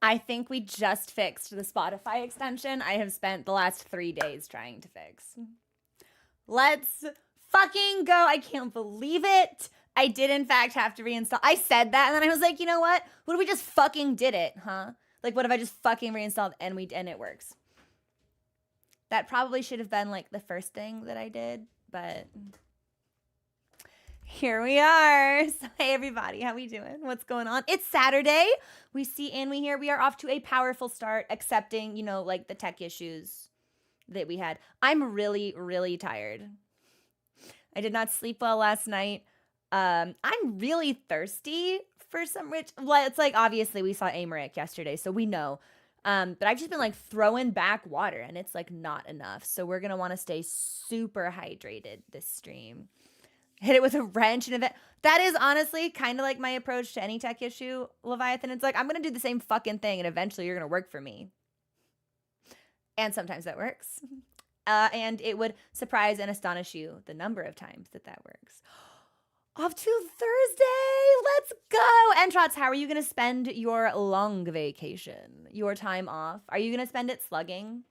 I think we just fixed the Spotify extension I have spent the last 3 days trying to fix. Let's fucking go. I can't believe it. I did, in fact, have to reinstall. I said that, and then I was like, you know what? What if we just fucking did it, huh? Like, what if I just fucking reinstalled and it works? That probably should have been, like, the first thing that I did, but here we are. So, hey, everybody. How we doing? What's going on? It's Saturday. We see and we hear. We are off to a powerful start, accepting, like, the tech issues that we had. I'm really, really tired. I did not sleep well last night. I'm really thirsty for some rich. Well, it's like obviously we saw Americ yesterday, so we know. But I've just been like throwing back water, and it's like not enough. So we're gonna want to stay super hydrated this stream. Hit it with a wrench and event. That is honestly kind of like my approach to any tech issue, Leviathan. It's like I'm gonna do the same fucking thing, and eventually you're gonna work for me. And sometimes that works. And it would surprise and astonish you the number of times that works. Off to Thursday. Let's go. Entrots, how are you going to spend your long vacation, your time off? Are you going to spend it slugging?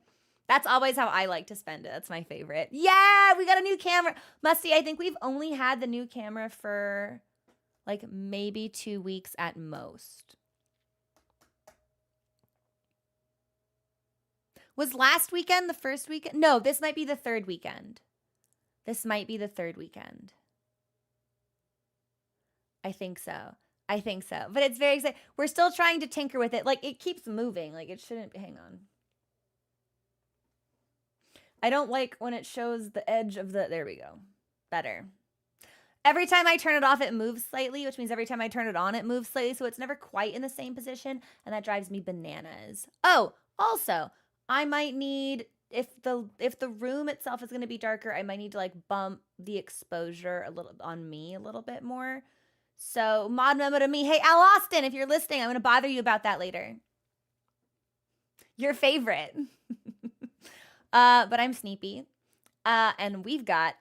That's always how I like to spend it. That's my favorite. Yeah, we got a new camera. Musty, I think we've only had the new camera for like maybe 2 weeks at most. Was last weekend the first weekend? No, this might be the third weekend. This might be the third weekend. I think so. But it's very exciting. We're still trying to tinker with it. Like, it keeps moving. Like, it shouldn't. Hang on. I don't like when it shows the edge of the. There we go. Better. Every time I turn it off, it moves slightly, which means every time I turn it on, it moves slightly. So it's never quite in the same position. And that drives me bananas. Oh, also, I might need. If the room itself is going to be darker, I might need to like bump the exposure a little bit more. So, mod memo to me. Hey, Al Austin, if you're listening, I'm going to bother you about that later. Your favorite. But I'm Sneepy. And we've got...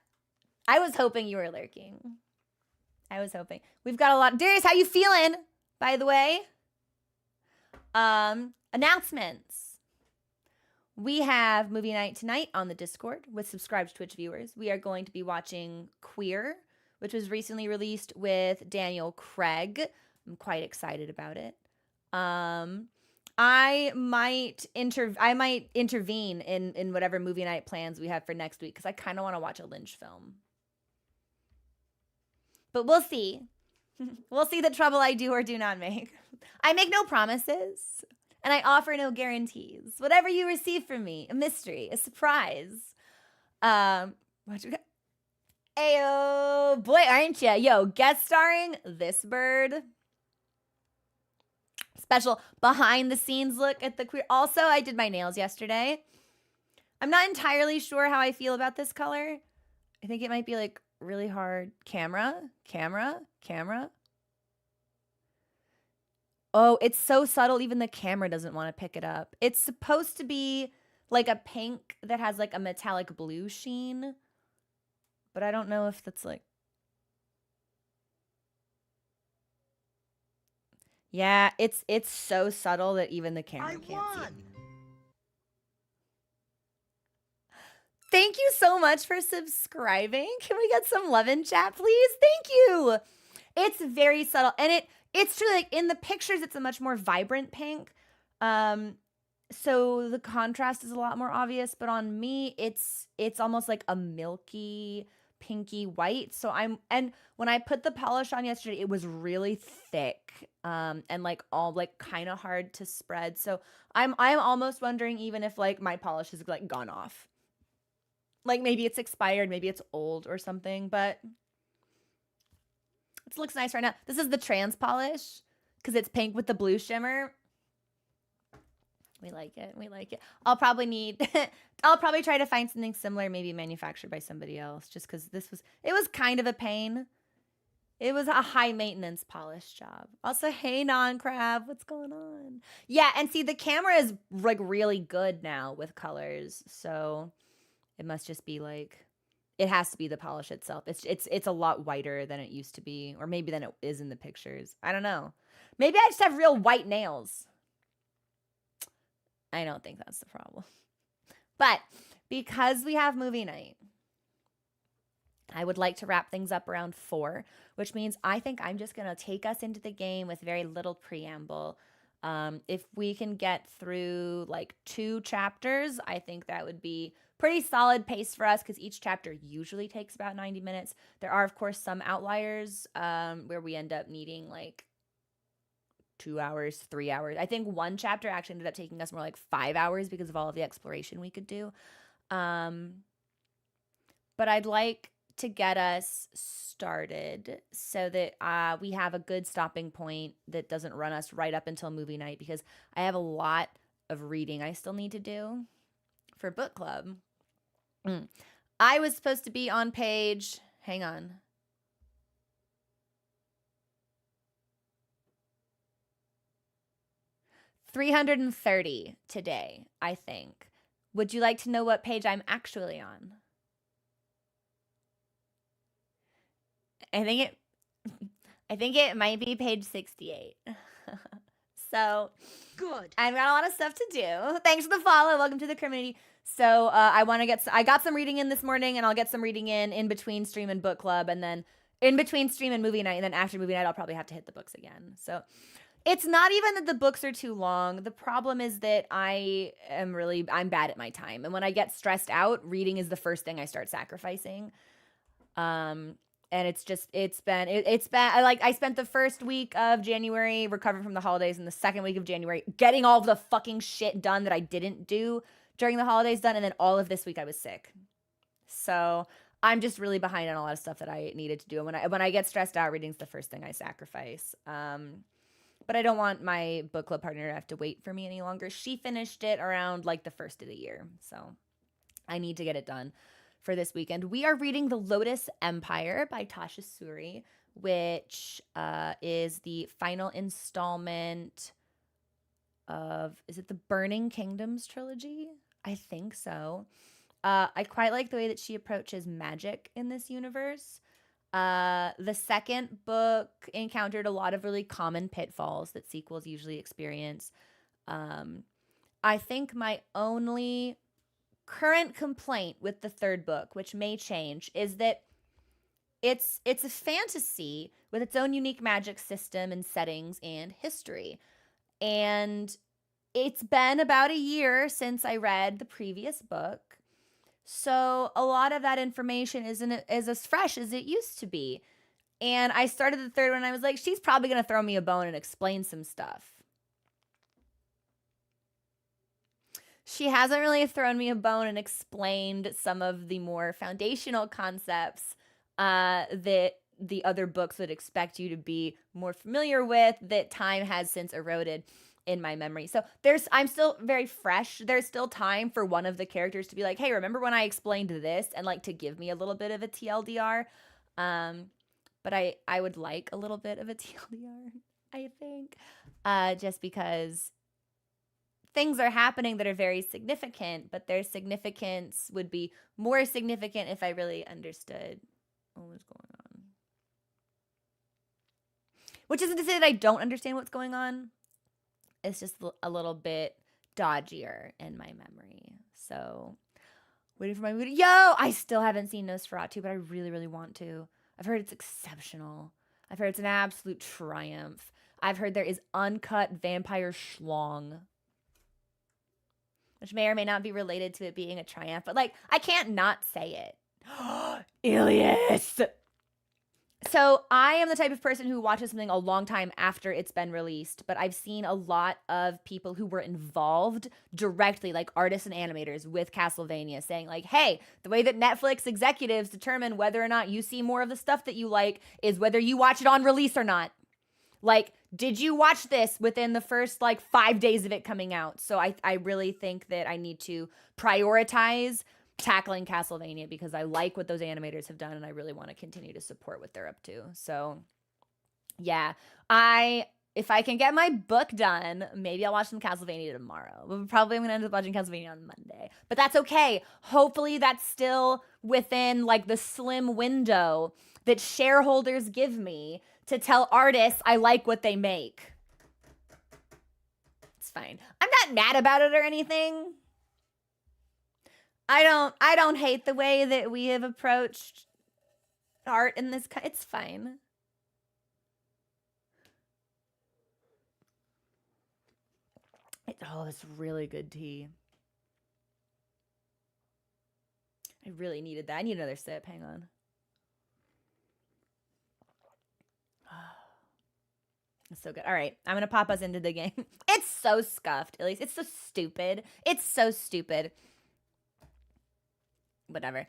I was hoping you were lurking. We've got a lot... Darius, how you feeling, by the way? Announcements. We have movie night tonight on the Discord with subscribed Twitch viewers. We are going to be watching Queer, which was recently released with Daniel Craig. I'm quite excited about it. I might intervene in whatever movie night plans we have for next week because I kind of want to watch a Lynch film. But we'll see. We'll see the trouble I do or do not make. I make no promises, and I offer no guarantees. Whatever you receive from me, a mystery, a surprise. What you got? Ayo, boy, aren't ya? Yo, guest starring this bird. Special behind the scenes look at the Queer. Also, I did my nails yesterday. I'm not entirely sure how I feel about this color. I think it might be like really hard. Camera. Oh, it's so subtle. Even the camera doesn't want to pick it up. It's supposed to be like a pink that has like a metallic blue sheen. But I don't know if that's like... Yeah, it's so subtle that even the camera can't see it. Thank you so much for subscribing. Can we get some love in chat, please? Thank you. It's very subtle. And it's true, like in the pictures, it's a much more vibrant pink. So the contrast is a lot more obvious. But on me, it's almost like a milky... pinky white. So and when I put the polish on yesterday, it was really thick and like all like kind of hard to spread. So I'm almost wondering even if like my polish has like gone off. Like maybe it's expired, maybe it's old or something, but it looks nice right now. This is the trans polish because it's pink with the blue shimmer. We like it. I'll probably try to find something similar, maybe manufactured by somebody else, just because it was kind of a pain. It was a high maintenance polish job. Also, hey, Non-Crab, what's going on? Yeah, and see, the camera is like really good now with colors, so it must just be like, it has to be the polish itself. It's a lot whiter than it used to be, or maybe than it is in the pictures. I don't know. Maybe I just have real white nails. I don't think that's the problem. But because we have movie night, I would like to wrap things up around 4, which means I think I'm just going to take us into the game with very little preamble. If we can get through like 2 chapters, I think that would be pretty solid pace for us because each chapter usually takes about 90 minutes. There are, of course, some outliers where we end up needing like 2 hours, 3 hours. I think one chapter actually ended up taking us more like 5 hours because of all of the exploration we could do. But I'd like to get us started so that we have a good stopping point that doesn't run us right up until movie night, because I have a lot of reading I still need to do for book club. I was supposed to be on page, hang on. $330 today, I think. Would you like to know what page I'm actually on? I think it might be page 68. So good. I've got a lot of stuff to do. Thanks for the follow. Welcome to the community. So I got some reading in this morning, and I'll get some reading in between stream and book club, and then in between stream and movie night, and then after movie night, I'll probably have to hit the books again. So it's not even that the books are too long. The problem is that I'm bad at my time. And when I get stressed out, reading is the first thing I start sacrificing. And I spent the first week of January recovering from the holidays, and the second week of January getting all of the fucking shit done that I didn't do during the holidays done. And then all of this week I was sick. So I'm just really behind on a lot of stuff that I needed to do. And when I get stressed out, reading's the first thing I sacrifice. But I don't want my book club partner to have to wait for me any longer. She finished it around like the first of the year. So I need to get it done for this weekend. We are reading The Lotus Empire by Tasha Suri, which is the final installment of, is it the Burning Kingdoms trilogy? I think so. I quite like the way that she approaches magic in this universe. The second book encountered a lot of really common pitfalls that sequels usually experience. I think my only current complaint with the third book, which may change, is that it's a fantasy with its own unique magic system and settings and history. And it's been about a year since I read the previous book. So a lot of that information isn't as fresh as it used to be. And I started the third one and I was like, she's probably going to throw me a bone and explain some stuff. She hasn't really thrown me a bone and explained some of the more foundational concepts that the other books would expect you to be more familiar with, that time has since eroded in my memory. So I'm still very fresh. There's still time for one of the characters to be like, hey, remember when I explained this? And like to give me a little bit of a TLDR. But I would like a little bit of a TLDR, I think. Just because things are happening that are very significant, but their significance would be more significant if I really understood what was going on. Which isn't to say that I don't understand what's going on. It's just a little bit dodgier in my memory. So, waiting for my movie. Yo, I still haven't seen Nosferatu, but I really, really want to. I've heard it's exceptional. I've heard it's an absolute triumph. I've heard there is uncut vampire schlong, which may or may not be related to it being a triumph. But, like, I can't not say it. Ilias! So I am the type of person who watches something a long time after it's been released, but I've seen a lot of people who were involved directly, like artists and animators with Castlevania, saying like, hey, the way that Netflix executives determine whether or not you see more of the stuff that you like is whether you watch it on release or not. Like, did you watch this within the first like 5 days of it coming out? So I really think that I need to prioritize tackling Castlevania because I like what those animators have done and I really want to continue to support what they're up to. So yeah, if I can get my book done, maybe I'll watch some Castlevania tomorrow. But probably I'm gonna end up watching Castlevania on Monday, but that's okay. Hopefully that's still within like the slim window that shareholders give me to tell artists I like what they make. It's fine. I'm not mad about it or anything. I don't hate the way that we have approached art in this. It's fine. Oh, it's really good tea. I really needed that. I need another sip. Hang on. It's so good. All right, I'm gonna pop us into the game. It's so scuffed, at least. It's so stupid. It's so stupid. Whatever.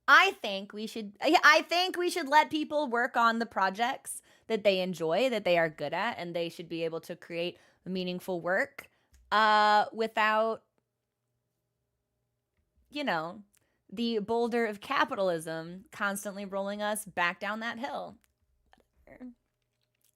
I think we should let people work on the projects that they enjoy, that they are good at, and they should be able to create meaningful work without, you know, the boulder of capitalism constantly rolling us back down that hill. Whatever.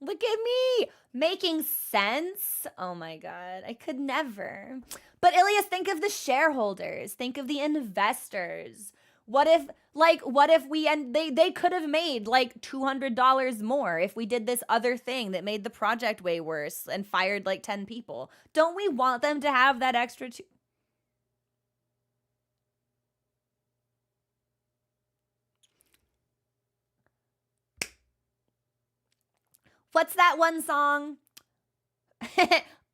Look at me making sense. Oh my God, I could never. But Ilias, think of the shareholders. Think of the investors. What if they could have made like $200 more if we did this other thing that made the project way worse and fired like 10 people? Don't we want them to have that extra What's that one song?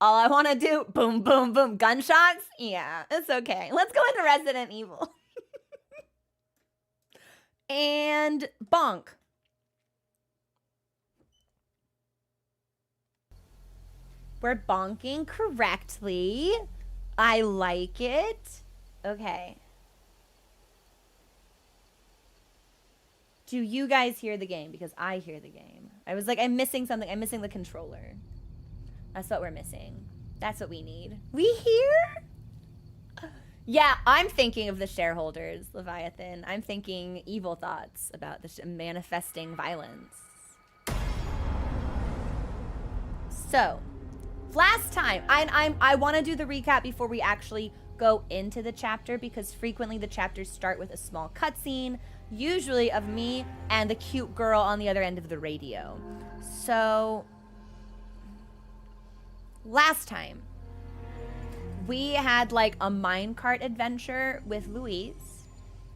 All I want to do, boom, boom, boom, gunshots? Yeah, it's okay. Let's go into Resident Evil. And bonk. We're bonking correctly. I like it. Okay. Do you guys hear the game? Because I hear the game. I was like, I'm missing something. I'm missing the controller. That's what we're missing. That's what we need. We hear? Yeah, I'm thinking of the shareholders, Leviathan. I'm thinking evil thoughts about the manifesting violence. So, last time, I want to do the recap before we actually go into the chapter, because frequently the chapters start with a small cutscene, usually of me and the cute girl on the other end of the radio. So, last time, we had like a minecart adventure with Luis,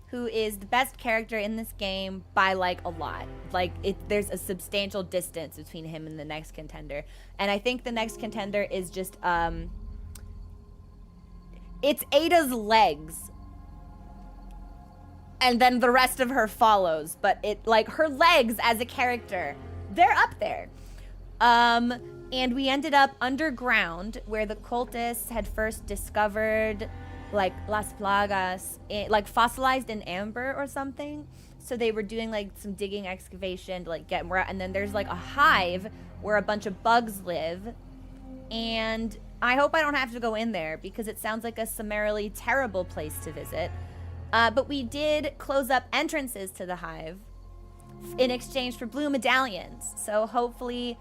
who is the best character in this game by like a lot. Like there's a substantial distance between him and the next contender. And I think the next contender is just, it's Ada's legs. And then the rest of her follows. But it, like, her legs as a character, they're up there. And we ended up underground, where the cultists had first discovered, like, Las Plagas, like, fossilized in amber or something. So they were doing, like, some digging excavation to, like, get more out. And then there's, like, a hive where a bunch of bugs live. And I hope I don't have to go in there, because it sounds like a summarily terrible place to visit. But we did close up entrances to the hive in exchange for blue medallions. So hopefully,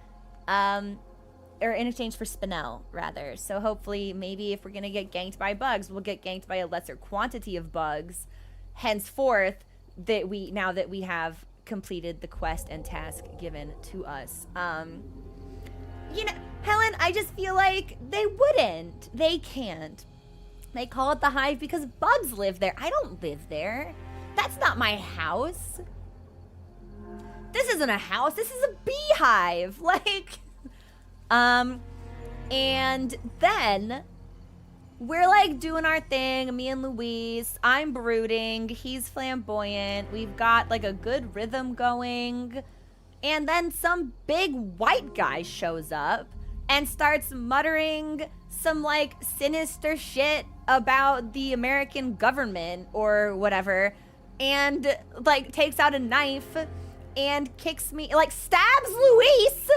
or in exchange for spinel, rather. So hopefully, maybe if we're gonna get ganked by bugs, we'll get ganked by a lesser quantity of bugs. Henceforth, now that we have completed the quest and task given to us. You know, Helen, I just feel like they wouldn't. They can't. They call it the hive because bugs live there. I don't live there. That's not my house. This isn't a house. This is a beehive. Like, and then we're like doing our thing, me and Luis. I'm brooding. He's flamboyant. We've got like a good rhythm going. And then some big white guy shows up and starts muttering some like sinister shit about the American government or whatever, and like takes out a knife and kicks me, like stabs Luis,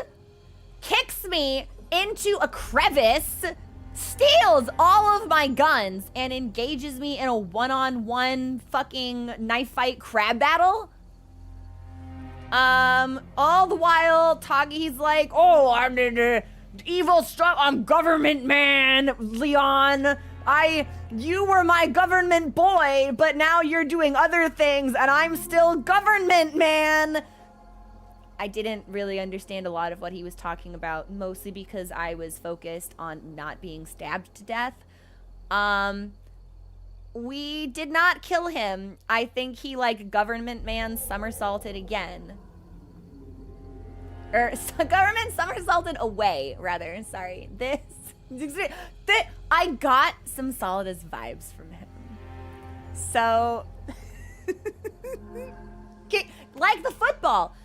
kicks me into a crevice, steals all of my guns, and engages me in a one-on-one fucking knife fight crab battle. All the while, he's like, oh, I'm the evil stuff, I'm government man, Leon. You were my government boy, but now you're doing other things, and I'm still government man. I didn't really understand a lot of what he was talking about, mostly because I was focused on not being stabbed to death. We did not kill him. I think he, like, government man somersaulted again. Or, government somersaulted away, rather. Sorry. I got some Solidus vibes from him. So, like the football.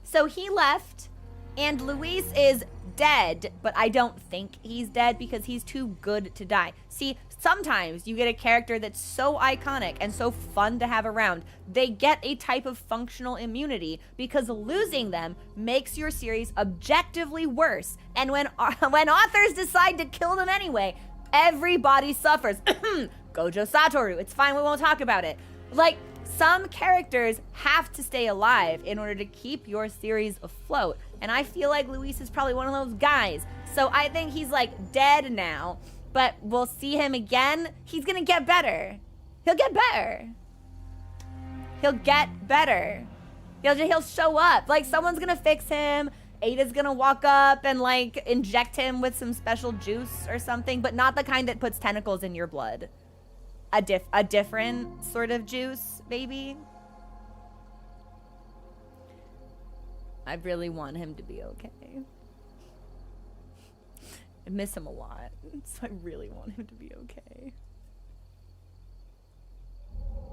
So he left, and Luis is dead, but I don't think he's dead because he's too good to die. See, sometimes you get a character that's so iconic and so fun to have around, they get a type of functional immunity because losing them makes your series objectively worse. And when authors decide to kill them anyway, everybody suffers. Gojo Satoru, it's fine, we won't talk about it. Like, some characters have to stay alive in order to keep your series afloat. And I feel like Luis is probably one of those guys. So I think he's, like, dead now, but we'll see him again. He's gonna get better. He'll get better. He'll get better. He'll show up. Like, someone's gonna fix him. Ada's gonna walk up and, like, inject him with some special juice or something, but not the kind that puts tentacles in your blood. A different sort of juice, maybe. I really want him to be okay. I miss him a lot, so I really want him to be okay.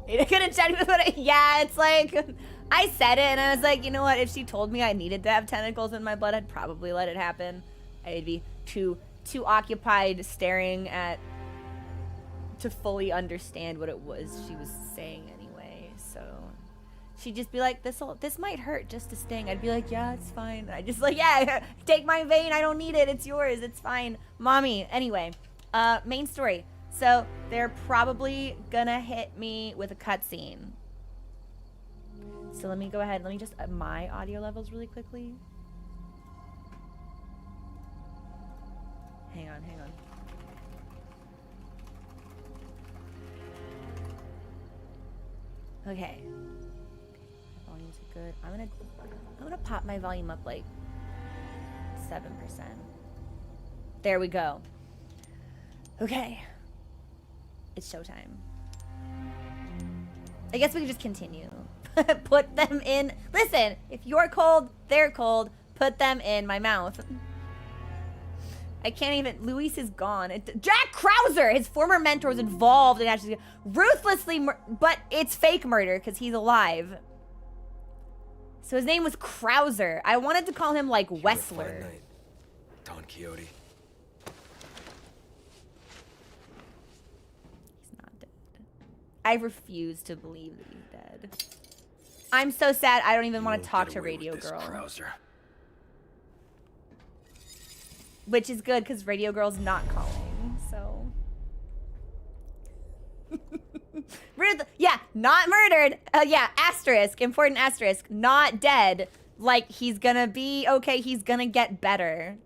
Ada couldn't chat with it. Yeah, it's like, I said it and I was like, you know what? If she told me I needed to have tentacles in my blood, I'd probably let it happen. I'd be too occupied staring at to fully understand what it was she was saying anyway. So she'd just be like, this might hurt just to sting. I'd be like, yeah, it's fine. I just like, yeah, take my vein. I don't need it. It's yours. It's fine. Mommy. Anyway, main story. So they're probably gonna hit me with a cutscene. So let me go ahead. Let me just my audio levels really quickly. Hang on. Okay. Volumes are good. I'm gonna pop my volume up like 7%. There we go. Okay. It's showtime. I guess we can just continue. Put them in. Listen, if you're cold, they're cold. Put them in my mouth. I can't even. Luis is gone. Jack Krauser, his former mentor, was involved in actually ruthlessly, but it's fake murder because he's alive. So his name was Krauser. I wanted to call him like Wessler. Don Quixote. He's not dead. I refuse to believe that he's dead. I'm so sad. I don't even want to talk to Radio Girl. Krauser. Which is good because Radio Girl's not calling, so. Yeah, not murdered. Yeah, asterisk, important asterisk. Not dead. Like, he's gonna be okay. He's gonna get better.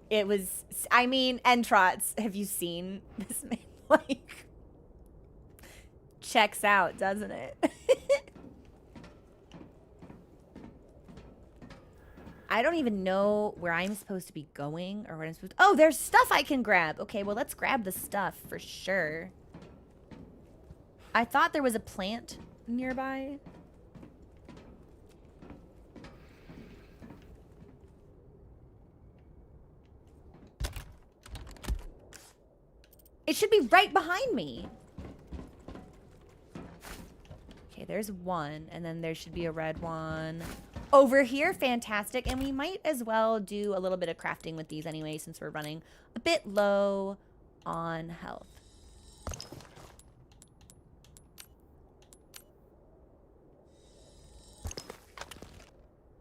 It was, I mean, Entrots, have you seen this man? Like, checks out, doesn't it? I don't even know where I'm supposed to be going or what I'm supposed to... Oh, there's stuff I can grab. Okay, well, let's grab the stuff for sure. I thought there was a plant nearby. It should be right behind me. Okay, there's one, and then there should be a red one over here. Fantastic. And we might as well do a little bit of crafting with these anyway, since we're running a bit low on health.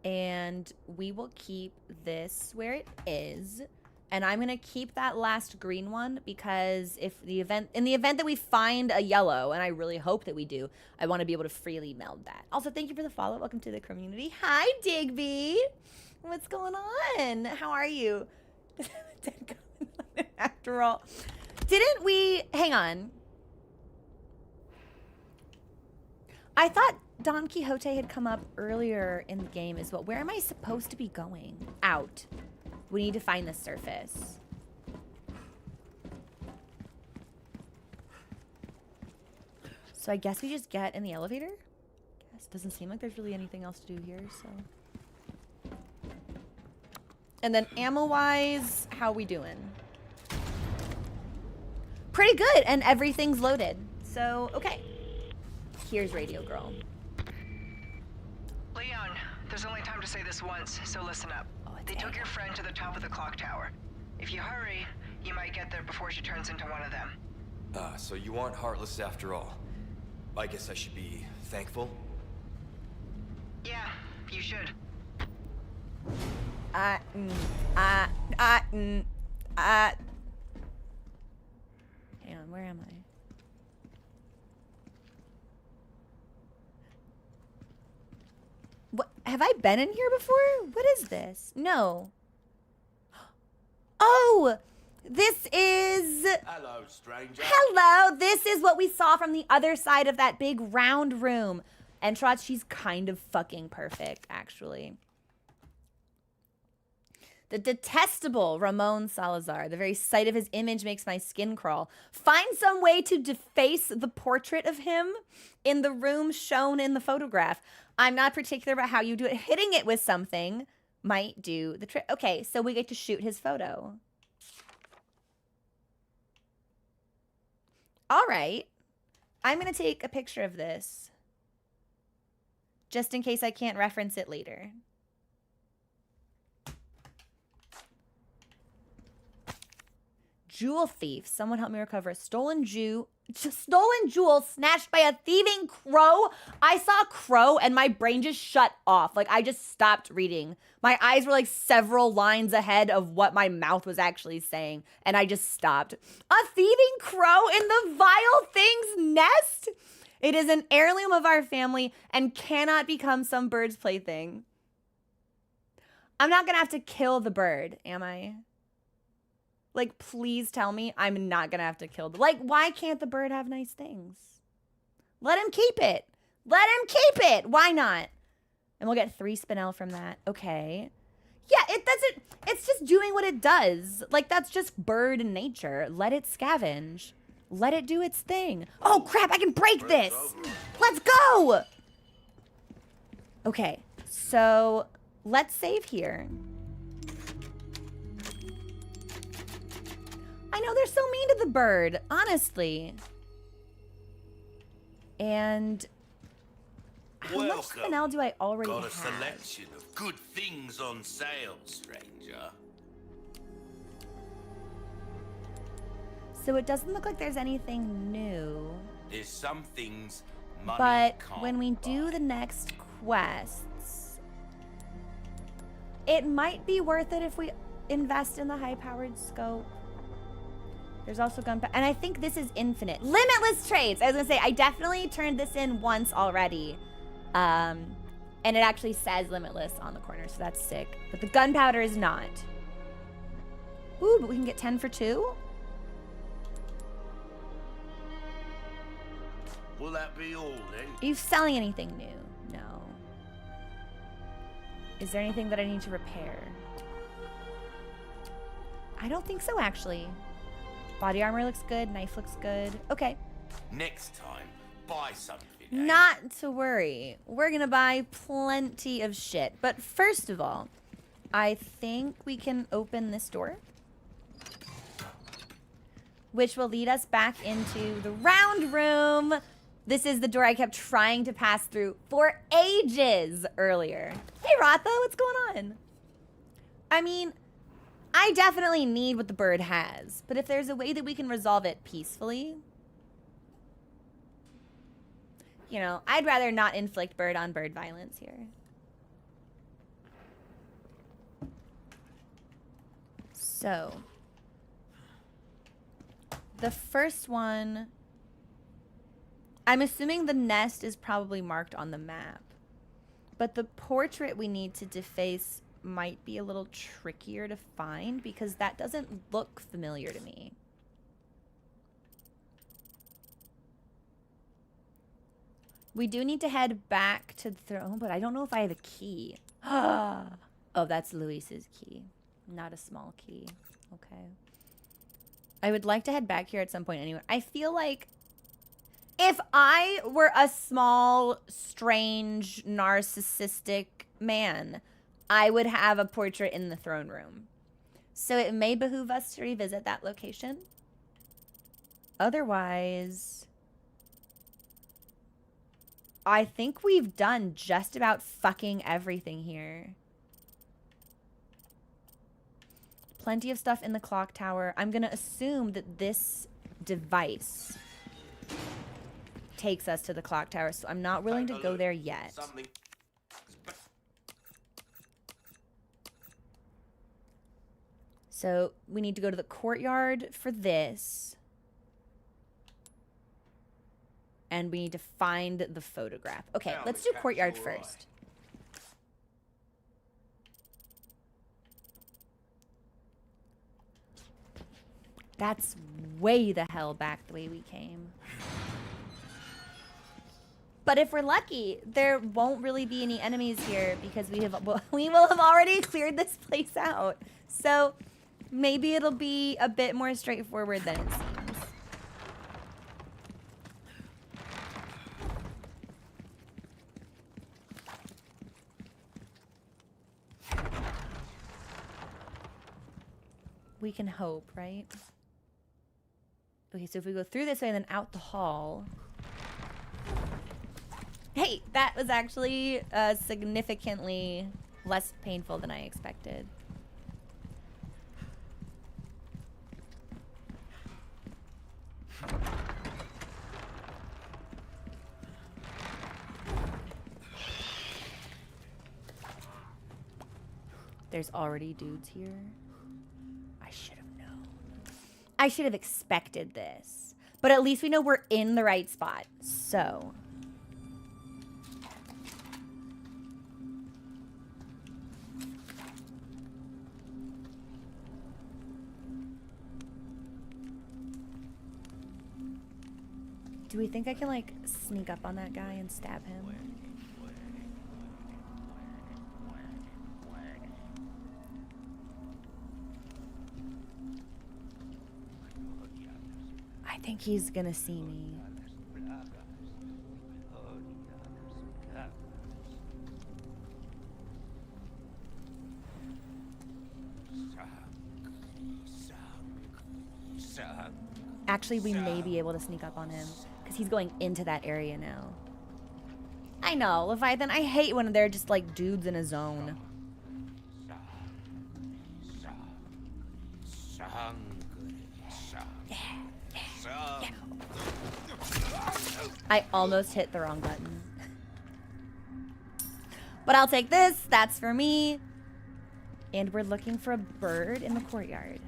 And we will keep this where it is. And I'm gonna keep that last green one because if in the event that we find a yellow, and I really hope that we do, I want to be able to freely meld that. Also, thank you for the follow. Welcome to the community. Hi, Digby. What's going on? How are you? After all, didn't we? Hang on. I thought Don Quixote had come up earlier in the game is where am I supposed to be going? Out. We need to find the surface. So I guess we just get in the elevator? Guess doesn't seem like there's really anything else to do here, so. And then ammo-wise, how we doing? Pretty good, and everything's loaded. So, okay. Here's Radio Girl. Leon, there's only time to say this once, so listen up. Oh, They took your friend to the top of the clock tower. If you hurry, you might get there before she turns into one of them. So you aren't heartless after all. I guess I should be thankful. Yeah, you should. Hang on, where am I? What, have I been in here before? What is this? No. Oh, this is... Hello, stranger. Hello, this is what we saw from the other side of that big round room. And Trot, she's kind of fucking perfect, actually. The detestable Ramon Salazar. The very sight of his image makes my skin crawl. Find some way to deface the portrait of him in the room shown in the photograph. I'm not particular about how you do it. Hitting it with something might do the trick. Okay, so we get to shoot his photo. All right. I'm going to take a picture of this just in case I can't reference it later. Jewel thief. Someone help me recover a stolen jewel snatched by a thieving crow. I saw crow and my brain just shut off. Like, I just stopped reading. My eyes were like several lines ahead of what my mouth was actually saying, and I just stopped. A thieving crow in the vile thing's nest? It is an heirloom of our family and cannot become some bird's plaything. I'm not gonna have to kill the bird, am I? Like, please tell me I'm not gonna have to kill the... Like, why can't the bird have nice things? Let him keep it. Let him keep it. Why not? And we'll get 3 spinel from that. Okay. Yeah, it doesn't... It's just doing what it does. Like, that's just bird nature. Let it scavenge. Let it do its thing. Oh, crap, I can break this. Let's go. Okay, so let's save here. I know they're so mean to the bird, honestly. And how much spinel do I already have? Got a selection of good things on sale, stranger. So it doesn't look like there's anything new. There's some things money But can't when we do buy. the next quests, it might be worth it if we invest in the high-powered scope. There's also gunpowder. And I think this is infinite. Limitless trades. I was going to say, I definitely turned this in once already. And it actually says limitless on the corner, so that's sick. But the gunpowder is not. Ooh, but we can get 10 for 2? Will that be all then? Are you selling anything new? No. Is there anything that I need to repair? I don't think so, actually. Body armor looks good. Knife looks good. Okay. Next time, buy something. Not to worry. We're gonna buy plenty of shit. But first of all, I think we can open this door, which will lead us back into the round room. This is the door I kept trying to pass through for ages earlier. Hey, Ratha, what's going on? I mean, I definitely need what the bird has, but if there's a way that we can resolve it peacefully, you know, I'd rather not inflict bird-on-bird violence here. So, the first one, I'm assuming the nest is probably marked on the map, but the portrait we need to deface might be a little trickier to find because that doesn't look familiar to me. We do need to head back to the throne, but I don't know if I have a key. Oh, that's Luis's key. Not a small key. Okay. I would like to head back here at some point anyway. I feel like if I were a small, strange, narcissistic man, I would have a portrait in the throne room. So it may behoove us to revisit that location. Otherwise, I think we've done just about fucking everything here. Plenty of stuff in the clock tower. I'm gonna assume that this device takes us to the clock tower, so I'm not willing to go there yet. Something. So we need to go to the courtyard for this. And we need to find the photograph. Okay, Now let's the do courtyard cat's all right. first. That's way the hell back the way we came. But if we're lucky, there won't really be any enemies here because we will have already cleared this place out. So maybe it'll be a bit more straightforward than it seems. We can hope, right? Okay, so if we go through this way and then out the hall. Hey, that was actually significantly less painful than I expected. There's already dudes here. I should have known. I should have expected this. But at least we know we're in the right spot. So. Do we think I can, like, sneak up on that guy and stab him? I think he's gonna see me. Actually, we may be able to sneak up on him because he's going into that area now. I know, Leviathan, I hate when they're just like dudes in a zone. I almost hit the wrong button. But I'll take this. That's for me. And we're looking for a bird in the courtyard.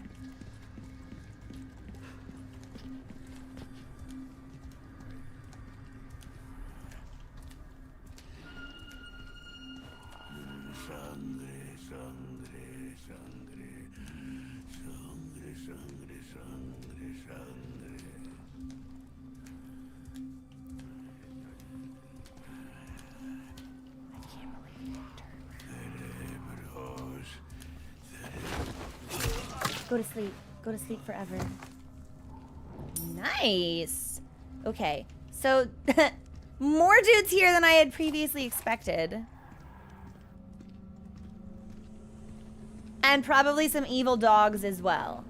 Go to sleep. Go to sleep forever. Nice. Okay. So, more dudes here than I had previously expected. And probably some evil dogs as well.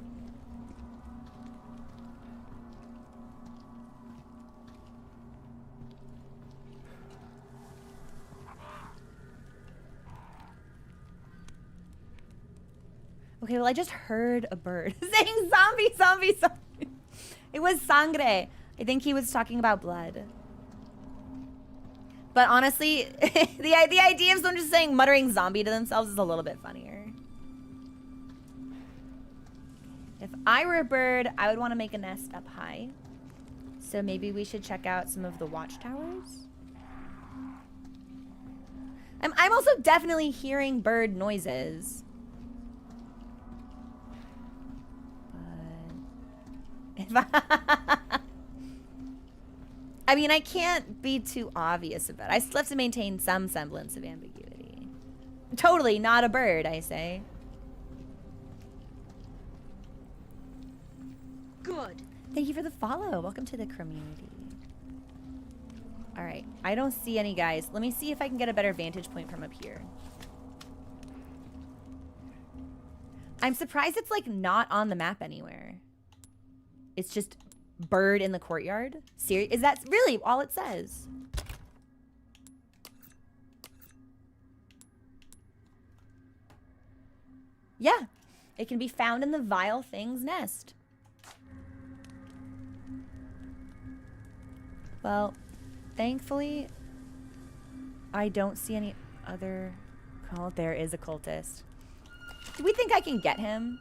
Okay, well, I just heard a bird saying zombie, zombie, zombie. It was sangre. I think he was talking about blood. But honestly, the idea of someone just saying, muttering zombie to themselves is a little bit funnier. If I were a bird, I would want to make a nest up high. So maybe we should check out some of the watchtowers. I'm also definitely hearing bird noises. If I mean, I can't be too obvious about it. I still have to maintain some semblance of ambiguity. Totally not a bird, I say. Good. Thank you for the follow. Welcome to the community. All right, I don't see any guys. Let me see if I can get a better vantage point from up here. I'm surprised it's like not on the map anywhere. It's just bird in the courtyard. Serious? Is that really all it says? Yeah, it can be found in the vile thing's nest. Well, thankfully, I don't see any other... Oh, there is a cultist. Do we think I can get him?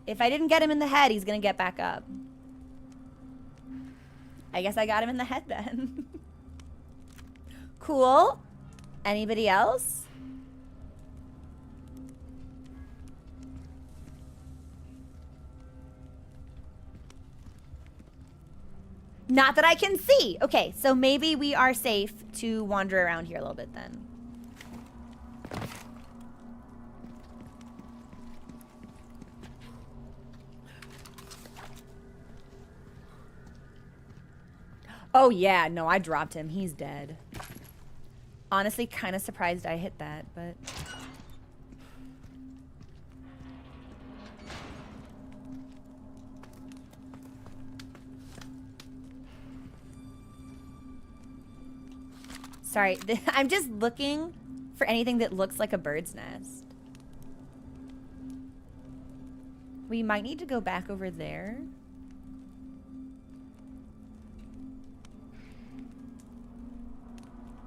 If I didn't get him in the head, he's gonna get back up. I guess I got him in the head then. Cool. Anybody else? Not that I can see. Okay, so maybe we are safe to wander around here a little bit then. Oh yeah, no, I dropped him. He's dead. Honestly, kind of surprised I hit that, but... Sorry, I'm just looking for anything that looks like a bird's nest. We might need to go back over there.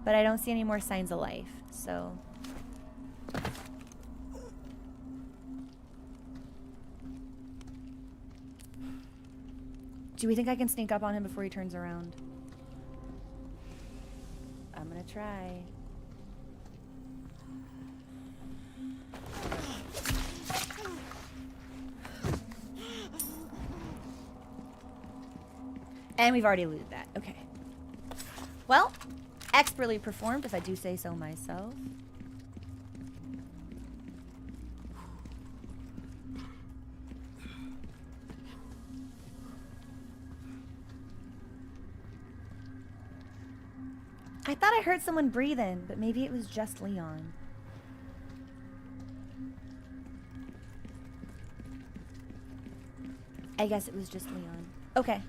But I don't see any more signs of life, so... Do we think I can sneak up on him before he turns around? I'm gonna try. And we've already looted that. Okay. Well, expertly performed, if I do say so myself. I thought I heard someone breathing, but maybe it was just Leon. I guess it was just Leon. Okay.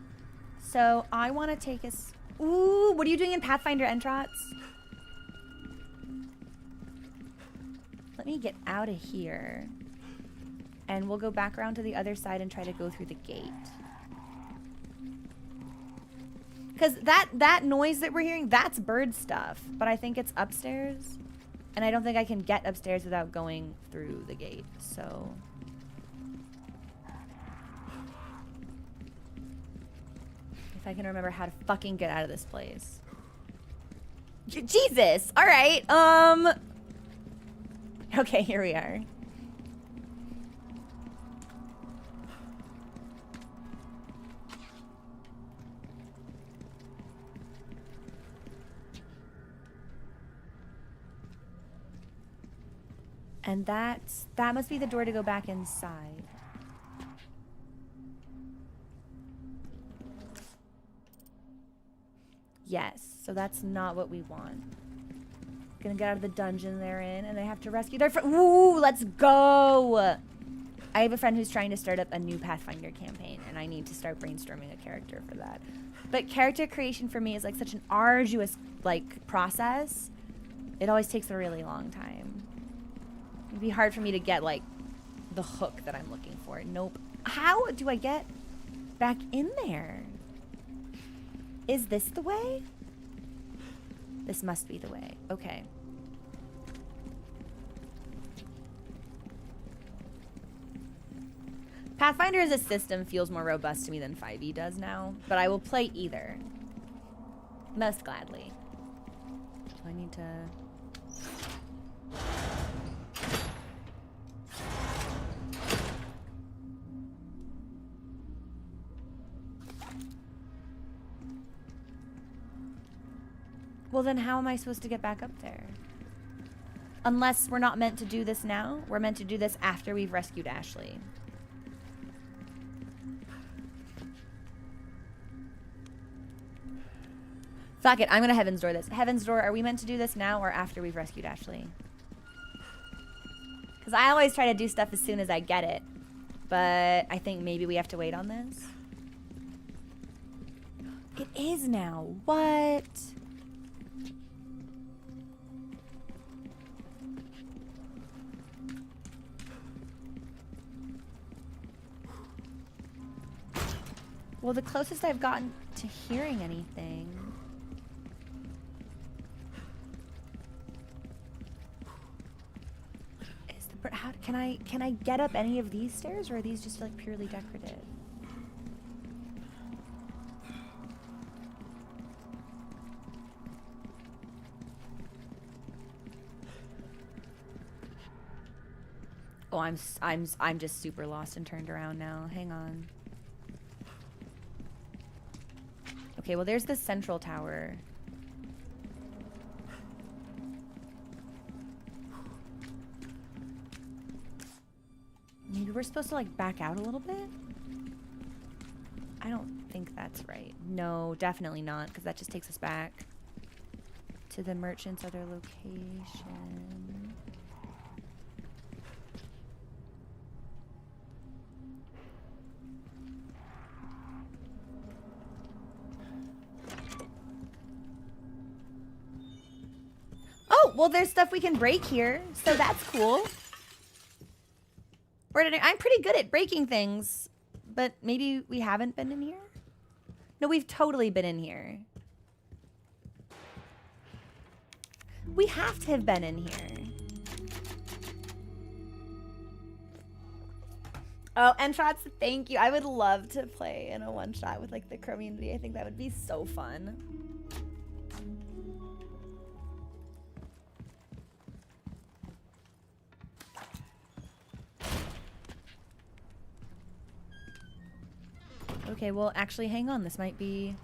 So I want to take us... Ooh, what are you doing in Pathfinder Entrots? Let me get out of here. And we'll go back around to the other side and try to go through the gate. Because that noise that we're hearing, that's bird stuff. But I think it's upstairs. And I don't think I can get upstairs without going through the gate. So... if I can remember how to fucking get out of this place. Jesus! Alright, okay, here we are. And that must be the door to go back inside. Yes, so that's not what we want. Gonna get out of the dungeon they're in, and they have to rescue their friend. Ooh, let's go! I have a friend who's trying to start up a new Pathfinder campaign, and I need to start brainstorming a character for that. But character creation for me is like such an arduous process. It always takes a really long time. It'd be hard for me to get like the hook that I'm looking for. Nope. How do I get back in there? Is this the way? This must be the way. Okay. Pathfinder as a system feels more robust to me than 5e does now, but I will play either. Most gladly. Do I need to... Well, then how am I supposed to get back up there? Unless we're not meant to do this now. We're meant to do this after we've rescued Ashley. Fuck it, I'm gonna Heaven's Door this. Heaven's Door, are we meant to do this now or after we've rescued Ashley? Because I always try to do stuff as soon as I get it. But I think maybe we have to wait on this. It is now. What? Well, the closest I've gotten to hearing anything. Is the how can I get up any of these stairs, or are these just like purely decorative? Oh, I'm just super lost and turned around now. Hang on. Okay, well, there's the central tower. Maybe we're supposed to, like, back out a little bit? I don't think that's right. No, definitely not, because that just takes us back to the merchant's other location. Oh, well, there's stuff we can break here, so that's cool. I'm pretty good at breaking things, but maybe we haven't been in here? No, we've totally been in here. We have to have been in here. Oh, Entrots, thank you. I would love to play in a one-shot with, like, the community. I think that would be so fun. Okay, well, actually, hang on. This might be...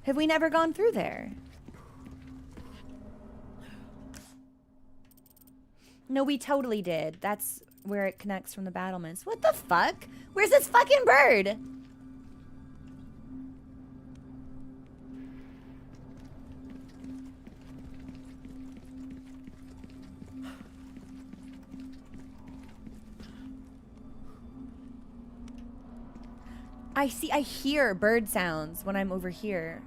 Have we never gone through there? No, we totally did. That's where it connects from the battlements. What the fuck? Where's this fucking bird? I hear bird sounds when I'm over here.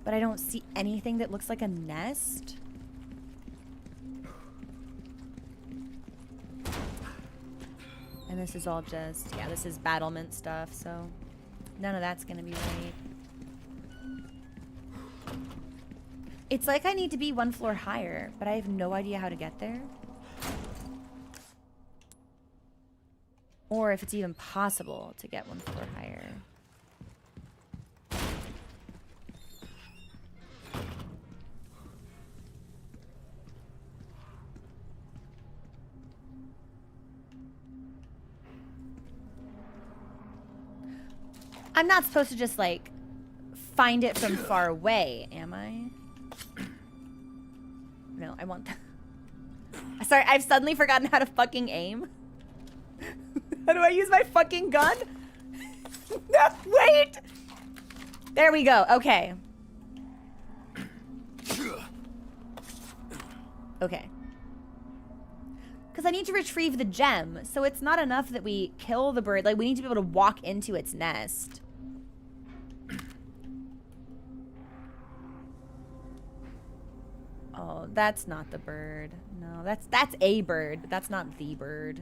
But I don't see anything that looks like a nest. And this is all just, yeah, this is battlement stuff, so none of that's gonna be right. It's like I need to be one floor higher, but I have no idea how to get there. Or if it's even possible to get one floor higher. I'm not supposed to just, like, find it from far away, am I? No, I want that. Sorry, I've suddenly forgotten how to fucking aim. How do I use my fucking gun? No, wait! There we go. Okay. Okay. Because I need to retrieve the gem, so it's not enough that we kill the bird. Like, we need to be able to walk into its nest. Oh, that's not the bird. No, that's a bird, but that's not the bird.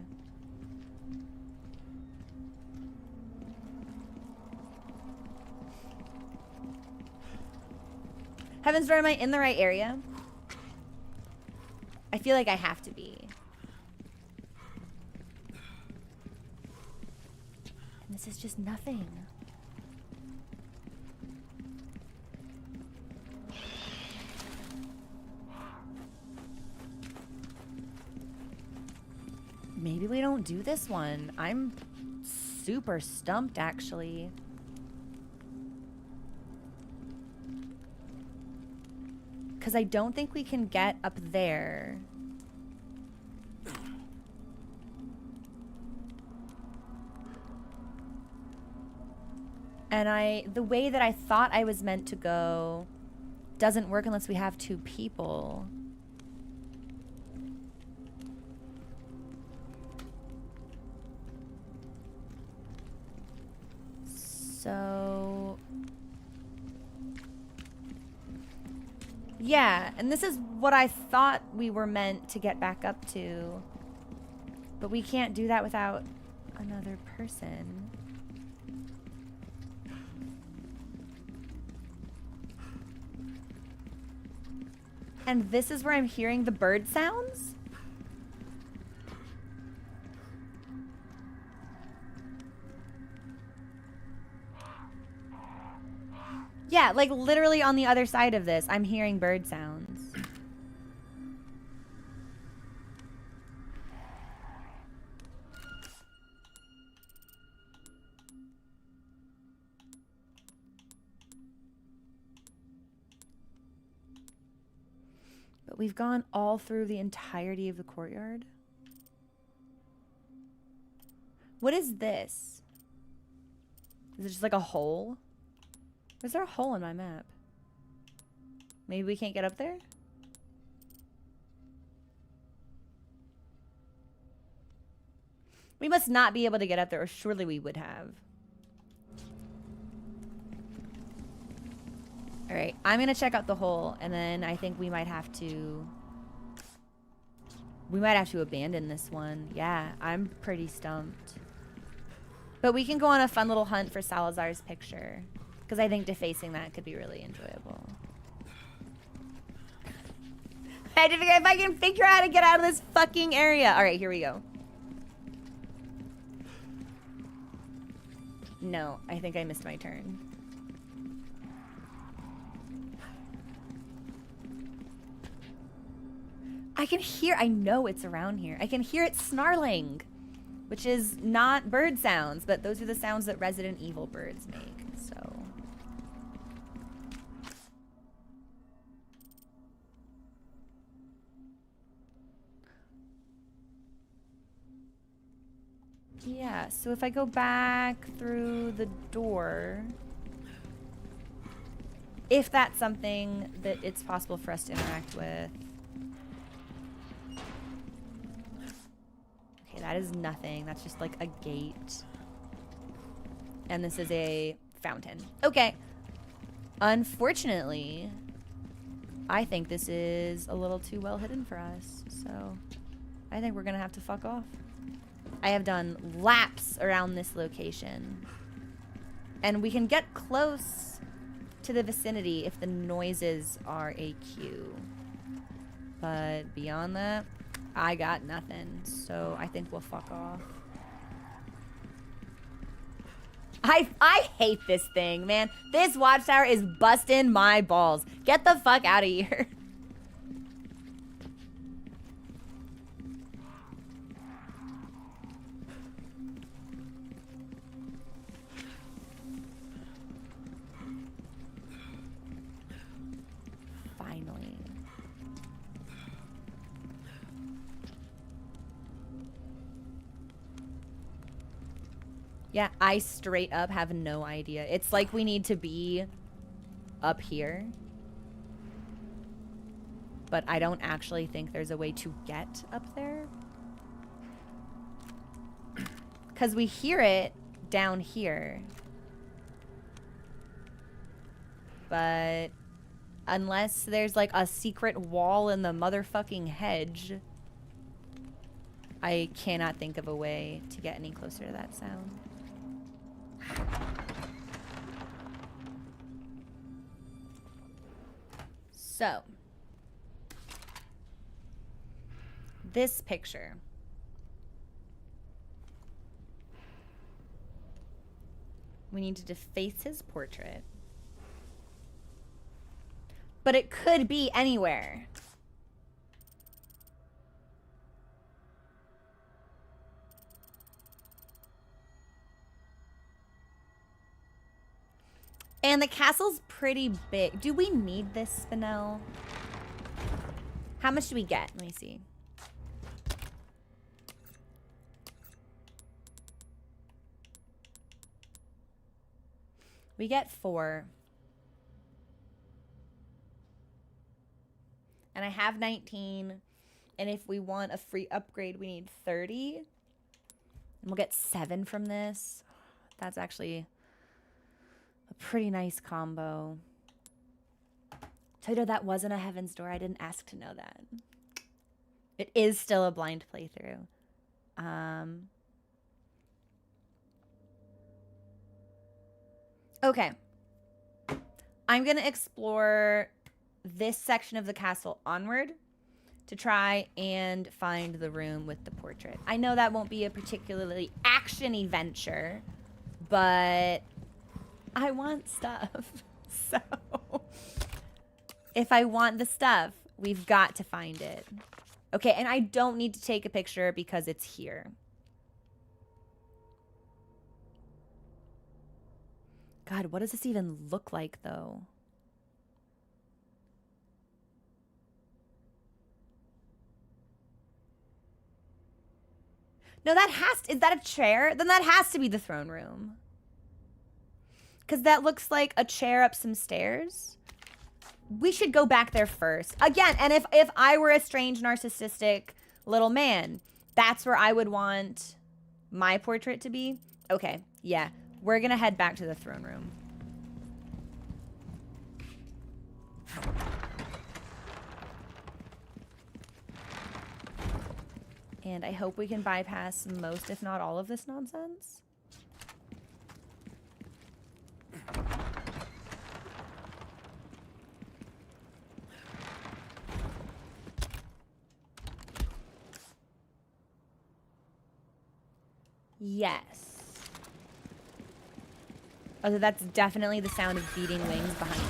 Heaven's Door, am I in the right area? I feel like I have to be. And this is just nothing. Maybe we don't do this one. I'm super stumped, actually. Because I don't think we can get up there. And the way that I thought I was meant to go doesn't work unless we have 2 people. So... yeah, and this is what I thought we were meant to get back up to. But we can't do that without another person. And this is where I'm hearing the bird sounds? Yeah, like literally on the other side of this, I'm hearing bird sounds. But we've gone all through the entirety of the courtyard. What is this? Is it just like a hole? Is there a hole in my map? Maybe we can't get up there? We must not be able to get up there, or surely we would have. Alright, I'm gonna check out the hole, and then I think we might have to... we might have to abandon this one. Yeah, I'm pretty stumped. But we can go on a fun little hunt for Salazar's picture. Because I think defacing that could be really enjoyable. I had to figure if I can figure out how to get out of this fucking area. Alright, here we go. No, I think I missed my turn. I can hear, I know it's around here. I can hear it snarling, which is not bird sounds, but those are the sounds that Resident Evil birds make, so. Yeah, so if I go back through the door, if that's something that it's possible for us to interact with. Okay, that is nothing. That's just like a gate. And this is a fountain. Okay. Unfortunately, I think this is a little too well hidden for us. So I think we're gonna have to fuck off. I have done laps around this location. And we can get close to the vicinity if the noises are a cue. But beyond that, I got nothing. So I think we'll fuck off. I hate this thing, man. This watchtower is busting my balls. Get the fuck out of here. Finally. Yeah, I straight up have no idea. It's like we need to be up here. But I don't actually think there's a way to get up there. Because we hear it down here. But unless there's like a secret wall in the motherfucking hedge, I cannot think of a way to get any closer to that sound. So, this picture. We need to deface his portrait. But it could be anywhere. And the castle's pretty big. Do we need this, Spinel? How much do we get? Let me see. We get 4. And I have 19. And if we want a free upgrade, we need 30. And we'll get 7 from this. That's actually a pretty nice combo. Toto, that wasn't a Heaven's Door. I didn't ask to know that. It is still a blind playthrough. Okay. I'm going to explore this section of the castle onward to try and find the room with the portrait. I know that won't be a particularly action-y venture, but I want stuff. So if I want the stuff, we've got to find it. Okay, and I don't need to take a picture because it's here. God, what does this even look like, though? No, that has to, is that a chair? Then that has to be the throne room. Because that looks like a chair up some stairs. We should go back there first. Again, and if I were a strange, narcissistic little man, that's where I would want my portrait to be. Okay, yeah. We're going to head back to the throne room. And I hope we can bypass most, if not all, of this nonsense. Yes. Oh, that's definitely the sound of beating wings behind me.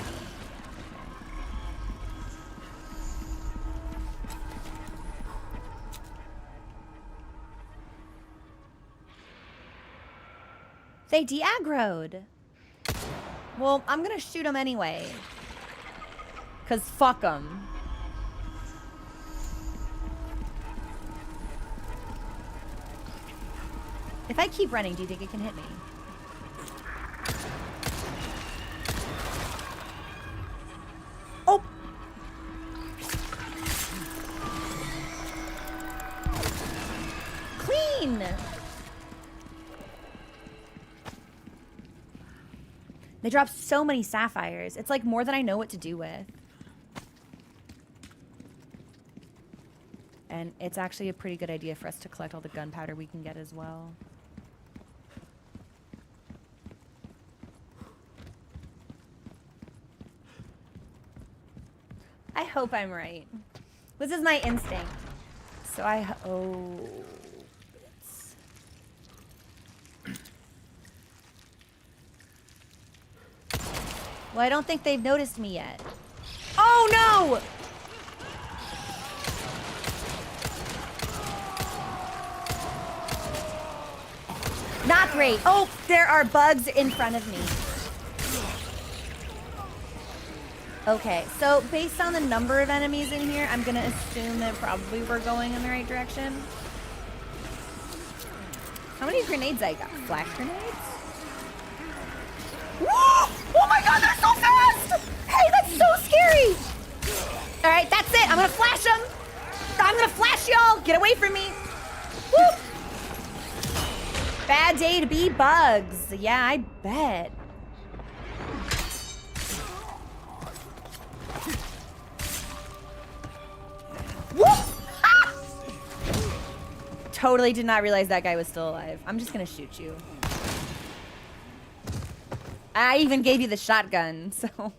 They de-aggroed. Well, I'm gonna shoot them anyway. Cause fuck them. If I keep running, do you think it can hit me? Oh! Clean! They dropped so many sapphires. It's like more than I know what to do with. And it's actually a pretty good idea for us to collect all the gunpowder we can get as well. I hope I'm right. This is my instinct. So oh. Well, I don't think they've noticed me yet. Oh, no! Not great. Oh, there are bugs in front of me. Okay, so based on the number of enemies in here, I'm going to assume that probably we're going in the right direction. How many grenades I got? Flash grenades? Whoa! Oh my god, they're so fast! Hey, that's so scary! Alright, that's it. I'm gonna flash them. I'm gonna flash y'all. Get away from me. Woo! Bad day to be bugs. Yeah, I bet. Woo! Ah! Totally did not realize that guy was still alive. I'm just gonna shoot you. I even gave you the shotgun, so. All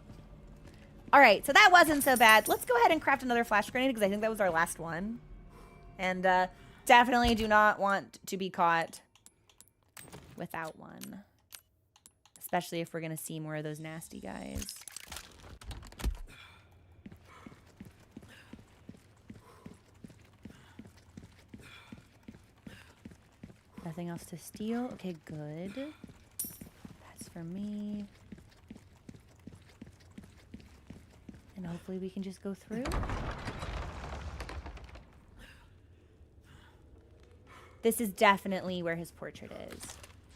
right, so that wasn't so bad. Let's go ahead and craft another flash grenade because I think that was our last one. And definitely do not want to be caught without one. Especially if we're going to see more of those nasty guys. Nothing else to steal. Okay, good. That's for me. And Hopefully we can just go through. This is definitely where his portrait is.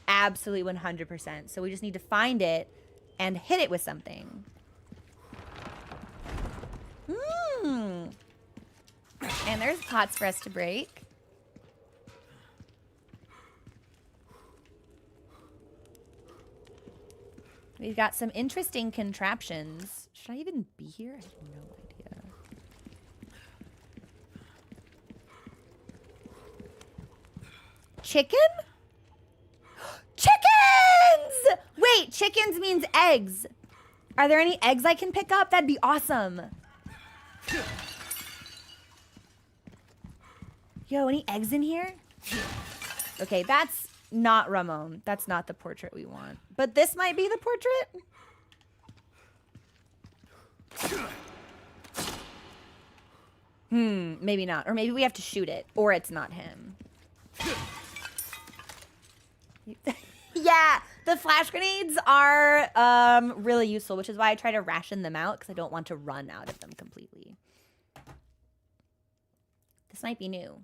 Absolutely 100%. So we just need to find it and hit it with something. And there's pots for us to break. We've got some interesting contraptions. Should I even be here? I have no idea. Chicken? Chickens! Wait, chickens means eggs. Are there any eggs I can pick up? That'd be awesome. Yo, any eggs in here? Okay, that's not Ramon. That's not the portrait we want. But this might be the portrait? Maybe not. Or maybe we have to shoot it. Or it's not him. Yeah, the flash grenades are really useful, which is why I try to ration them out, because I don't want to run out of them completely. This might be new.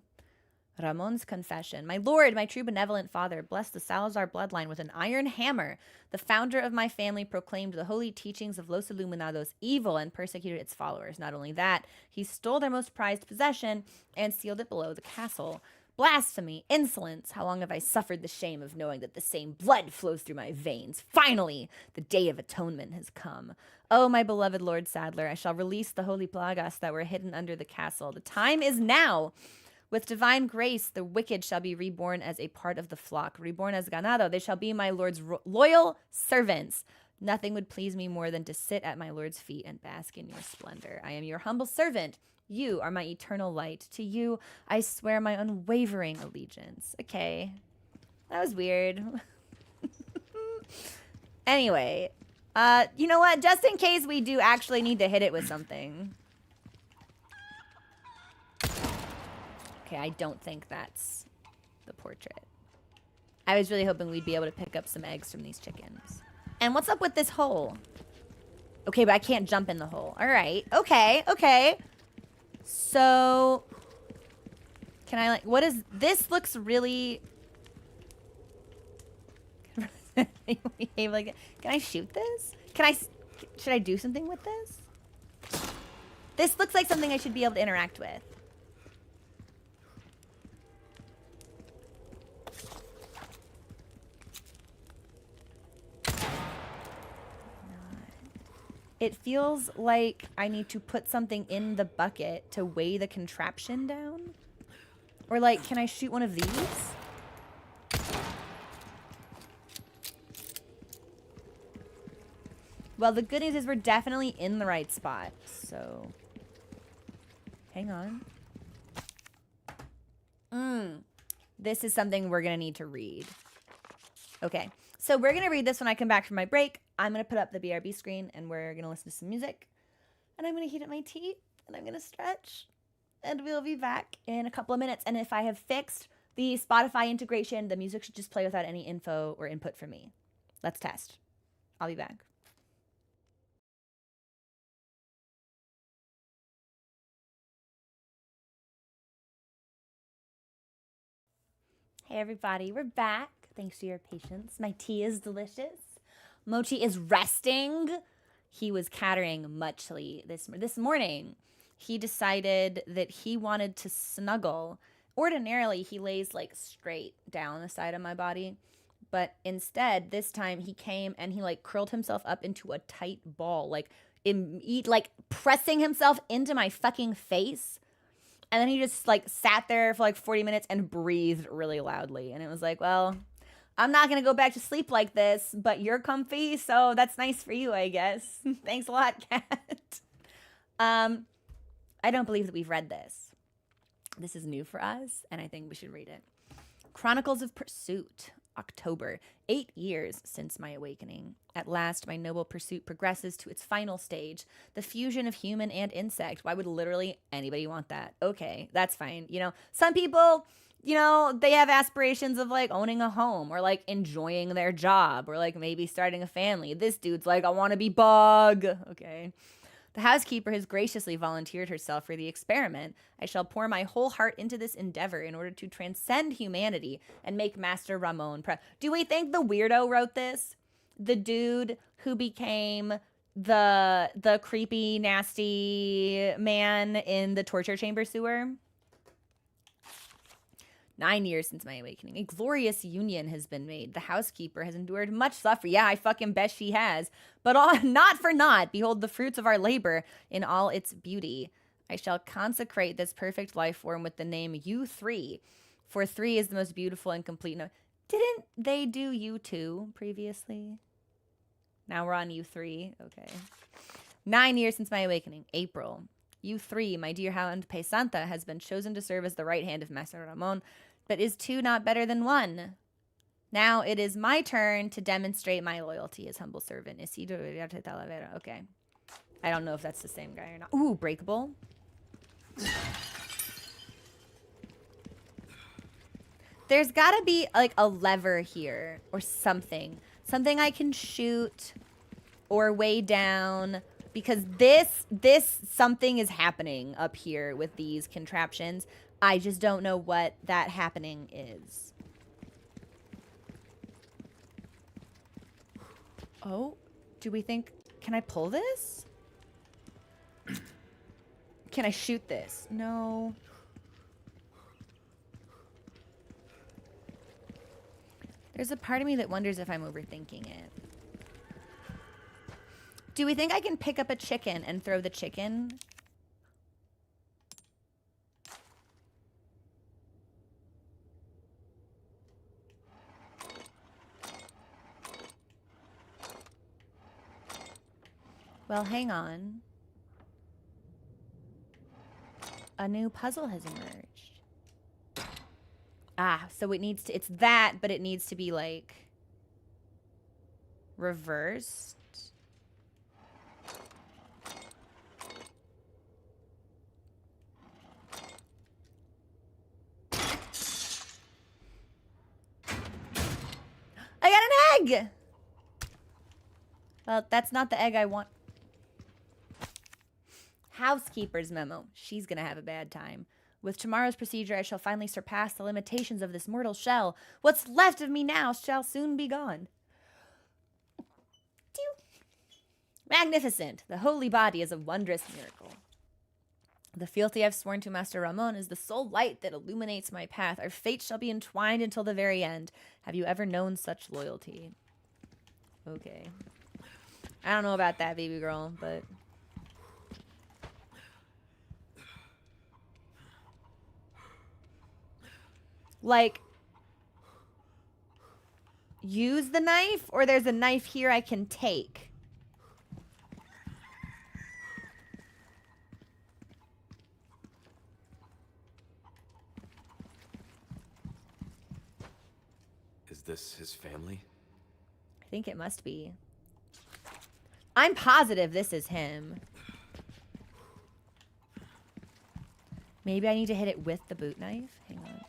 Ramon's confession. My lord, my true benevolent father, blessed the Salazar bloodline with an iron hammer. The founder of my family proclaimed the holy teachings of Los Iluminados evil and persecuted its followers. Not only that, he stole their most prized possession and sealed it below the castle. Blasphemy, insolence, how long have I suffered the shame of knowing that the same blood flows through my veins? Finally, the day of atonement has come. Oh, my beloved Lord Sadler, I shall release the holy plagas that were hidden under the castle. The time is now. With divine grace, the wicked shall be reborn as a part of the flock. Reborn as ganado, they shall be my Lord's loyal servants. Nothing would please me more than to sit at my Lord's feet and bask in your splendor. I am your humble servant. You are my eternal light. To you, I swear my unwavering allegiance. Okay. That was weird. Anyway, you know what? Just in case we do actually need to hit it with something. Okay, I don't think that's the portrait. I was really hoping we'd be able to pick up some eggs from these chickens. And what's up with this hole? Okay, but I can't jump in the hole. All right. Okay, okay. So, can I, like, what is, this looks really... Can I shoot this? Should I do something with this? This looks like something I should be able to interact with. It feels like I need to put something in the bucket to weigh the contraption down. Or like, can I shoot one of these? Well, the good news is we're definitely in the right spot. So, hang on. This is something we're going to need to read. Okay. So we're going to read this when I come back from my break. I'm going to put up the BRB screen and we're going to listen to some music. And I'm going to heat up my tea and I'm going to stretch. And we'll be back in a couple of minutes. And if I have fixed the Spotify integration, the music should just play without any info or input from me. Let's test. I'll be back. Hey everybody, we're back. Thanks for your patience. My tea is delicious. Mochi is resting. He was cattering muchly this morning. He decided that he wanted to snuggle. Ordinarily, he lays like straight down the side of my body. But instead, this time he came and he like curled himself up into a tight ball, like pressing himself into my fucking face. And then he just like sat there for like 40 minutes and breathed really loudly. And it was like, well, I'm not going to go back to sleep like this, but you're comfy, so that's nice for you, I guess. Thanks a lot, Kat. I don't believe that we've read this. This is new for us, and I think we should read it. Chronicles of Pursuit, October. 8 years since my awakening. At last, my noble pursuit progresses to its final stage, the fusion of human and insect. Why would literally anybody want that? Okay, that's fine. You know, some people... You know, they have aspirations of like owning a home or like enjoying their job or like maybe starting a family. This dude's like, I want to be bug. Okay. The housekeeper has graciously volunteered herself for the experiment. I shall pour my whole heart into this endeavor in order to transcend humanity and make Master Ramon proud. Do we think the weirdo wrote this? The dude who became the creepy, nasty man in the torture chamber sewer? 9 years since my awakening. A glorious union has been made. The housekeeper has endured much suffering. Yeah, I fucking bet she has. But all, not for naught. Behold the fruits of our labor in all its beauty. I shall consecrate this perfect life form with the name U3. For 3 is the most beautiful and complete. No, didn't they do U2 previously? Now we're on U3. Okay. 9 years since my awakening. April. U3, my dear hound Pesanta, has been chosen to serve as the right hand of Master Ramon, but is 2 not better than 1? Now it is my turn to demonstrate my loyalty as humble servant. Isidro Iriarte Talavera. Okay. I don't know if that's the same guy or not. Ooh, breakable. There's gotta be like a lever here or something. Something I can shoot or weigh down. Because this something is happening up here with these contraptions. I just don't know what that happening is. Oh, do we think, can I pull this? Can I shoot this? No. There's a part of me that wonders if I'm overthinking it. Do we think I can pick up a chicken and throw the chicken? Well, hang on. A new puzzle has emerged. Ah, so it needs to, it's that, but it needs to be like reversed. I got an egg! Well, that's not the egg I want. Housekeeper's memo. She's gonna have a bad time. With tomorrow's procedure, I shall finally surpass the limitations of this mortal shell. What's left of me now shall soon be gone. Magnificent! The holy body is a wondrous miracle. The fealty I've sworn to Master Ramon is the sole light that illuminates my path. Our fate shall be entwined until the very end. Have you ever known such loyalty? Okay. I don't know about that, baby girl, but... like, use the knife, or there's a knife here I can take? Is this his family? I think it must be. I'm positive this is him. Maybe I need to hit it with the boot knife? Hang on.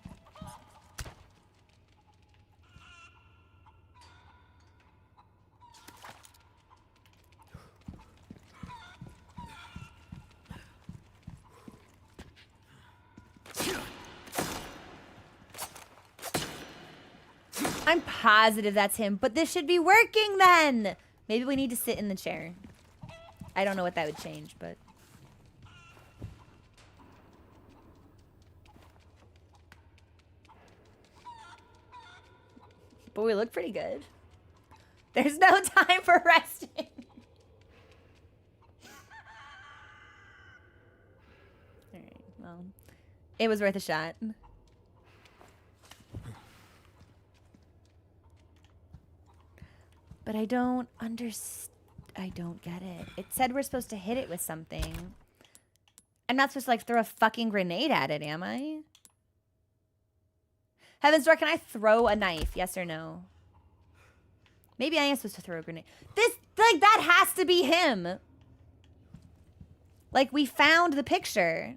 I'm positive that's him, but this should be working then. Maybe we need to sit in the chair. I don't know what that would change, but... but we look pretty good. There's no time for resting. Alright, well, it was worth a shot. But I don't understand. I don't get it. It said we're supposed to hit it with something. I'm not supposed to, like, throw a fucking grenade at it, am I? Heaven's Door, can I throw a knife? Yes or no? Maybe I am supposed to throw a grenade. This, like, that has to be him. Like, we found the picture.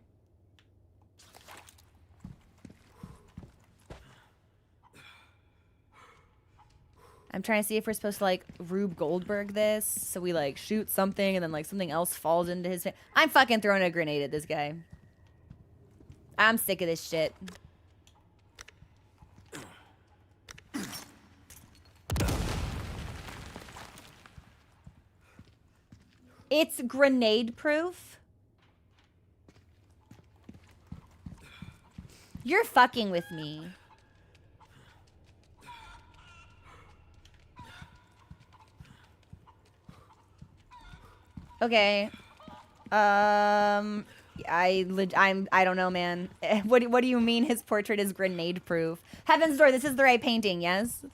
I'm trying to see if we're supposed to like Rube Goldberg this. So we like shoot something and then like something else falls into his face. I'm fucking throwing a grenade at this guy. I'm sick of this shit. It's grenade proof. You're fucking with me. Okay. I don't know, man. What do you mean his portrait is grenade proof? Heaven's Door, this is the right painting, yes?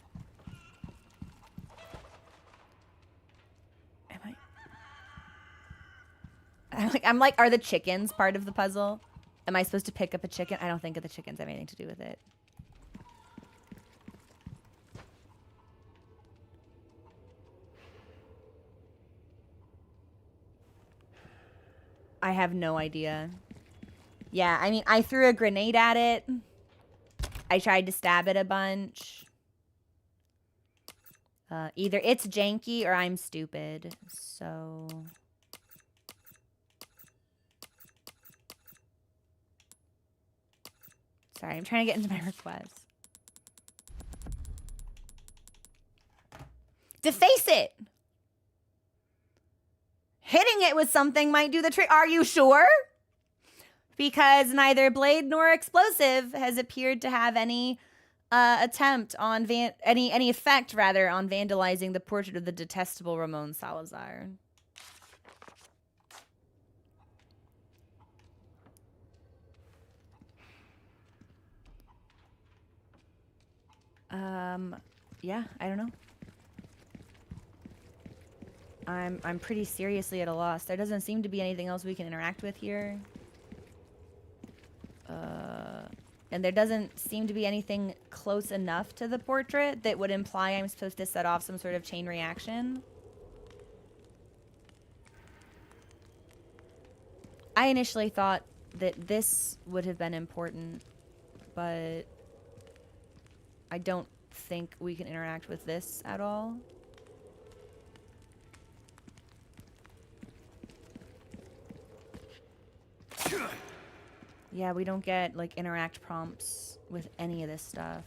I'm like, are the chickens part of the puzzle? Am I supposed to pick up a chicken? I don't think the chickens have anything to do with it. I have no idea. Yeah, I mean, I threw a grenade at it. I tried to stab it a bunch. Either it's janky or I'm stupid. So... Sorry, I'm trying to get into my request. Deface it! Hitting it with something might do the trick. Are you sure? Because neither blade nor explosive has appeared to have any attempt on any effect rather on vandalizing the portrait of the detestable Ramon Salazar. Yeah, I don't know. I'm pretty seriously at a loss. There doesn't seem to be anything else we can interact with here. And there doesn't seem to be anything close enough to the portrait that would imply I'm supposed to set off some sort of chain reaction. I initially thought that this would have been important, but I don't think we can interact with this at all. Yeah, we don't get, like, interact prompts with any of this stuff.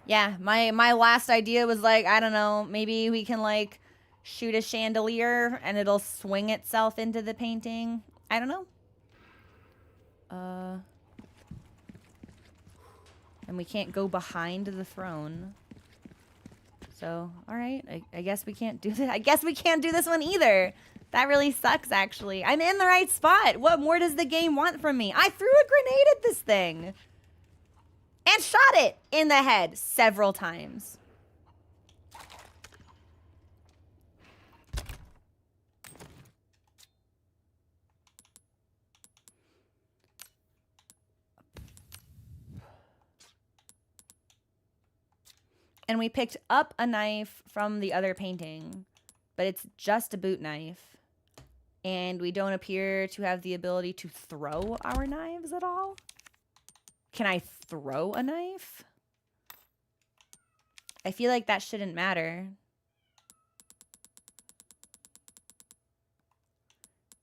Yeah, my last idea was, like, I don't know, maybe we can, like, shoot a chandelier and it'll swing itself into the painting. I don't know. And we can't go behind the throne. So, alright. I guess we can't do this. I guess we can't do this one either. That really sucks, actually. I'm in the right spot. What more does the game want from me? I threw a grenade at this thing. And shot it in the head several times. And we picked up a knife from the other painting, but it's just a boot knife. And we don't appear to have the ability to throw our knives at all. Can I throw a knife? I feel like that shouldn't matter.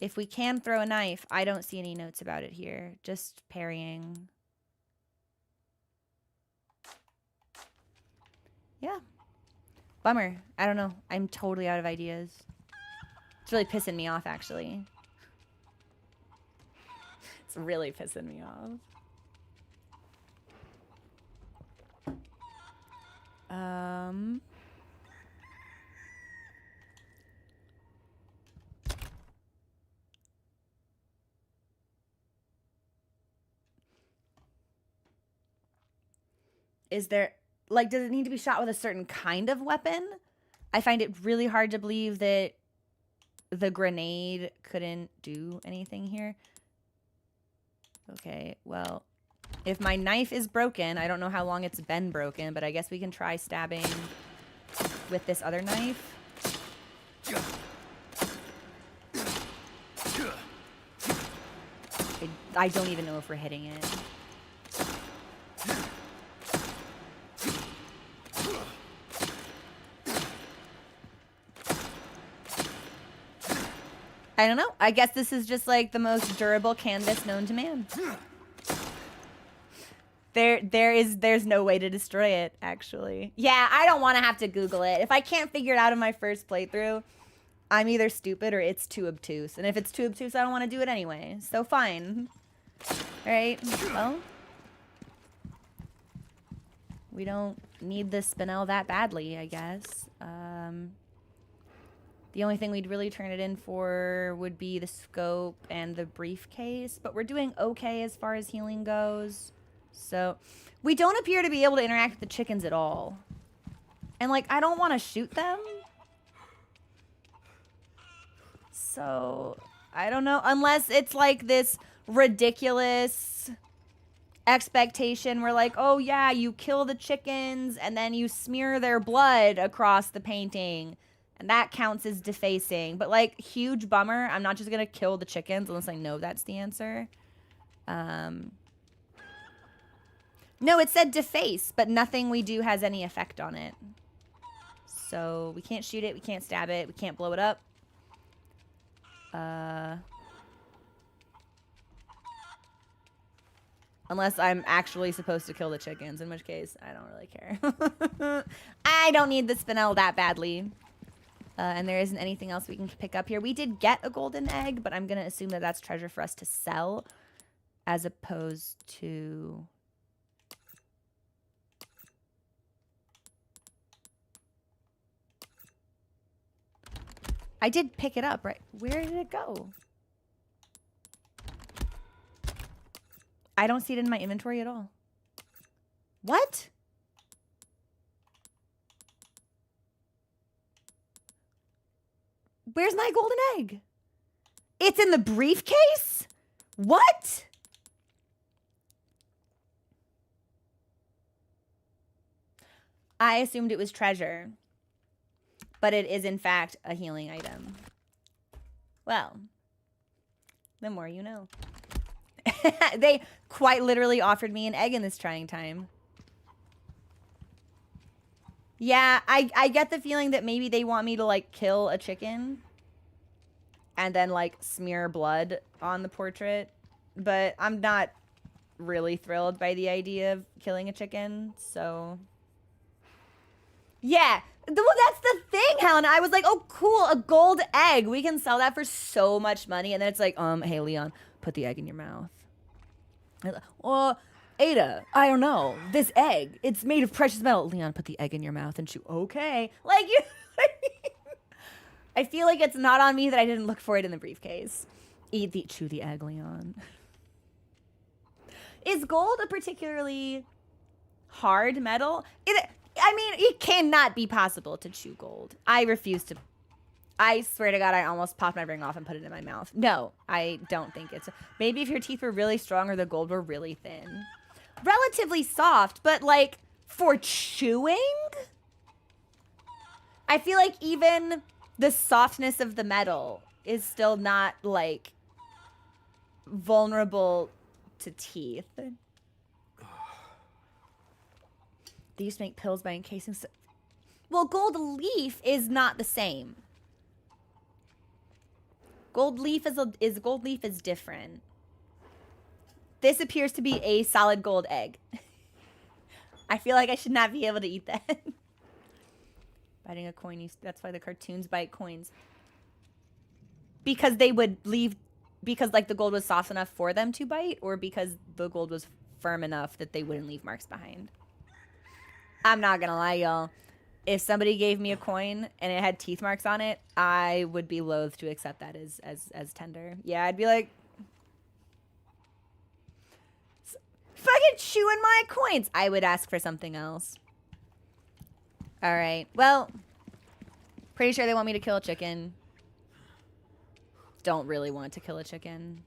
If we can throw a knife, I don't see any notes about it here. Just parrying. Yeah. Bummer. I don't know. I'm totally out of ideas. It's really pissing me off, actually. It's really pissing me off. Is there... Like, does it need to be shot with a certain kind of weapon? I find it really hard to believe that the grenade couldn't do anything here. Okay, well, if my knife is broken, I don't know how long it's been broken, but I guess we can try stabbing with this other knife. I don't even know if we're hitting it. I don't know. I guess this is just like the most durable canvas known to man. There's no way to destroy it, actually. Yeah, I don't want to have to Google it. If I can't figure it out in my first playthrough, I'm either stupid or it's too obtuse. And if it's too obtuse, I don't want to do it anyway. So fine. Alright, well. We don't need the spinel that badly, I guess. The only thing we'd really turn it in for would be the scope and the briefcase. But we're doing okay as far as healing goes. So, we don't appear to be able to interact with the chickens at all. And, like, I don't want to shoot them. So, I don't know. Unless it's, like, this ridiculous expectation where, like, oh, yeah, you kill the chickens and then you smear their blood across the painting. And that counts as defacing. But, like, huge bummer. I'm not just going to kill the chickens unless I know that's the answer. No, it said deface, but nothing we do has any effect on it. So we can't shoot it, we can't stab it, we can't blow it up. Unless I'm actually supposed to kill the chickens, in which case I don't really care. I don't need the spinel that badly. And there isn't anything else we can pick up here. We did get a golden egg, but I'm going to assume that that's treasure for us to sell as opposed to... I did pick it up, right? Where did it go? I don't see it in my inventory at all. What? Where's my golden egg? It's in the briefcase? What? I assumed it was treasure. But it is, in fact, a healing item. Well, the more you know. They quite literally offered me an egg in this trying time. Yeah, I get the feeling that maybe they want me to, like, kill a chicken. And then, like, smear blood on the portrait. But I'm not really thrilled by the idea of killing a chicken, so... Yeah. Well, that's the thing, Helen. I was like, oh, cool, a gold egg. We can sell that for so much money. And then it's like, hey, Leon, put the egg in your mouth. Well, Ada, I don't know. This egg, it's made of precious metal. Leon, put the egg in your mouth and chew. Okay. Like, you know what I mean? I feel like it's not on me that I didn't look for it in the briefcase. Chew the egg, Leon. Is gold a particularly hard metal? I mean, it cannot be possible to chew gold. I refuse to. I swear to God, I almost popped my ring off and put it in my mouth. No, I don't think it's. Maybe if your teeth were really strong or the gold were really thin. Relatively soft, but like for chewing? I feel like even the softness of the metal is still not like vulnerable to teeth. They used to make pills by encasing... Well, gold leaf is not the same. Gold leaf is different. This appears to be a solid gold egg. I feel like I should not be able to eat that. Biting a coin, that's why the cartoons bite coins. Because they would leave... Because, like, the gold was soft enough for them to bite? Or because the gold was firm enough that they wouldn't leave marks behind? I'm not gonna lie, y'all. If somebody gave me a coin and it had teeth marks on it, I would be loath to accept that as tender. Yeah, I'd be like, fucking chewing my coins. I would ask for something else. All right. Well, pretty sure they want me to kill a chicken. Don't really want to kill a chicken.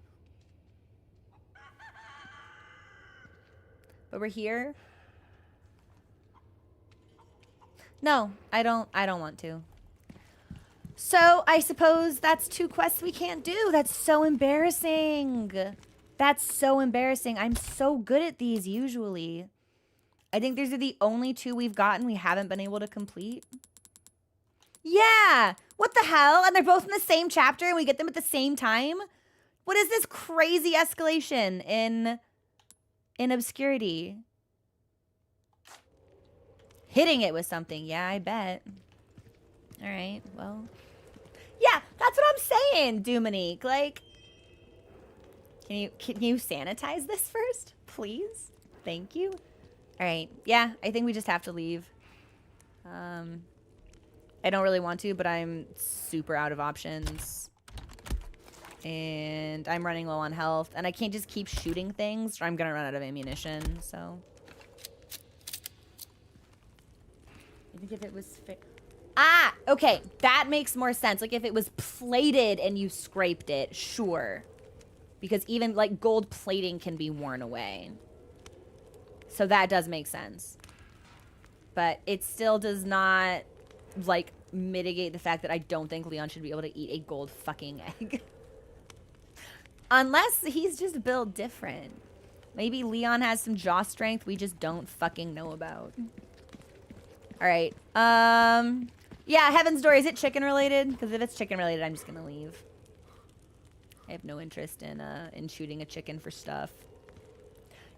But we're here. No, I don't want to. So, I suppose that's 2 quests we can't do. That's so embarrassing. That's so embarrassing. I'm so good at these usually. I think these are the only 2 we've gotten we haven't been able to complete. Yeah! What the hell? And they're both in the same chapter and we get them at the same time? What is this crazy escalation in obscurity? Hitting it with something. Yeah, I bet. All right, well. Yeah, that's what I'm saying, Dominique. Like, can you sanitize this first, please? Thank you. All right. Yeah, I think we just have to leave. I don't really want to, but I'm super out of options. And I'm running low on health. And I can't just keep shooting things or I'm going to run out of ammunition, so. I think if it was... Ah! Okay, that makes more sense. Like, if it was plated and you scraped it, sure. Because even, like, gold plating can be worn away. So that does make sense. But it still does not, like, mitigate the fact that I don't think Leon should be able to eat a gold fucking egg. Unless he's just built different. Maybe Leon has some jaw strength we just don't fucking know about. Alright. Yeah, Heaven's Door, is it chicken related? Because if it's chicken related, I'm just gonna leave. I have no interest in shooting a chicken for stuff.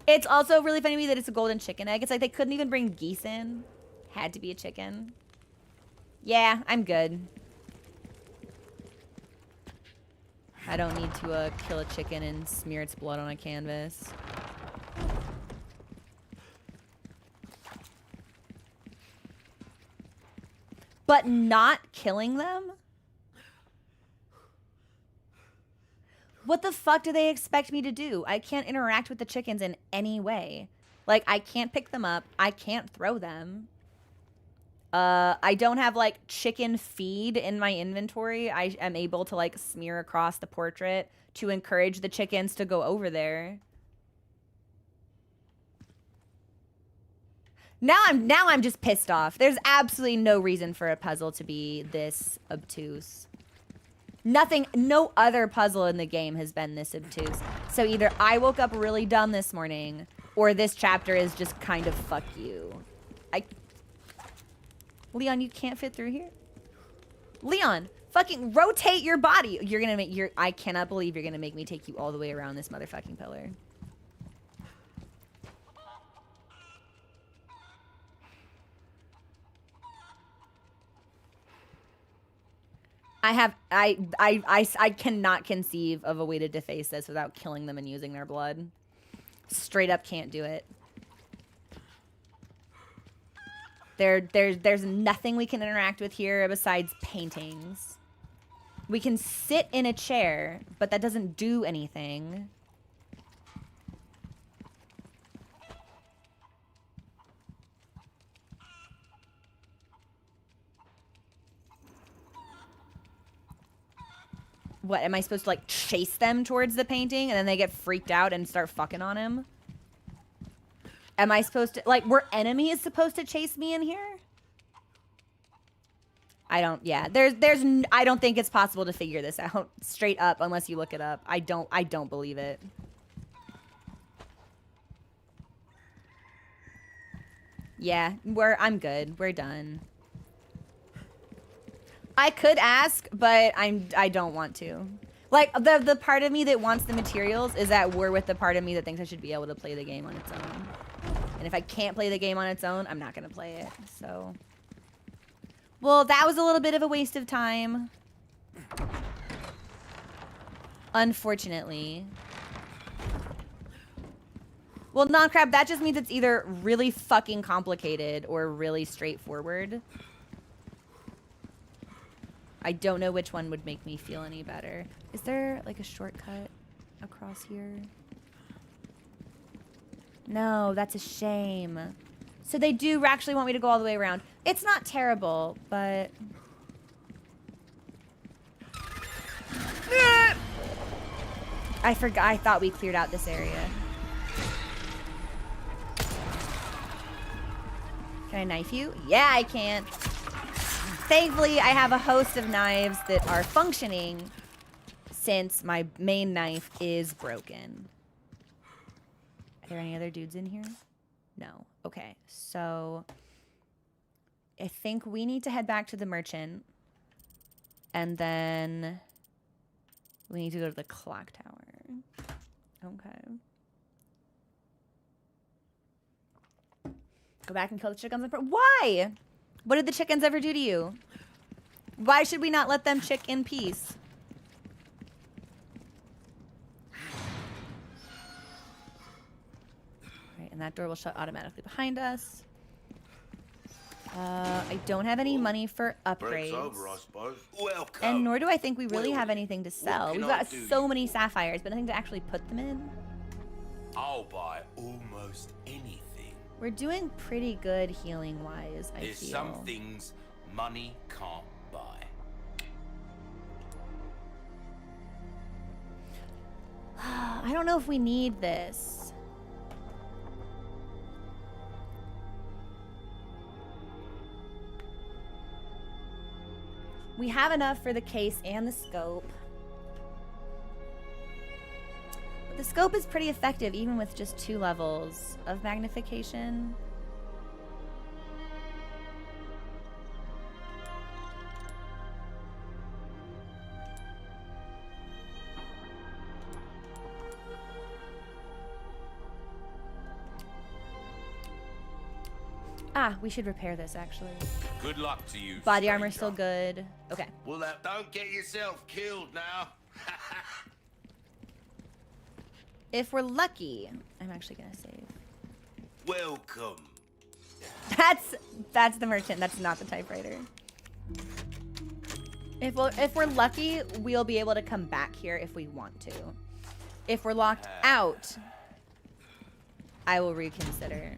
It's also really funny to me that it's a golden chicken egg. It's like they couldn't even bring geese in. Had to be a chicken. Yeah, I'm good. I don't need to kill a chicken and smear its blood on a canvas. But not killing them? What the fuck do they expect me to do? I can't interact with the chickens in any way. Like, I can't pick them up. I can't throw them. I don't have, like, chicken feed in my inventory. I am able to, like, smear across the portrait to encourage the chickens to go over there. Now I'm just pissed off. There's absolutely no reason for a puzzle to be this obtuse. No other puzzle in the game has been this obtuse. So either I woke up really dumb this morning, or this chapter is just kind of fuck you. Leon, you can't fit through here? Leon, fucking rotate your body. I cannot believe you're gonna make me take you all the way around this motherfucking pillar. I cannot conceive of a way to deface this without killing them and using their blood. Straight up can't do it. There's nothing we can interact with here besides paintings. We can sit in a chair, but that doesn't do anything. What, am I supposed to, like, chase them towards the painting and then they get freaked out and start fucking on him? Am I supposed to, like, were enemies supposed to chase me in here? I don't, yeah. I don't think it's possible to figure this out straight up unless you look it up. I don't believe it. Yeah, I'm good. We're done. I could ask, but I don't want to. Like, the part of me that wants the materials is at war with the part of me that thinks I should be able to play the game on its own. And if I can't play the game on its own, I'm not going to play it. So, well, that was a little bit of a waste of time. Unfortunately. Well, non-crab, that just means it's either really fucking complicated or really straightforward. I don't know which one would make me feel any better. Is there, like, a shortcut across here? No, that's a shame. So they do actually want me to go all the way around. It's not terrible, but... I forgot. I thought we cleared out this area. Can I knife you? Yeah, I can. Thankfully, I have a host of knives that are functioning since my main knife is broken. there any other dudes in here? No. Okay, so I think we need to head back to the merchant. And then we need to go to the clock tower. Okay. Go back and kill the chickens. Why? What did the chickens ever do to you? Why should we not let them chick in peace? Right, and that door will shut automatically behind us. I don't have any money for Break's upgrades. over, I suppose. Welcome. And nor do I think we really Well, have anything to sell. can We've I got do so you? many sapphires, but nothing to actually put them in. I'll buy almost anything. We're doing pretty good healing-wise, I There's feel. some things money can't buy. I don't know if we need this. We have enough for the case and the scope. But the scope is pretty effective even with just 2 levels of magnification. Ah, we should repair this actually. Good luck to you. Body armor's stranger. still good. Okay. Well, now, don't get yourself killed now. If we're lucky, I'm actually gonna save. Welcome. That's the merchant. That's not the typewriter. If we're lucky, we'll be able to come back here if we want to. If we're locked out, I will reconsider.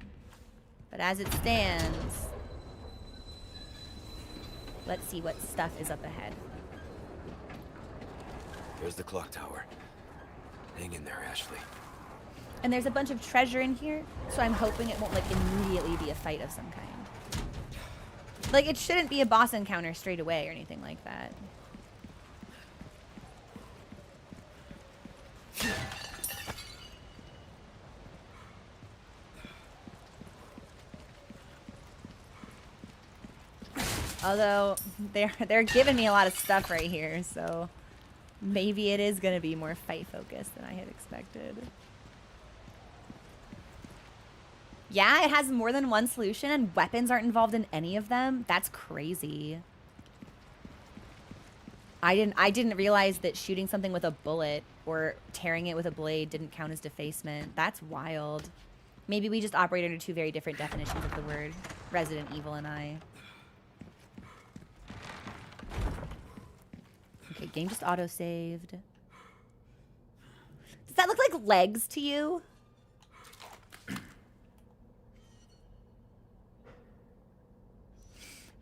But as it stands, let's see what stuff is up ahead. There's the clock tower. Hang in there, Ashley. And there's a bunch of treasure in here, so I'm hoping it won't like immediately be a fight of some kind. Like it shouldn't be a boss encounter straight away or anything like that. Although they're giving me a lot of stuff right here, so maybe it is gonna be more fight focused than I had expected. Yeah, it has more than one solution and weapons aren't involved in any of them. That's crazy. I didn't realize that shooting something with a bullet or tearing it with a blade didn't count as defacement. That's wild. Maybe we just operate under 2 very different definitions of the word. Resident Evil and I. Okay, game just auto-saved. Does that look like legs to you?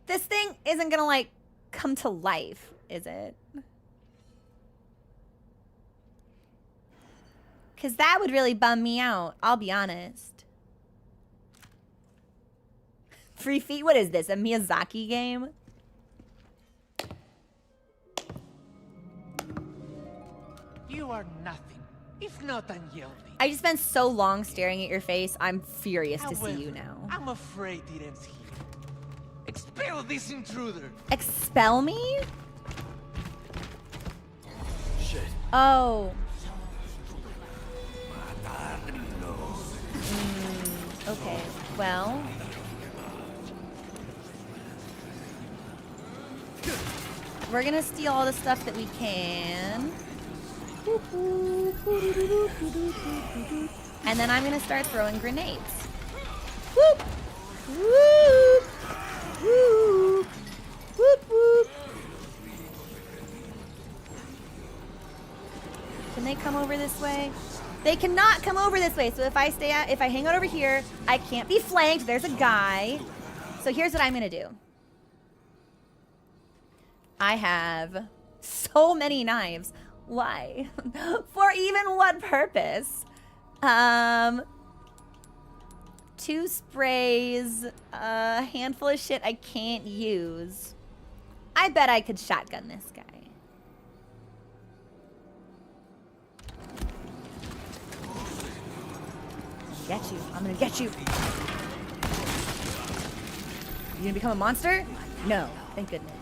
This thing isn't gonna, like, come to life, is it? Because that would really bum me out, I'll be honest. Free Feet? What is this, a Miyazaki game? You are nothing, if not unyielding. I just spent so long staring at your face, I'm furious to see you However, now. I'm afraid it ends here. Expel this intruder! Expel me? Shit. Oh. Okay, well. We're gonna steal all the stuff that we can. And then I'm gonna start throwing grenades. Whoop! Whoop! Whoop! Whoop whoop! Can they come over this way? They cannot come over this way. So if I hang out over here, I can't be flanked. There's a guy. So here's what I'm gonna do. I have so many knives. Why? For even what purpose? 2 sprays, a handful of shit I can't use. I bet I could shotgun this guy. get you. I'm gonna get you. You gonna become a monster? No. Thank goodness.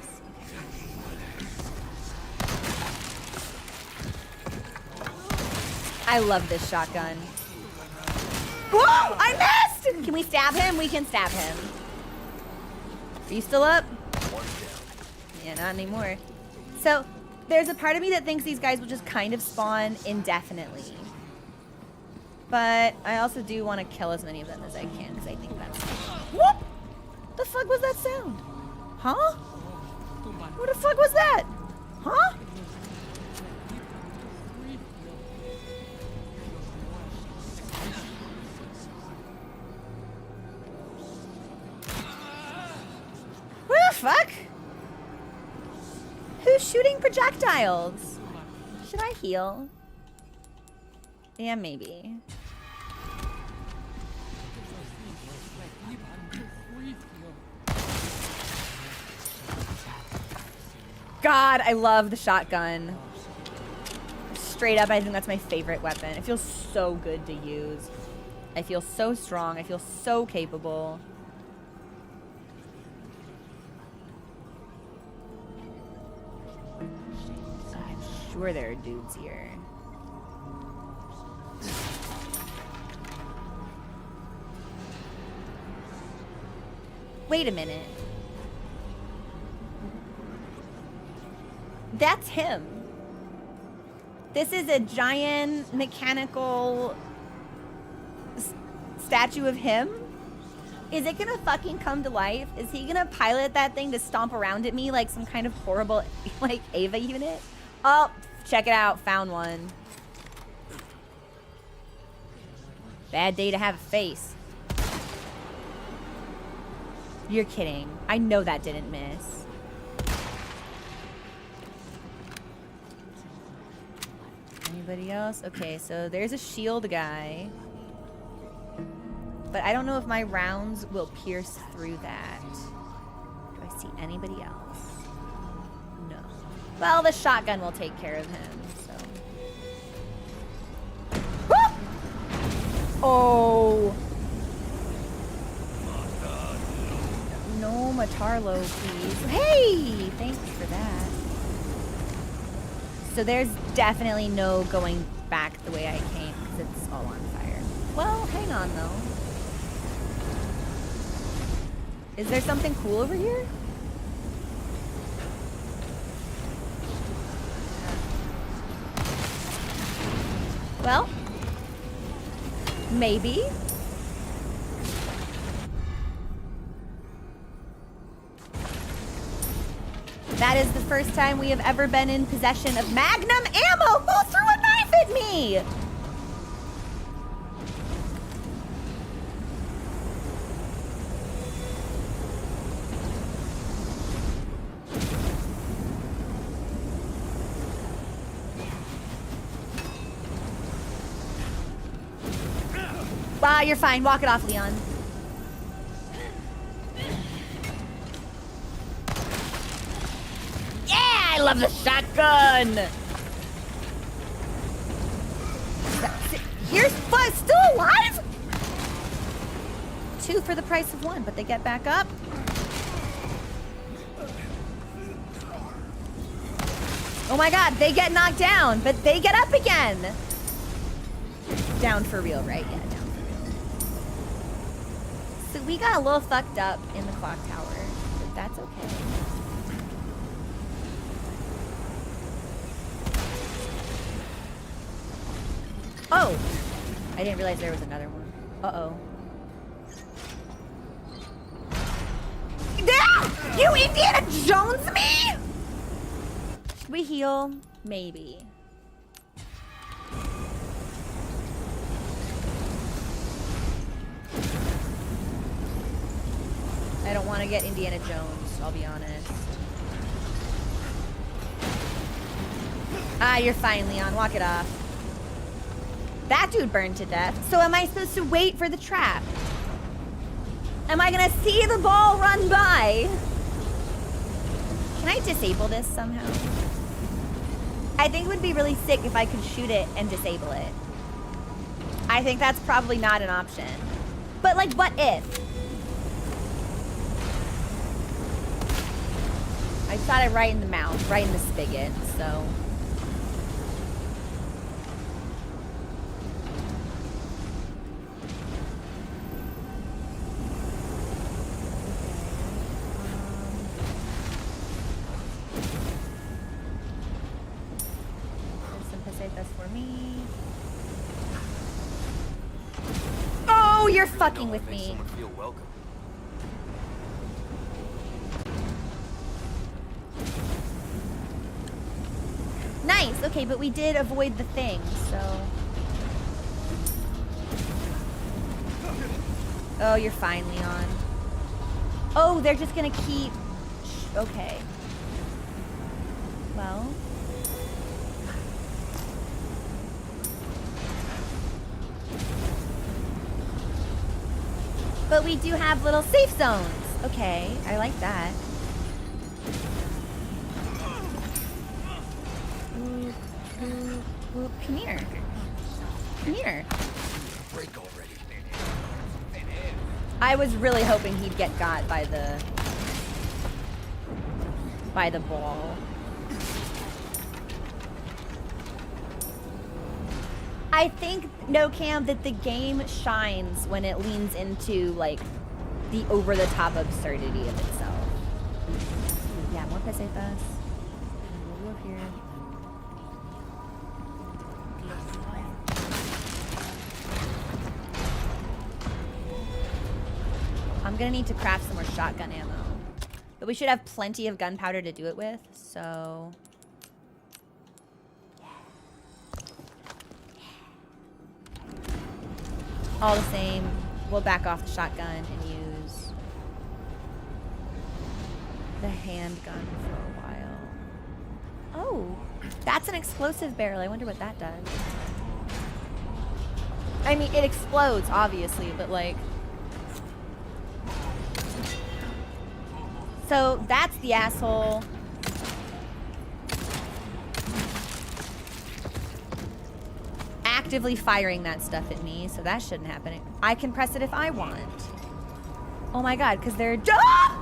I love this shotgun. Whoa! I missed! Can we stab him? We can stab him. Are you still up? Yeah, not anymore. So, there's a part of me that thinks these guys will just kind of spawn indefinitely. But I also do want to kill as many of them as I can, because I think that's... Whoop! The fuck was that sound? Huh? What the fuck was that? Huh? What the fuck? Who's shooting projectiles? Should I heal? Yeah, maybe. God, I love the shotgun. Straight up, I think that's my favorite weapon. It feels so good to use. I feel so strong. I feel so capable. I'm sure there are dudes here. Wait a minute. That's him. This is a giant mechanical statue of him? Is it gonna fucking come to life? Is he gonna pilot that thing to stomp around at me like some kind of horrible, like, Ava unit? Oh, check it out. Found one. Bad day to have a face. You're kidding. I know that didn't miss. Anybody else? Okay, so there's a shield guy. But I don't know if my rounds will pierce through that. Do I see anybody else? No. Well, the shotgun will take care of him, so. Woo! Oh. No, Matarlo, please. Hey! Thanks for that. So there's definitely no going back the way I came because it's all on fire. Well, hang on though. Is there something cool over here? Well, maybe. That is the first time we have ever been in possession of magnum ammo. Who threw a knife at me? Wow, you're fine. Walk it off, Leon. I love the shotgun! You're still alive? 2 for the price of 1, but they get back up. Oh my god, they get knocked down, but they get up again! Down for real, right? Yeah, down for real. So we got a little fucked up in the clock tower, but that's okay. Oh! I didn't realize there was another one. Uh-oh. You Indiana Jones me?! Should we heal? Maybe. I don't want to get Indiana Jones, I'll be honest. Ah, you're fine, Leon. Walk it off. That dude burned to death. So am I supposed to wait for the trap? Am I gonna see the ball run by? Can I disable this somehow? I think it would be really sick if I could shoot it and disable it. I think that's probably not an option. But like, what if? I shot it right in the mouth, right in the spigot, so. That's for me. Oh, you're fucking with me. Someone feel welcome. Nice. Okay, but we did avoid the thing, so. Oh, you're fine, Leon. Oh, they're just gonna keep. Okay. Well. But we do have little safe zones. Okay, I like that. Ooh, ooh, ooh. Come here. Come here. Break already. I was really hoping he'd get got by the ball. I think, no, Cam, that the game shines when it leans into, like, the over-the-top absurdity of itself. Yeah, more pesetas. We'll go here. I'm gonna need to craft some more shotgun ammo. But we should have plenty of gunpowder to do it with, so... All the same, we'll back off the shotgun and use the handgun for a while. Oh, that's an explosive barrel. I wonder what that does. I mean, it explodes, obviously, but like... So that's the asshole. Actively firing that stuff at me, so that shouldn't happen. I can press it if I want. Oh my god, because they're... Ah!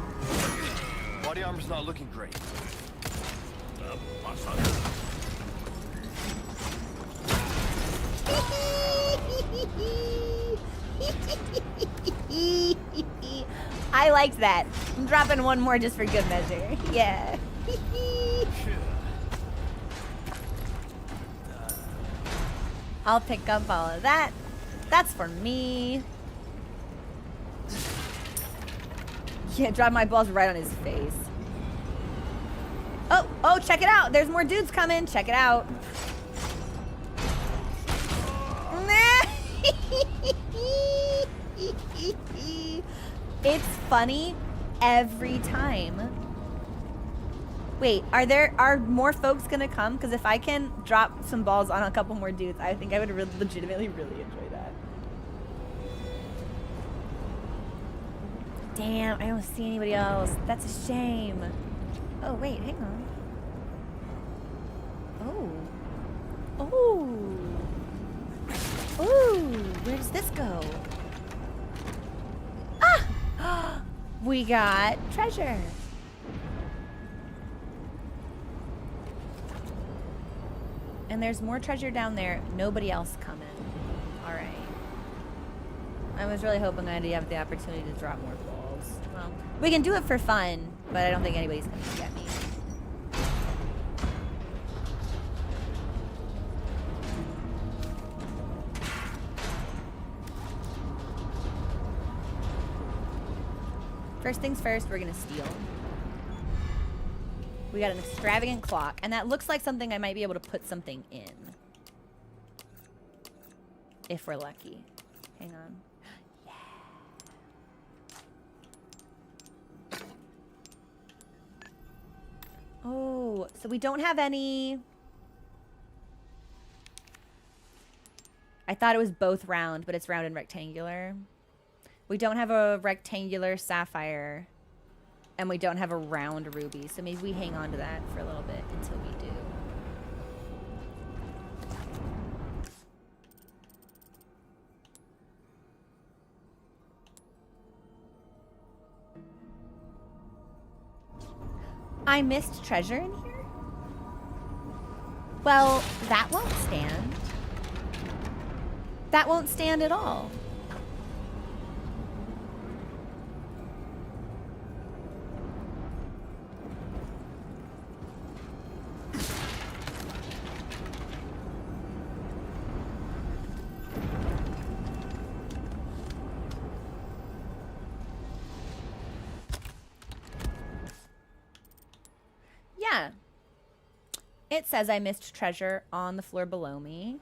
Body armor's not looking great. I liked that. I'm dropping one more just for good measure. Yeah. I'll pick up all of that. That's for me. Yeah, drop my balls right on his face. Oh, oh, check it out. There's more dudes coming. Check it out. It's funny every time. Wait, are more folks gonna come? Because if I can drop some balls on a couple more dudes, I think I would legitimately really enjoy that. Damn, I don't see anybody else. That's a shame. Oh, wait, hang on. Oh. Oh. Ooh, where does this go? Ah! We got treasure. And there's more treasure down there. Nobody else coming. All right. I was really hoping I'd have the opportunity to drop more balls. Well, we can do it for fun, but I don't think anybody's gonna get me. First things first, we're gonna steal. We got an extravagant clock, and that looks like something I might be able to put something in. If we're lucky. Hang on. Yeah. Oh, so we don't have any... I thought it was both round, but it's round and rectangular. We don't have a rectangular sapphire. And we don't have a round ruby, so maybe we hang on to that for a little bit until we do. I missed treasure in here? Well, that won't stand. That won't stand at all. Yeah. It says I missed treasure on the floor below me.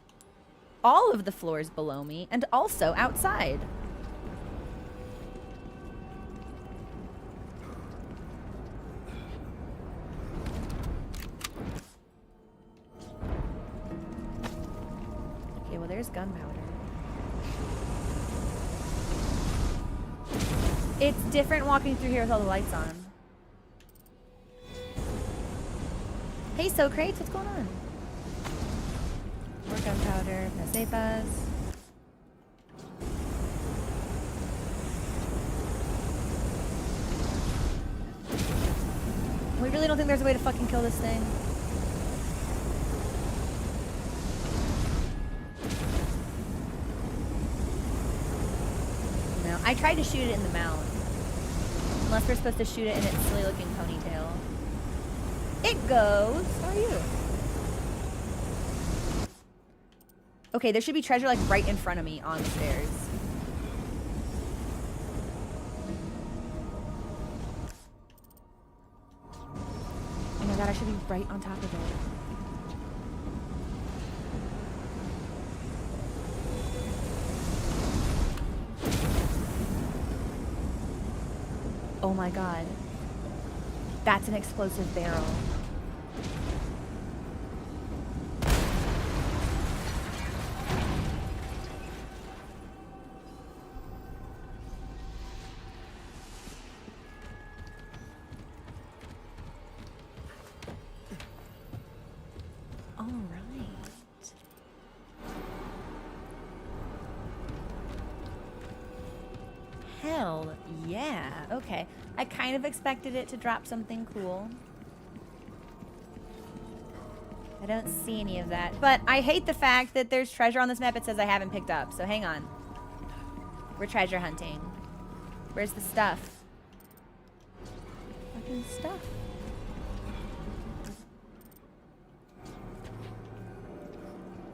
All of the floors below me, and also outside. Okay, well there's gunpowder. It's different walking through here with all the lights on. Hey, Socrates, what's going on? More gunpowder, macepas. We really don't think there's a way to fucking kill this thing. No, I tried to shoot it in the mouth. Unless we're supposed to shoot it in its silly looking ponytail. It goes. How are you? Okay, there should be treasure like right in front of me on the stairs. Oh my god, I should be right on top of it. Oh my god. That's an explosive barrel. All right. Hell yeah. Okay. I kind of expected it to drop something cool. I don't see any of that. But I hate the fact that there's treasure on this map it says I haven't picked up. So hang on. We're treasure hunting. Where's the stuff? Fucking stuff.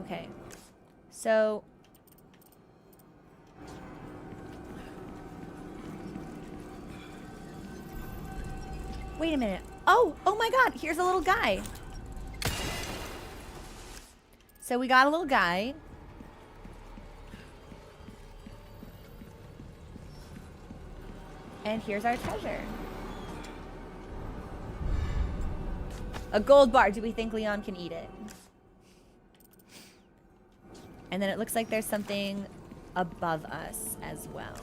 Okay. So... Wait a minute. Oh my god, here's a little guy. So we got a little guy. And here's our treasure. A gold bar. Do we think Leon can eat it? And then it looks like there's something above us as well.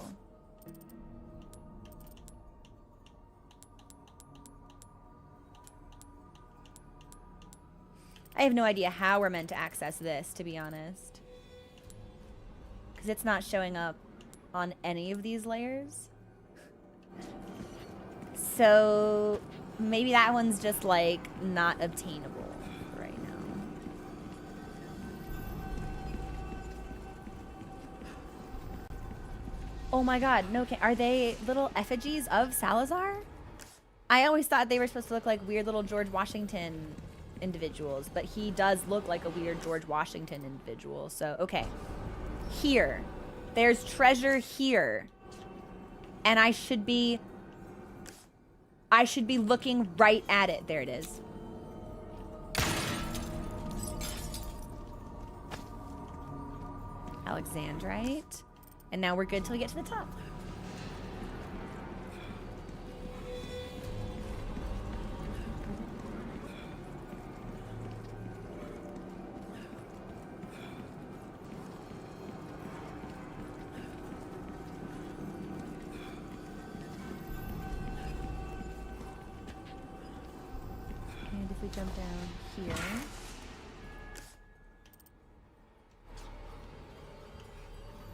I have no idea how we're meant to access this, to be honest. Because it's not showing up on any of these layers. So maybe that one's just like not obtainable right now. Oh my god, no, are they little effigies of Salazar? I always thought they were supposed to look like weird little George Washington individuals, but he does look like a weird George Washington individual. So, okay. Here. There's treasure here. And I should be looking right at it. There it is. Alexandrite. And now we're good till we get to the top. And if we jump down here.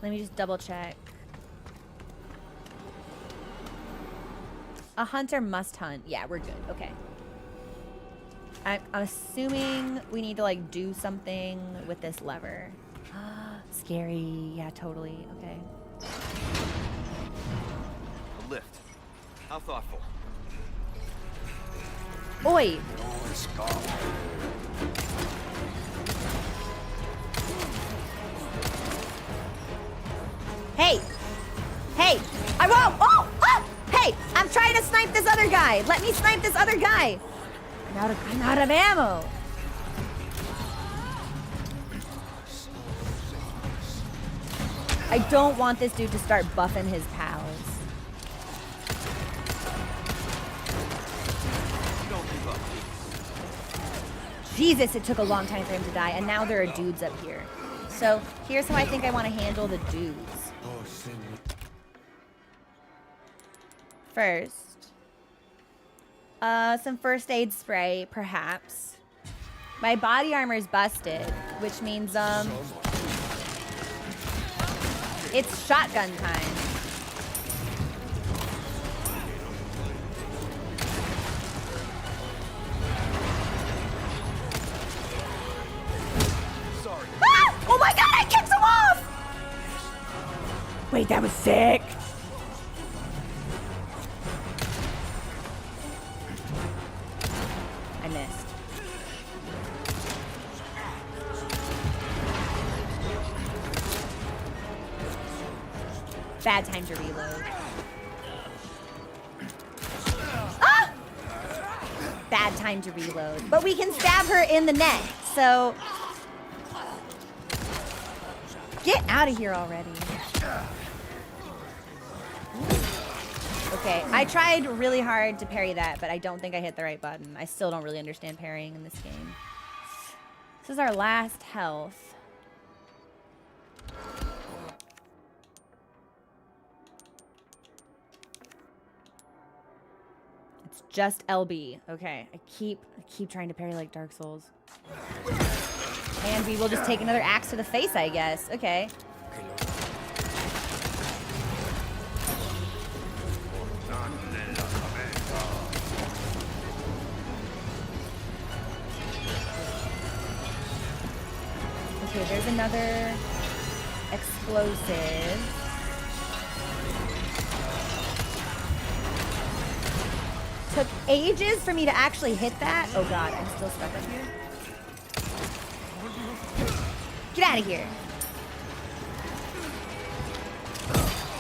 Let me just double check. A hunter must hunt. Yeah, we're good. Okay. I'm assuming we need to like do something with this lever. Scary. Yeah, totally. Okay. A lift. How thoughtful. Oi! Hey! Hey! I won't! Oh! Oh! Hey! I'm trying to snipe this other guy! Let me snipe this other guy! I'm out of ammo! I don't want this dude to start buffing his pals. Don't give up. Jesus, it took a long time for him to die, and now there are dudes up here. So here's how I think I want to handle the dudes. First, some first aid spray, perhaps. My body armor's busted, which means it's shotgun time. Sorry. Ah! Oh my god, I kicked him off! Wait, that was sick. I missed. Bad time to reload. Ah! Bad time to reload. But we can stab her in the neck, so... Get out of here already. Okay, I tried really hard to parry that, but I don't think I hit the right button. I still don't really understand parrying in this game. This is our last health. It's just LB. Okay, I keep trying to parry like Dark Souls. And we will just take another axe to the face, I guess. Okay. Okay, there's another explosive. Took ages for me to actually hit that. Oh god, I'm still stuck up here. Get out of here.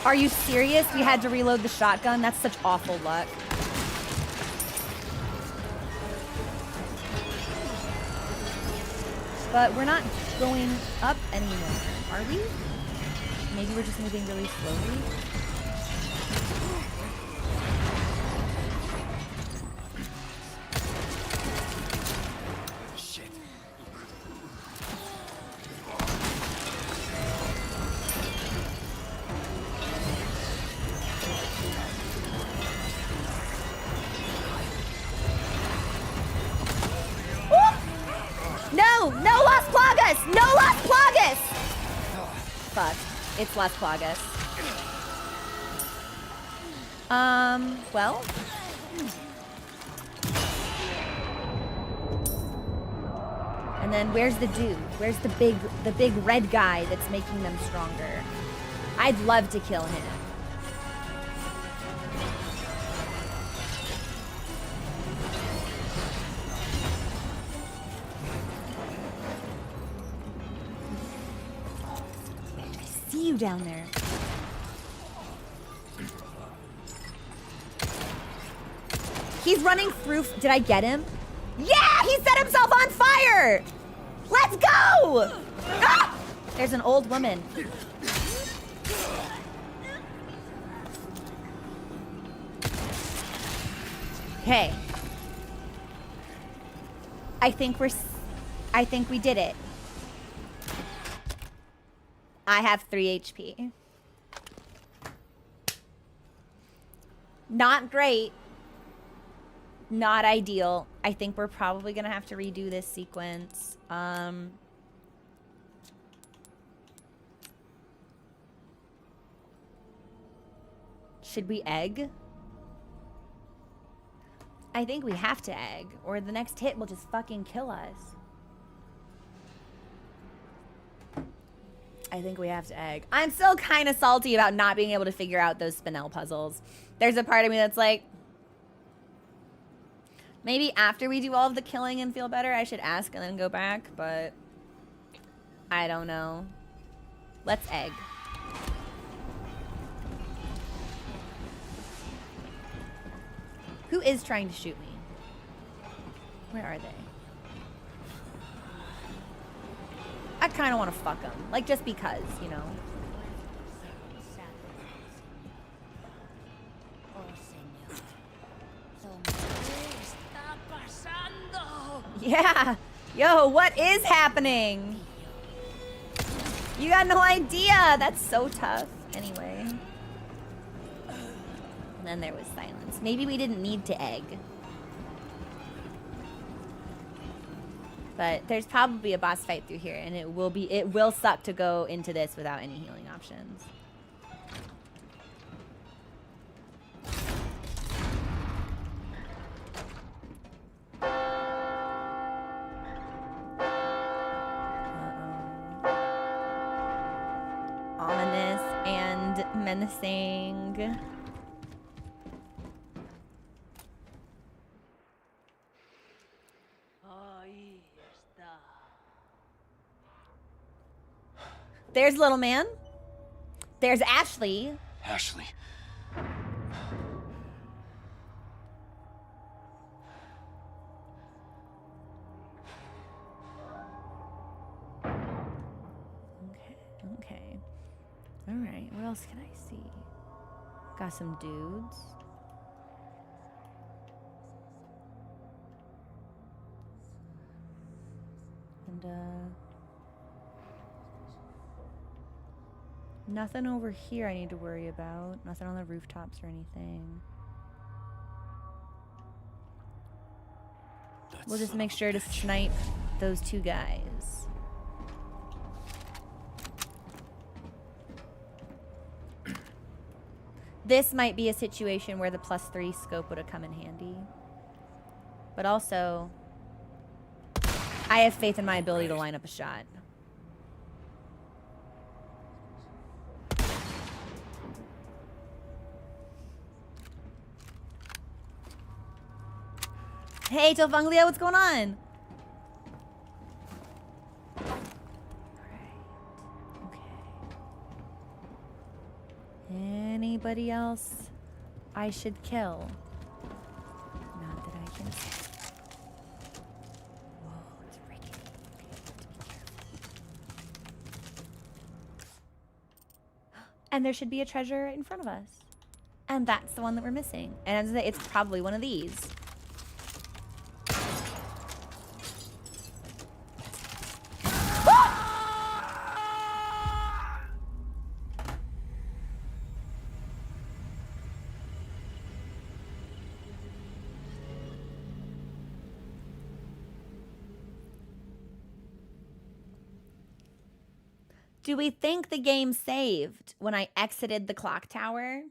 Are you serious? We had to reload the shotgun? That's such awful luck. But we're not going up anymore, are we? Maybe we're just moving really slowly. Shit. No! No Las Plagas! No Las Plagas! Fuck. It's Las Plagas. Well. And then where's the dude? Where's the big red guy that's making them stronger? I'd love to kill him. I see you down there. He's running through. Did I get him? Yeah, he set himself on fire. Let's go. Ah! There's an old woman. Okay. I think we did it. I have 3 HP. Not great. Not ideal. I think we're probably gonna have to redo this sequence. Should we egg? I think we have to egg, or the next hit will just fucking kill us. I think we have to egg. I'm still kind of salty about not being able to figure out those Spinel puzzles. There's a part of me that's like, maybe after we do all of the killing and feel better, I should ask and then go back, but I don't know. Let's egg. Who is trying to shoot me? Where are they? I kind of want to fuck them. Like, just because, you know. Yeah. Yo, what is happening? You got no idea. That's so tough. Anyway. And then there was silence. Maybe we didn't need to egg. But there's probably a boss fight through here, and it will suck to go into this without any healing options. Ominous and menacing. There's little man. There's Ashley. Ashley. Okay. All right. What else can I see? Got some dudes. And nothing over here I need to worry about. Nothing on the rooftops or anything. We'll just make sure to snipe those two guys. This might be a situation where the +3 scope would have come in handy. But also, I have faith in my ability to line up a shot. Hey, Tofanglia, what's going on? Alright. Okay. Anybody else I should kill? Not that I can see. Whoa, it's breaking. Okay, and there should be a treasure right in front of us. And that's the one that we're missing. And it's probably one of these. Do we think the game saved when I exited the clock tower?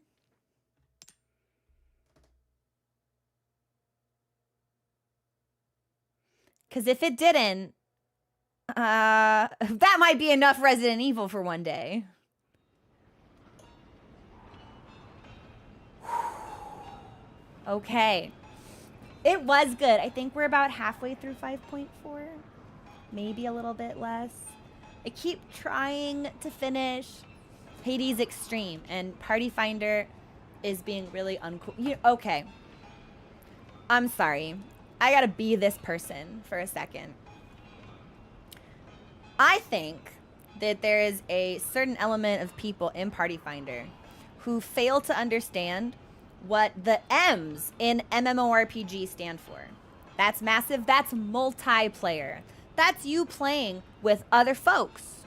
Because if it didn't, that might be enough Resident Evil for one day. Okay. It was good. I think we're about halfway through 5.4. Maybe a little bit less. I keep trying to finish Hades Extreme, and Party Finder is being really uncool. Okay. I'm sorry. I gotta be this person for a second. I think that there is a certain element of people in Party Finder who fail to understand what the M's in MMORPG stand for. That's massive. That's multiplayer. That's you playing with other folks.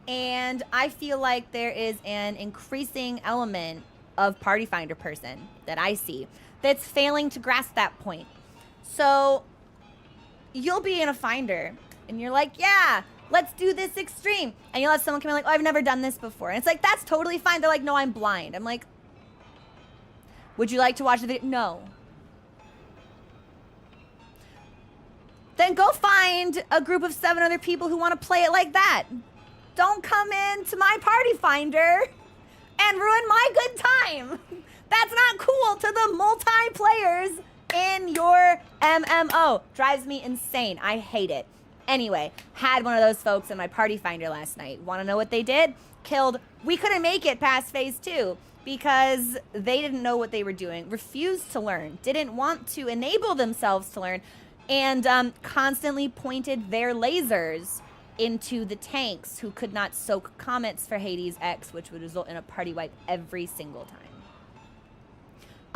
And I feel like there is an increasing element of Party Finder person that I see that's failing to grasp that point. So you'll be in a Finder and you're like, yeah, let's do this extreme. And you'll have someone come in like, oh, I've never done this before. And it's like, that's totally fine. They're like, no, I'm blind. I'm like, would you like to watch the video? No. then go find a group of 7 other people who want to play it like that. Don't come into my party finder and ruin my good time. That's not cool to the multiplayers in your MMO. Drives me insane. I hate it. Anyway, had one of those folks in my party finder last night. Want to know what they did? Killed. We couldn't make it past phase 2 because they didn't know what they were doing, refused to learn, didn't want to enable themselves to learn, and constantly pointed their lasers into the tanks who could not soak comments for Hades X, which would result in a party wipe every single time.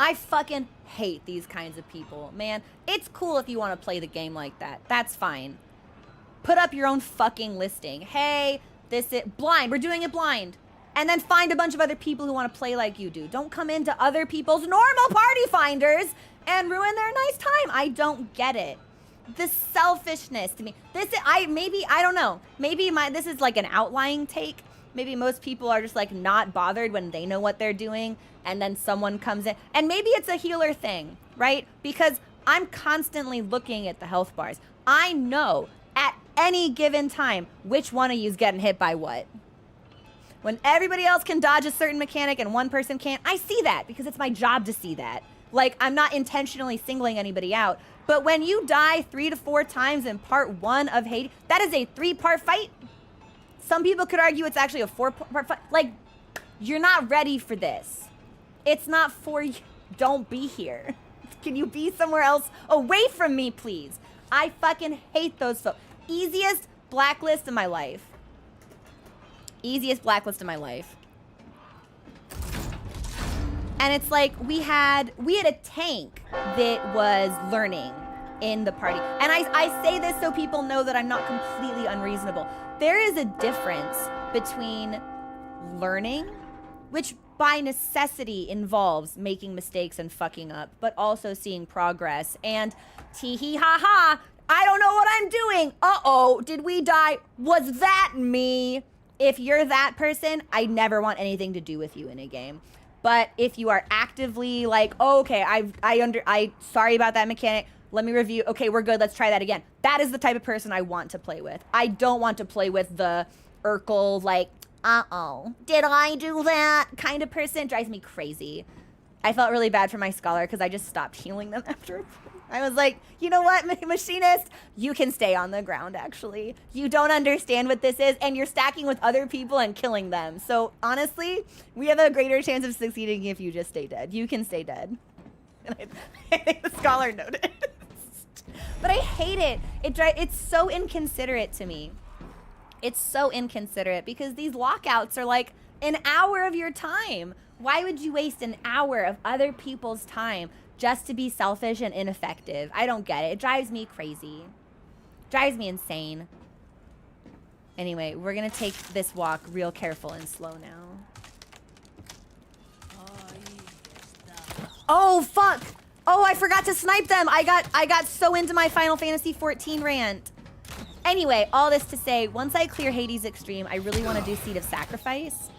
I fucking hate these kinds of people, man. It's cool if you want to play the game like that. That's fine. Put up your own fucking listing. Hey, this is blind. We're doing it blind. And then find a bunch of other people who want to play like you do. Don't come into other people's normal party finders and ruin their nice time. I don't get it. The selfishness to me. I don't know. Maybe this is like an outlying take. Maybe most people are just like not bothered when they know what they're doing and then someone comes in. And maybe it's a healer thing, right? Because I'm constantly looking at the health bars. I know at any given time which one of you is getting hit by what. When everybody else can dodge a certain mechanic and one person can't, I see that because it's my job to see that. Like, I'm not intentionally singling anybody out. But when you die 3 to 4 times in part 1 of Hades, that is a 3-part fight. Some people could argue it's actually a 4-part fight. Like, you're not ready for this. It's not for you. Don't be here. Can you be somewhere else away from me, please? I fucking hate those folks. Easiest blacklist in my life. Easiest blacklist in my life. And it's like we had a tank that was learning in the party. And I say this so people know that I'm not completely unreasonable. There is a difference between learning, which by necessity involves making mistakes and fucking up, but also seeing progress, and tee-hee ha-ha, I don't know what I'm doing. Uh-oh, did we die? Was that me? If you're that person, I never want anything to do with you in a game. But if you are actively like, oh, okay, I sorry about that mechanic. Let me review. Okay, we're good. Let's try that again. That is the type of person I want to play with. I don't want to play with the Urkel, like, uh-oh, did I do that kind of person. Drives me crazy. I felt really bad for my scholar because I just stopped healing them after. I was like, you know what, machinist? You can stay on the ground, actually. You don't understand what this is, and you're stacking with other people and killing them. So, honestly, we have a greater chance of succeeding if you just stay dead. You can stay dead. And I think the scholar noticed. But I hate it. It's so inconsiderate to me. It's so inconsiderate because these lockouts are like an hour of your time. Why would you waste an hour of other people's time just to be selfish and ineffective? I don't get it. It drives me crazy. Drives me insane. Anyway, we're gonna take this walk real careful and slow now. Oh, fuck! Oh, I forgot to snipe them! I got so into my Final Fantasy XIV rant. Anyway, all this to say, once I clear Hades Extreme, I really want to do Seed of Sacrifice.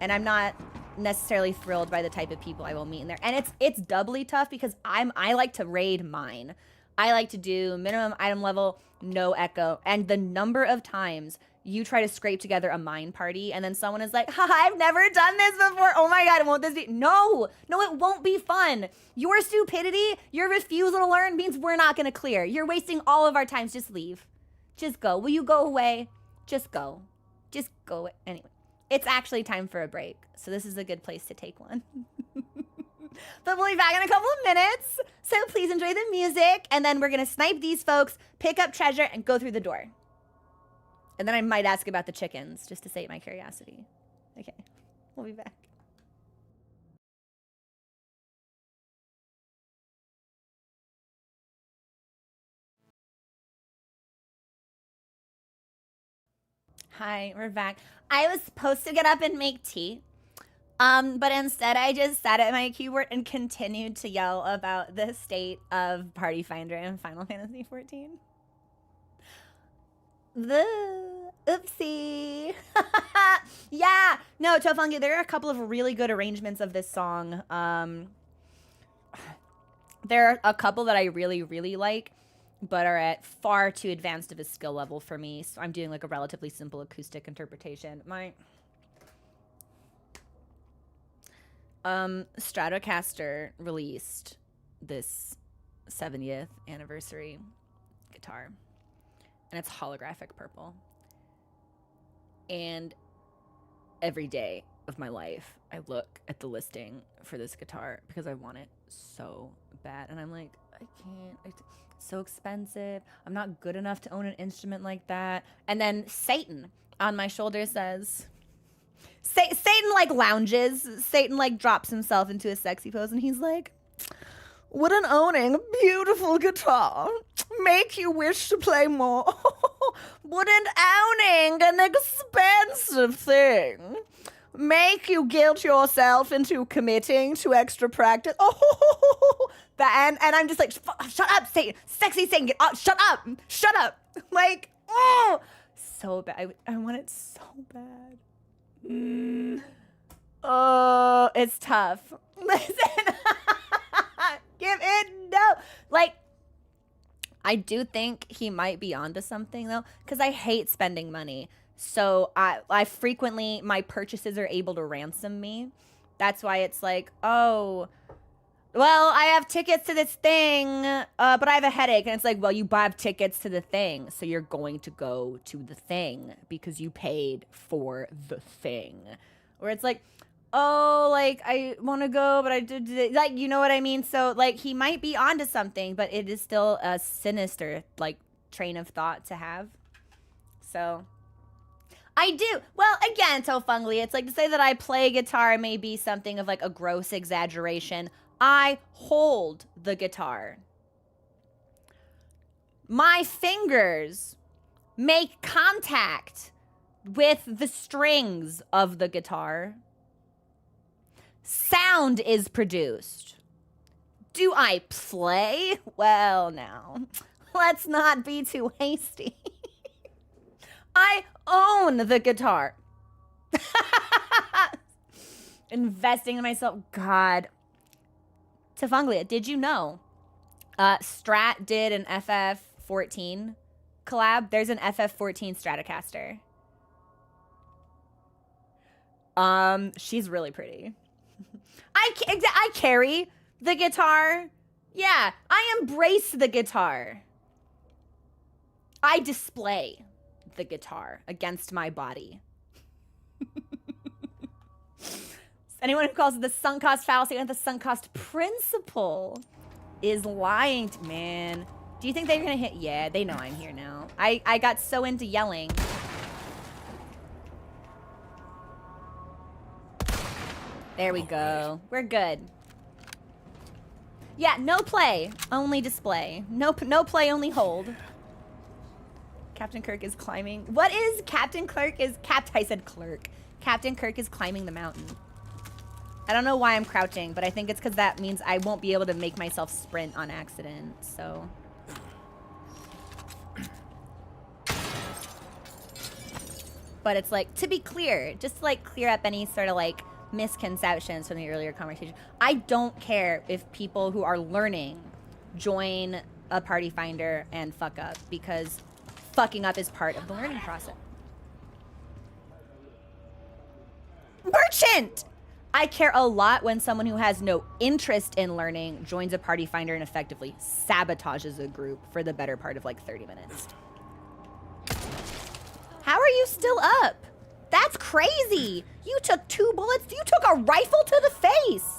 And I'm not necessarily thrilled by the type of people I will meet in there. And it's doubly tough because I like to raid mine. I like to do minimum item level, no echo. And the number of times you try to scrape together a mine party and then someone is like, haha, I've never done this before. Oh my God, won't this be? No, it won't be fun. Your stupidity, your refusal to learn means we're not gonna clear. You're wasting all of our time. Just leave. Just go. Will you go away? Just go. Just go away. Anyway. It's actually time for a break, so this is a good place to take one. But we'll be back in a couple of minutes, so please enjoy the music, and then we're gonna snipe these folks, pick up treasure, and go through the door. And then I might ask about the chickens, just to sate my curiosity. Okay, we'll be back. Hi, we're back. I was supposed to get up and make tea, but instead I just sat at my keyboard and continued to yell about the state of Party Finder in Final Fantasy XIV. Oopsie. Yeah, no, Tofungi, there are a couple of really good arrangements of this song. There are a couple that I really, really like, but are at far too advanced of a skill level for me. So I'm doing like a relatively simple acoustic interpretation. My Stratocaster released this 70th anniversary guitar, and it's holographic purple. And every day of my life, I look at the listing for this guitar because I want it so bad, and I'm like, I can't. It's so expensive. I'm not good enough to own an instrument like that. And then Satan on my shoulder says, Satan like lounges. Satan like drops himself into a sexy pose, and he's like, wouldn't owning a beautiful guitar make you wish to play more? Wouldn't owning an expensive thing make you guilt yourself into committing to extra practice? Oh, and I'm just like, shut up, Satan. Sexy Satan, get up, shut up. Like, oh, so bad. I want it so bad. Oh, it's tough. Listen, give it no. Like, I do think he might be onto something though, because I hate spending money. So I frequently, my purchases are able to ransom me. That's why it's like, oh, well, I have tickets to this thing, but I have a headache. And it's like, well, you have tickets to the thing, so you're going to go to the thing because you paid for the thing. Or it's like, oh, like, I want to go, but I did, like, you know what I mean? So, like, he might be onto something, but it is still a sinister, like, train of thought to have. So, I do. Well, again, Tofungli, it's like to say that I play guitar may be something of, like, a gross exaggeration. I hold the guitar. My fingers make contact with the strings of the guitar. Sound is produced. Do I play? Well, now, let's not be too hasty. I own the guitar. Investing in myself. God. Tefunglia, did you know Strat did an FF14 collab? There's an FF14 Stratocaster. She's really pretty. I carry the guitar. Yeah, I embrace the guitar. I display the guitar against my body. Anyone who calls it the sunk cost fallacy and the sunk cost principle is lying to, man. Do you think they're gonna hit? Yeah, they know I'm here now. I got so into yelling. There we go. We're good. Yeah, no play, only display. No play, only hold. Captain Kirk is climbing. What is Captain Kirk is I said clerk. Captain Kirk is climbing the mountain. I don't know why I'm crouching, but I think it's because that means I won't be able to make myself sprint on accident, so. But it's like, to be clear, just to like clear up any sort of like misconceptions from the earlier conversation, I don't care if people who are learning join a party finder and fuck up, because fucking up is part of the learning process. Merchant! I care a lot when someone who has no interest in learning joins a party finder and effectively sabotages a group for the better part of like 30 minutes. How are you still up? That's crazy. You took 2 bullets. You took a rifle to the face.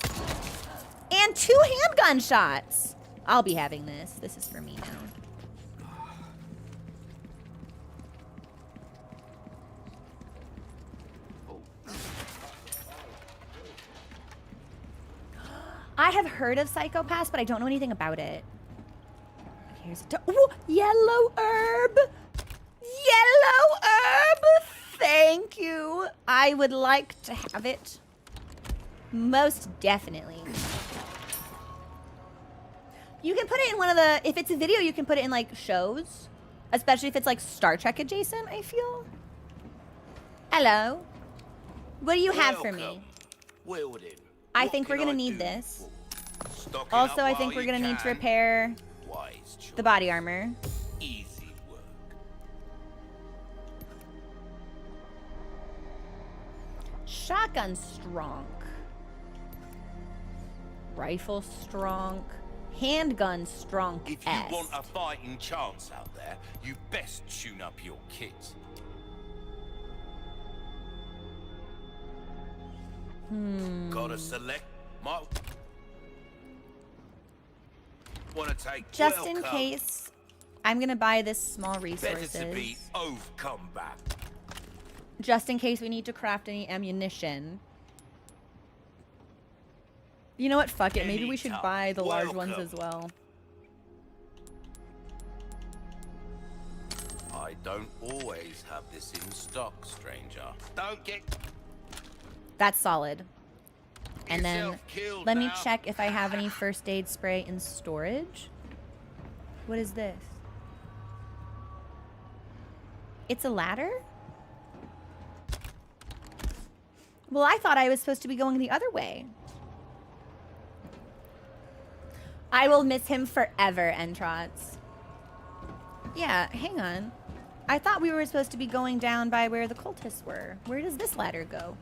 And 2 handgun shots. I'll be having this. This is for me now. I have heard of Psychopaths, but I don't know anything about it. Here's a ooh, yellow herb. Yellow herb. Thank you. I would like to have it. Most definitely. You can put it in one of the, if it's a video, you can put it in like shows, especially if it's like Star Trek adjacent, I feel. Hello. What do you have for me? Well then, I what think we're can gonna I need do this. Stock it Also, up I while think we're you gonna need to can. repair Wise choice. the body armor. Easy work. Shotgun strong. Rifle strong. Handgun strong. If you want a fighting chance out there, you best tune up your kit. Gotta select my... Wanna take Just in welcome. case, I'm gonna buy this small Better resources. to be overcome back. Just in case we need to craft any ammunition. You know what? Fuck it. Maybe we should Anytime. buy the large ones Welcome. as well. I don't always have this in stock, stranger. Don't get That's solid. And then yourself killed let me now. check if I have any first aid spray in storage. What is this? It's a ladder? Well, I thought I was supposed to be going the other way. I will miss him forever, Entrots. Yeah, hang on. I thought we were supposed to be going down by where the cultists were. Where does this ladder go?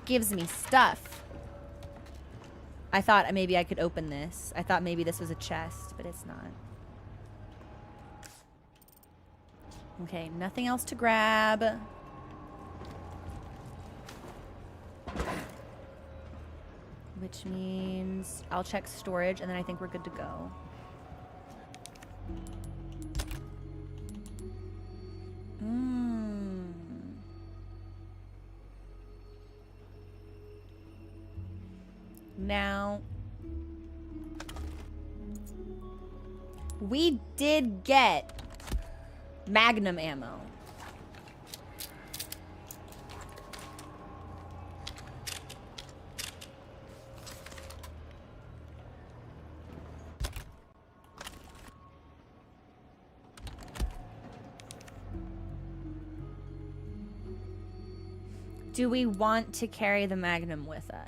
Gives me stuff. I thought maybe I could open this. I thought maybe this was a chest, but it's not. Okay, nothing else to grab. Which means I'll check storage and then I think we're good to go. Now, we did get Magnum ammo. Do we want to carry the Magnum with us?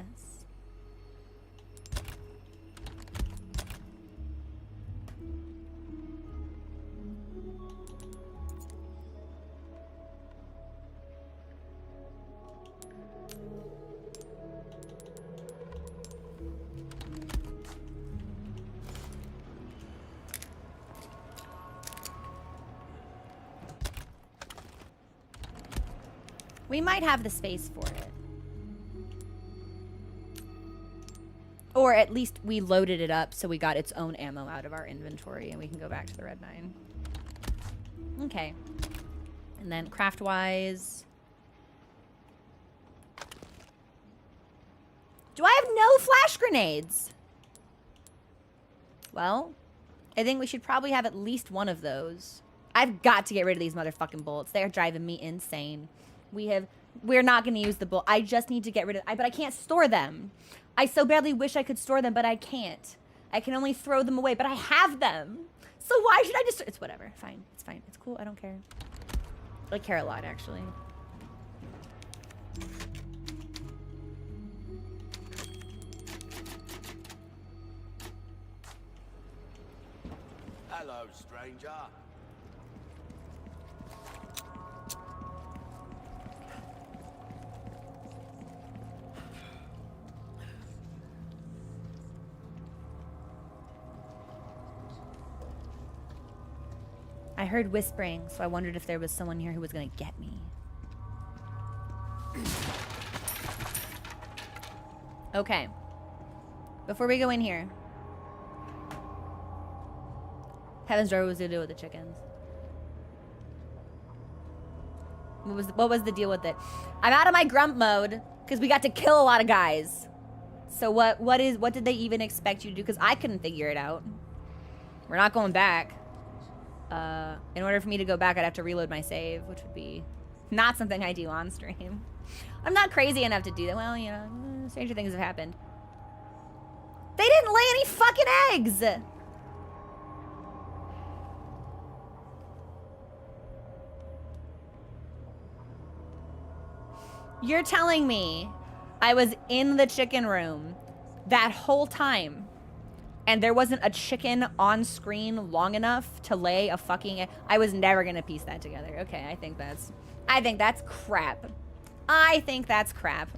We might have the space for it. Or at least we loaded it up so we got its own ammo out of our inventory and we can go back to the Red 9. Okay. And then craft-wise... Do I have no flash grenades? Well, I think we should probably have at least one of those. I've got to get rid of these motherfucking bullets. They're driving me insane. We're not going to use the bullet. I just need to get rid of but I can't store them. I so badly wish I could store them, but I can't. I can only throw them away, but I have them. So why should I just... It's whatever. Fine. It's fine. It's cool. I don't care. I care a lot, actually. Hello, stranger. I heard whispering, so I wondered if there was someone here who was going to get me. Okay. Before we go in here. Heaven's Door, what was going to do with the chickens? What was the deal with it? I'm out of my grump mode because we got to kill a lot of guys. So what did they even expect you to do? Because I couldn't figure it out. We're not going back. In order for me to go back, I'd have to reload my save, which would be not something I do on stream. I'm not crazy enough to do that. Well, you know, stranger things have happened. They didn't lay any fucking eggs! You're telling me I was in the chicken room that whole time and there wasn't a chicken on screen long enough to lay a fucking egg? I was never gonna piece that together. Okay, I think that's crap. I think that's crap.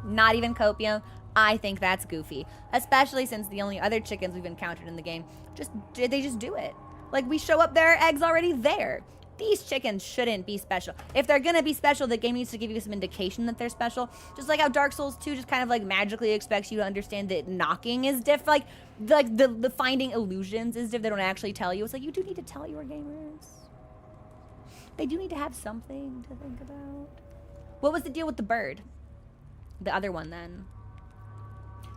Not even copium. I think that's goofy. Especially since the only other chickens we've encountered in the game they just do it. Like, we show up, there are eggs already there. These chickens shouldn't be special. If they're gonna be special, the game needs to give you some indication that they're special. Just like how Dark Souls 2 just kind of like magically expects you to understand that knocking is different. Like the finding illusions is if they don't actually tell you. It's like, you do need to tell your gamers. They do need to have something to think about. What was the deal with the bird? The other one then.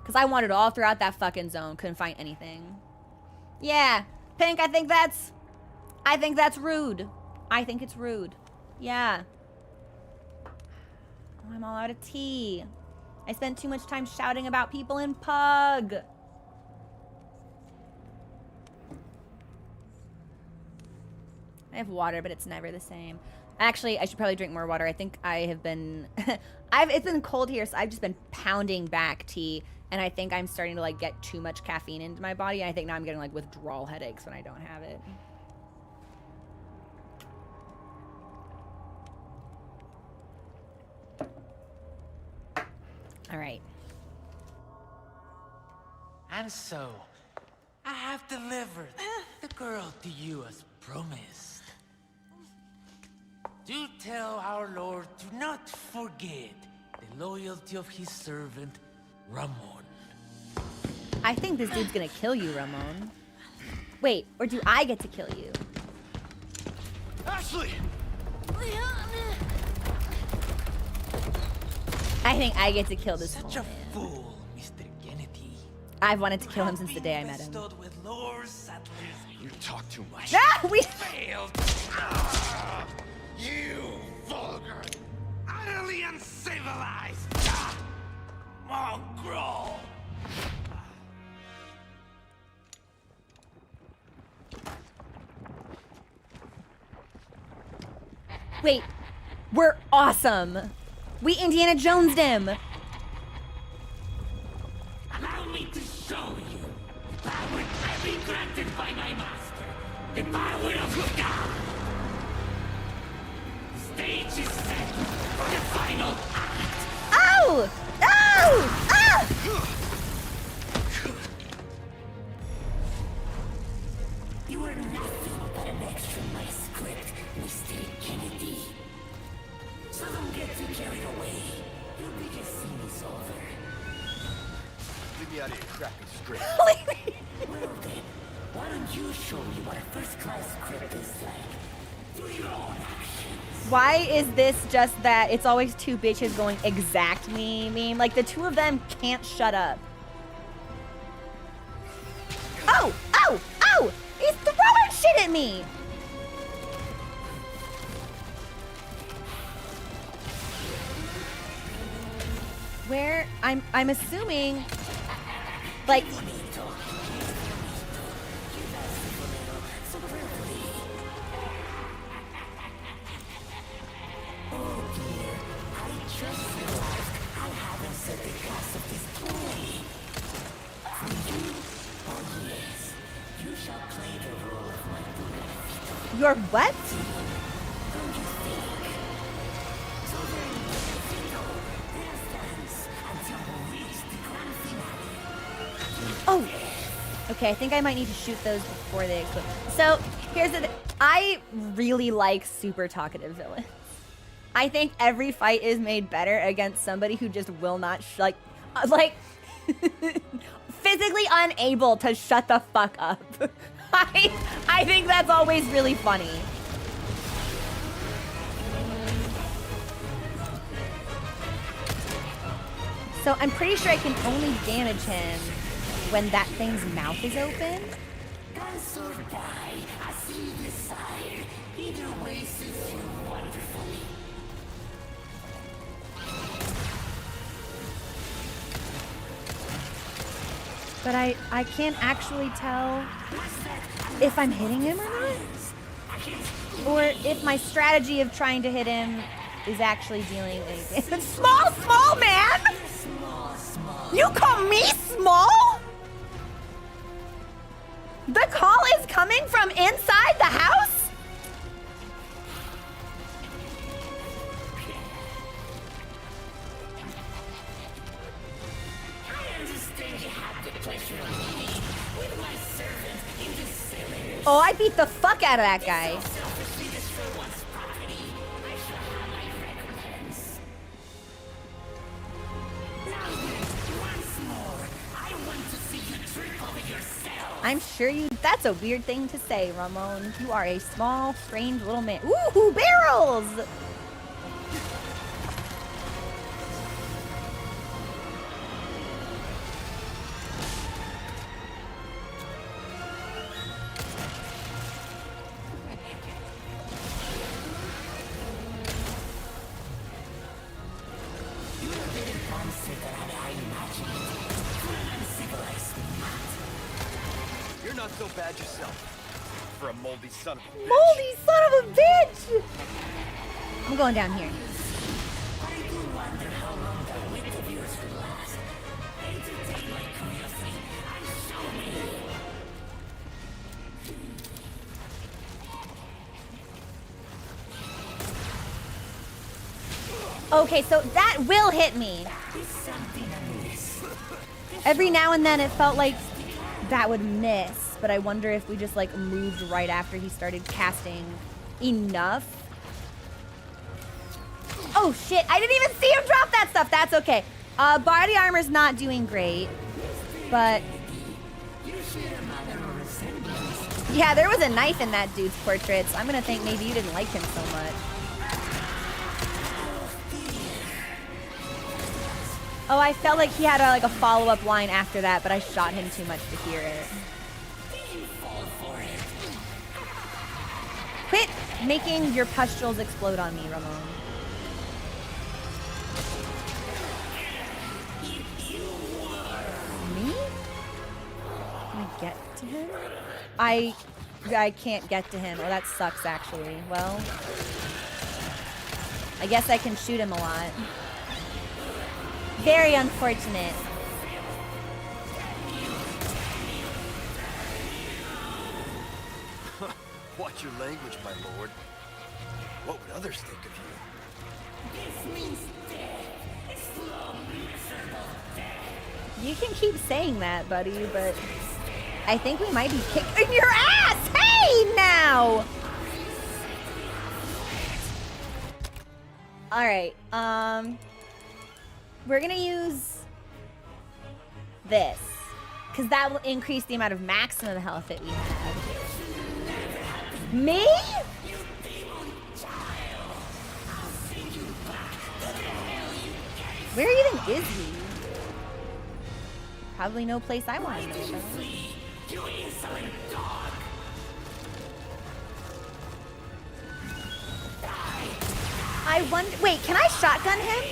Because I wandered all throughout that fucking zone. Couldn't find anything. Yeah. Pink, I think that's rude. I think it's rude. Yeah. Oh, I'm all out of tea. I spent too much time shouting about people in Pug. I have water, but it's never the same. Actually, I should probably drink more water. I think I have been... it's been cold here, so I've just been pounding back tea. And I think I'm starting to, like, get too much caffeine into my body. And I think now I'm getting, like, withdrawal headaches when I don't have it. All right. And so, I have delivered the girl to you as promised. Do tell our Lord to not forget the loyalty of his servant, Ramon. I think this dude's gonna kill you, Ramon. Wait, or do I get to kill you? Ashley! I think I get to kill this Such fool, a man. fool, Mr. Kennedy. I've wanted to kill him since the day I met him. With lore settlers. You talk too much. Ah, we... Failed. You vulgar, utterly uncivilized mongrel. Wait, we're awesome. We Indiana Jones'd him. Allow me to show you the power I've been granted by my master. The power of God. The stage is set for the final act. Ow! Ow! Ah! You are nothing but an extra in my script, Mr. Kennedy. So don't get too carried away. Your biggest scene is over. Leave me out of your crappy script. Well then, why don't you show me what a first-class script is like? Through your own actions. Why is this just that it's always two bitches going exact me meme? Like, the two of them can't shut up. Oh! Oh! Oh! He's throwing shit at me! Where? I'm assuming... Like... Your what? Oh! Okay, I think I might need to shoot those before they explode. So, here's the I really like super talkative villains. I think every fight is made better against somebody who just will not, physically unable to shut the fuck up. I think that's always really funny. So I'm pretty sure I can only damage him when that thing's mouth is open. Dance or die, as you desire. Either way suits you wonderfully. But I can't actually tell if I'm hitting him or not. Or if my strategy of trying to hit him is actually dealing any damage. Small, man! You call me small? The call is coming from inside the house? I understand you have the pleasure of meeting with my servant in this cellar. Oh, I beat the fuck out of that guy. Selfishly destroy one's property. I shall have my recompense. Now then, once more, I want to see you trip over yourself. I'm sure that's a weird thing to say, Ramon. You are a small, strange little man. Ooh, barrels! You're not so bad yourself. For a moldy son of a bitch. Moldy son of a bitch! I'm going down here. I do wonder how long the wit of yours will last. Entertain my curiosity and show me. Okay, so that will hit me. There's something amiss. Every now and then it felt like that would miss, but I wonder if we just like moved right after he started casting enough. Oh shit, I didn't even see him drop that stuff. That's okay. Body armor's not doing great, but yeah, there was a knife in that dude's portrait, so I'm gonna think maybe you didn't like him so much. Oh, I felt like he had like a follow-up line after that, but I shot him too much to hear it. Quit making your pustules explode on me, Ramon. Me? Can I get to him? I can't get to him. Oh, that sucks, actually. Well, I guess I can shoot him a lot. Very unfortunate. Watch your language, my lord. What would others think of you? This means death. It's slow, miserable death. You can keep saying that, buddy, but I think we might be kicking your ass! Hey, now! Alright, we're gonna use this, because that will increase the amount of maximum health that we have. Me? Where even is he? Probably no place I want to know about. You insolent dog. I wonder. Wait, can I shotgun him?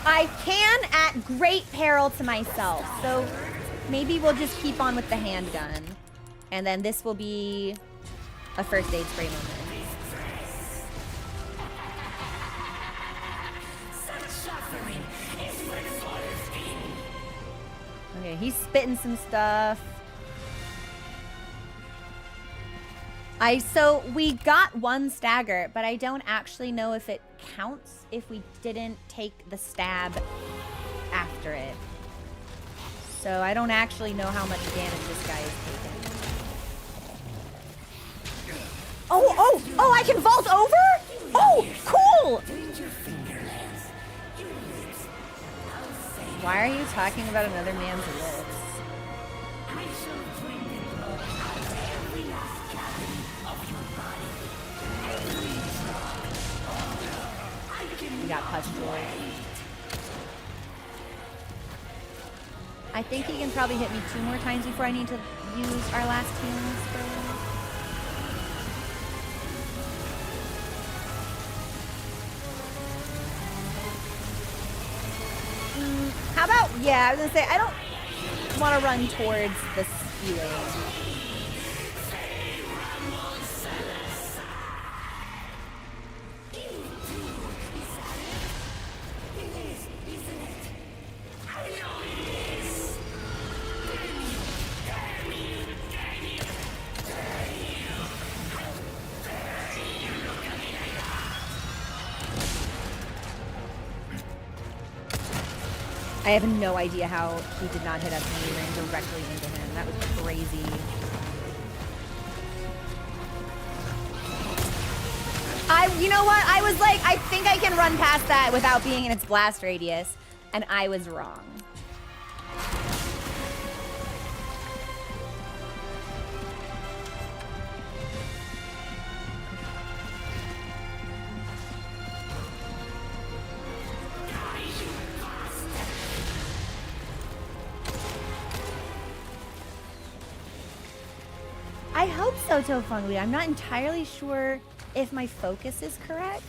I can at great peril to myself. So maybe we'll just keep on with the handgun. And then this will be a first aid spray moment. Okay, he's spitting some stuff. So we got one stagger, but I don't actually know if it counts if we didn't take the stab after it. So I don't actually know how much damage this guy is taking. Oh, I can vault over? Oh, cool! Why are you talking about another man's lips? We got pustules. I think he can probably hit me 2 more times before I need to use our last healing spell. How about, yeah, I was gonna say, I don't want to run towards the ceiling. I have no idea how he did not hit us when we ran directly into him. That was crazy. You know what? I was like, I think I can run past that without being in its blast radius. And I was wrong. I hope so, Tofungli. I'm not entirely sure if my focus is correct.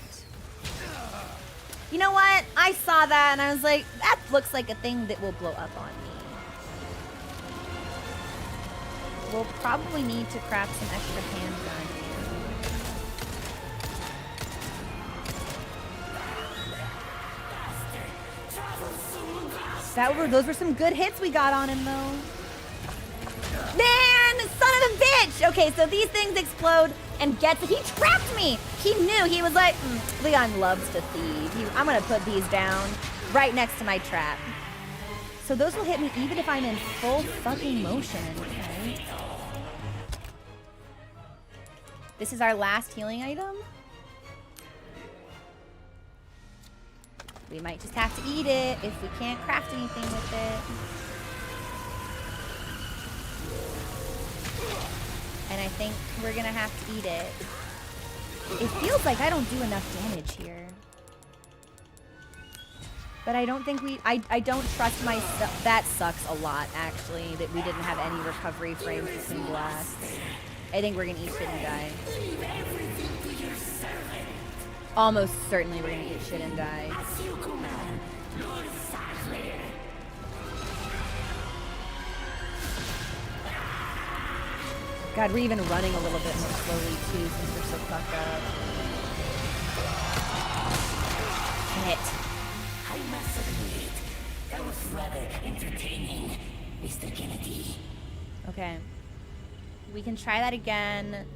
You know what? I saw that and I was like, that looks like a thing that will blow up on me. We'll probably need to craft some extra handgun. Those were some good hits we got on him, though. Man, son of a bitch! Okay, so these things explode and he trapped me! He knew, he was like, Leon loves to thieve. I'm gonna put these down right next to my trap. So those will hit me even if I'm in full fucking motion, okay? This is our last healing item. We might just have to eat it if we can't craft anything with it. And I think we're gonna have to eat it. It feels like I don't do enough damage here. But I don't think I don't trust myself. That sucks a lot, actually, that we didn't have any recovery frames between blasts. I think we're gonna eat shit and die. Almost certainly we're gonna eat shit and die. God, we're even running a little bit more slowly too since we're so fucked up. Shit. I must admit, that was rather entertaining, Mr. Kennedy. Okay. We can try that again.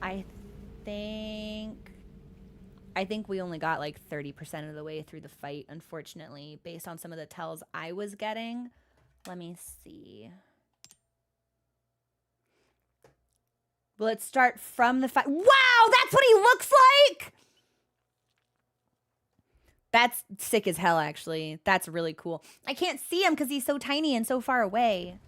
I think we only got like 30% of the way through the fight, unfortunately, based on some of the tells I was getting. Let me see. Well, let's start from the fight. Wow, that's what he looks like! That's sick as hell, actually. That's really cool. I can't see him because he's so tiny and so far away.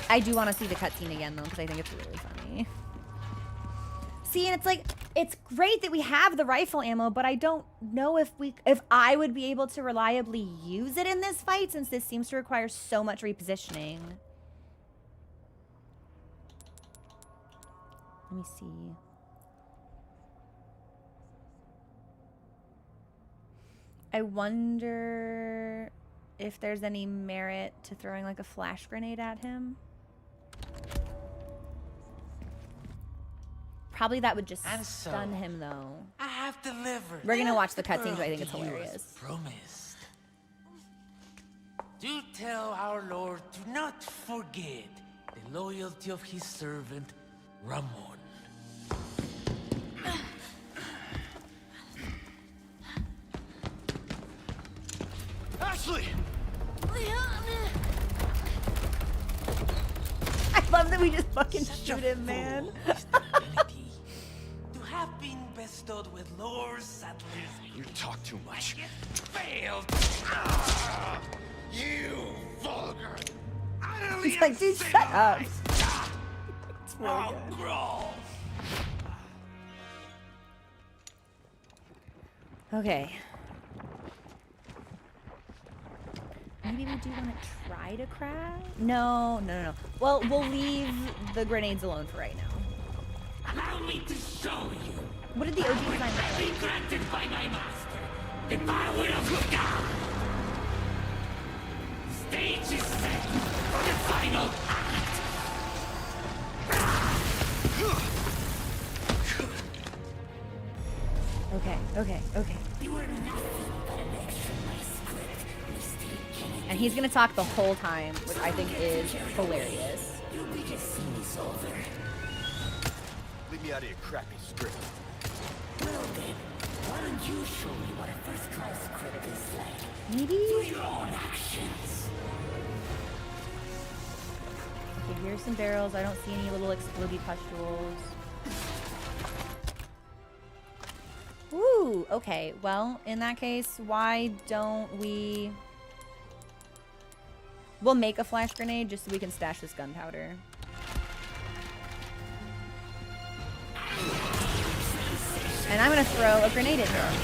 I do want to see the cutscene again, though, because I think it's really funny. See, and it's like, it's great that we have the rifle ammo, but I don't know if I would be able to reliably use it in this fight, since this seems to require so much repositioning. Let me see. I wonder if there's any merit to throwing like a flash grenade at him. Probably that would just stun him, though. I have delivered. We're gonna watch the cutscenes, but I think it's hilarious. Promised. Do tell our Lord to not forget the loyalty of his servant, Ramon. Ashley! I love that we just fucking shoot him, man. To have been bestowed with Lord Sattler's. You talk too much. Failed. You vulgar! He's like, dude, shut up. It's really good. Okay. Maybe we do want to try to crash? No. Well, we'll leave the grenades alone for right now. Allow me to show you. What did the OG design look like? Granted by my master, the power of God. Stage is set for the final act. Okay. You are nothing but an extra in my script, Mr. Kennedy. And he's gonna talk the whole time, which I think is hilarious. Your biggest scene is over. Leave me out of your crappy script. Well then, Why don't you show me what a first-class script is like? Maybe? Use your own actions. Okay, here's some barrels. I don't see any little explodey pustules. Ooh, okay. Well, in that case, why don't we... We'll make a flash grenade just so we can stash this gunpowder. And I'm gonna throw a grenade at him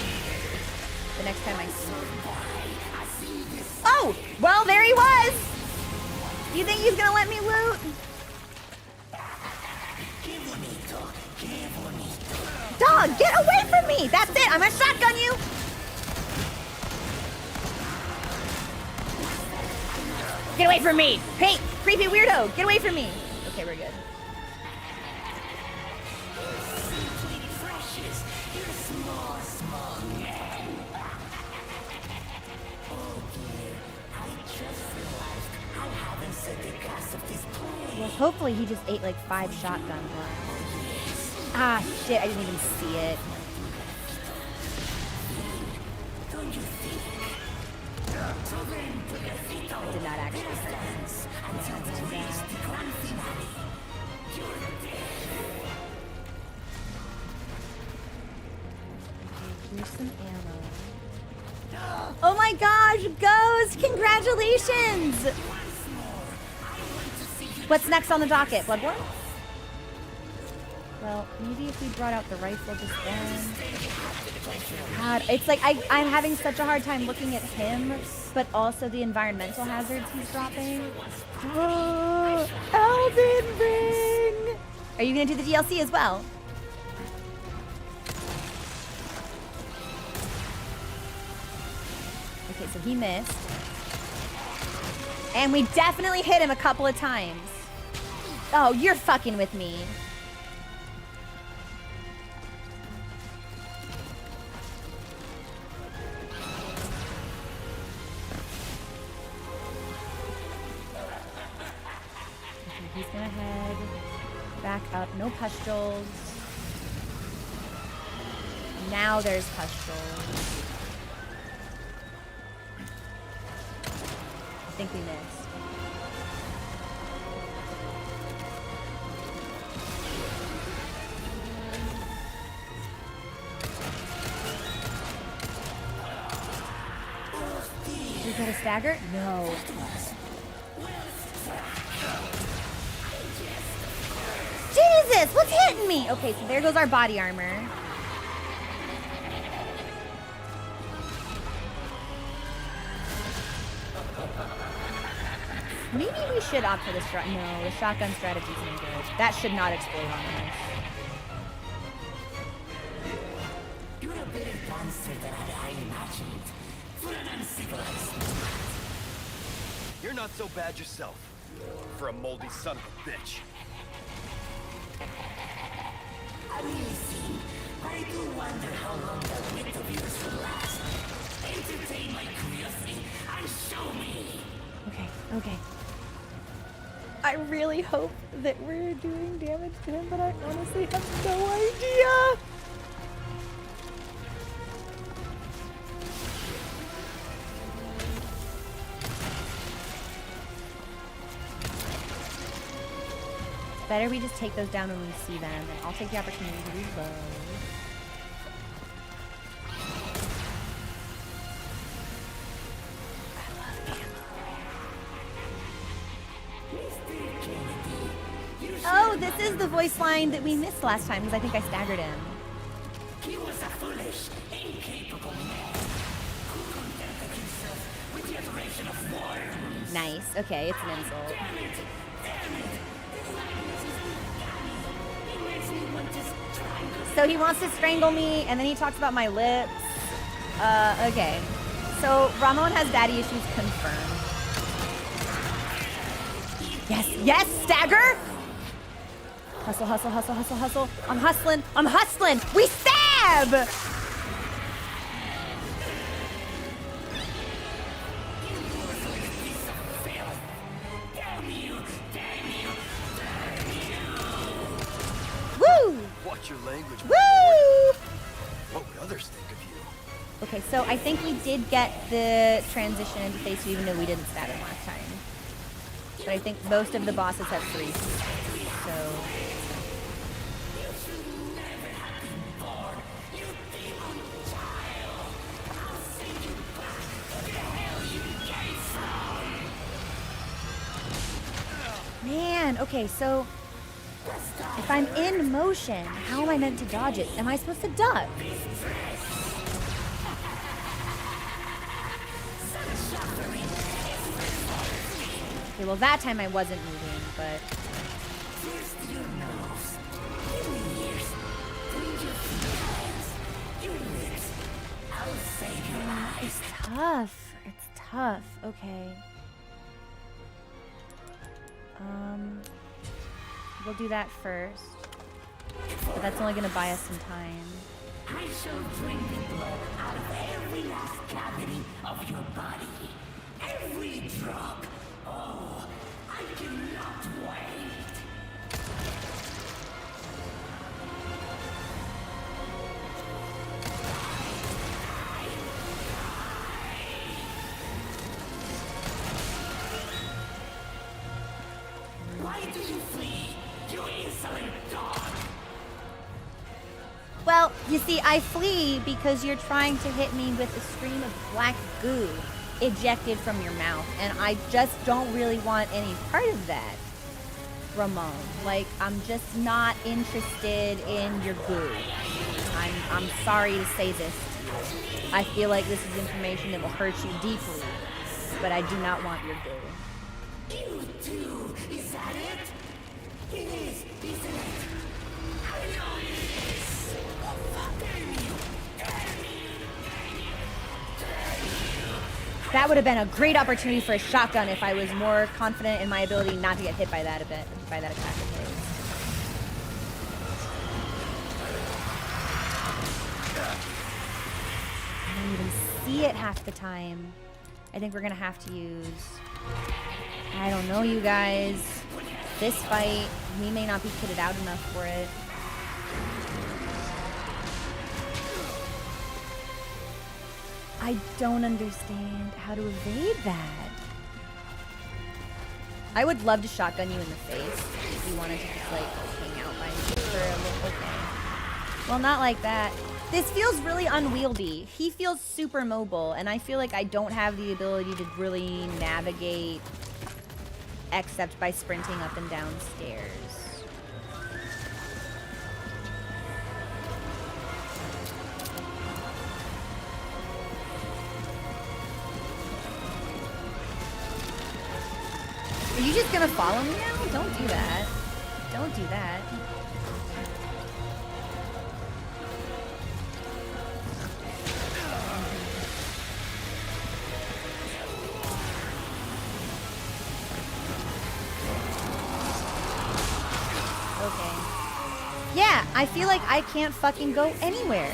the next time I see him. Oh! Well, there he was! You think he's gonna let me loot? Dog, get away from me! That's it! I'm gonna shotgun you! Get away from me! Hey, creepy weirdo! Get away from me! Okay, we're good. Well, hopefully he just ate like 5 shotgun blasts. Ah, shit, I didn't even see it. I did not actually see that. Here's some ammo. Oh my gosh, Ghost! Congratulations! What's next on the docket? Bloodborne? Well, maybe if we brought out the rifle just then. God, it's like I'm having such a hard time looking at him, but also the environmental hazards he's dropping. Oh, Elden Ring! Are you gonna do the DLC as well? Okay, so he missed. And we definitely hit him a couple of times. Oh, you're fucking with me. Okay, he's gonna head back up. No pustules. Now there's pustules. I think we missed. Did we get a stagger? No. Jesus! What's hitting me? Okay, so there goes our body armor. Maybe we should opt for the shotgun. No, the shotgun strategy isn't good. That should not explode on us. You're a better monster than I imagined. For an uncivilized. You're not so bad yourself. For a moldy son of a bitch. Amazing. I do wonder how long the wit of yours will last. Entertain my curiosity and show me. Okay, okay. I really hope that we're doing damage to him, but I honestly have no idea. Better we just take those down when we see them, and I'll take the opportunity to reload. Oh, this is the voice line that we missed last time because I think I staggered him. He was a foolish, incapable man who contented himself with the adoration of worms. Nice. Okay, it's an insult. Damn it! Damn it! This language is uncanny. It makes me want to strangle. So he wants to strangle me, and then he talks about my lips. Okay. So Ramon has daddy issues confirmed. Yes, yes, stagger! Hustle, hustle, hustle, hustle, hustle. I'm hustling, I'm hustling! We stab! Woo! Watch your language, my lord. Woo! What would others think of you? Okay, so I think we did get the transition into face even though we didn't stab him last time. But I think most of the bosses have 3. So... Man, okay, so if I'm in motion, how am I meant to dodge it? Am I supposed to duck? Okay, well that time I wasn't moving, but... It's tough. It's tough. Okay. We'll do that first. But that's only gonna buy us some time. I shall drink the blood out of every last cavity of your body. Every drop. Oh, I cannot wait. Why do you flee, you insolent dog? Well, you see, I flee because you're trying to hit me with a stream of black goo ejected from your mouth, and I just don't really want any part of that, Ramon. Like, I'm just not interested in your goo. I'm sorry to say this to you. I feel like this is information that will hurt you deeply, but I do not want your goo. You too, is that it? It is, isn't it? I know it is. Oh, fuck, damn you. Damn you. That would have been a great opportunity for a shotgun if I was more confident in my ability not to get hit by that a bit, by that attack of his. I don't even see it half the time. I think we're gonna have to use... I don't know, you guys. This fight, we may not be kitted out enough for it. I don't understand how to evade that. I would love to shotgun you in the face if you wanted to just, like, hang out by me for a little... Okay. Well, not like that. This feels really unwieldy. He feels super mobile, and I feel like I don't have the ability to really navigate except by sprinting up and down stairs. Are you just gonna follow me now? Don't do that. Don't do that. Okay. Yeah, I feel like I can't fucking go anywhere.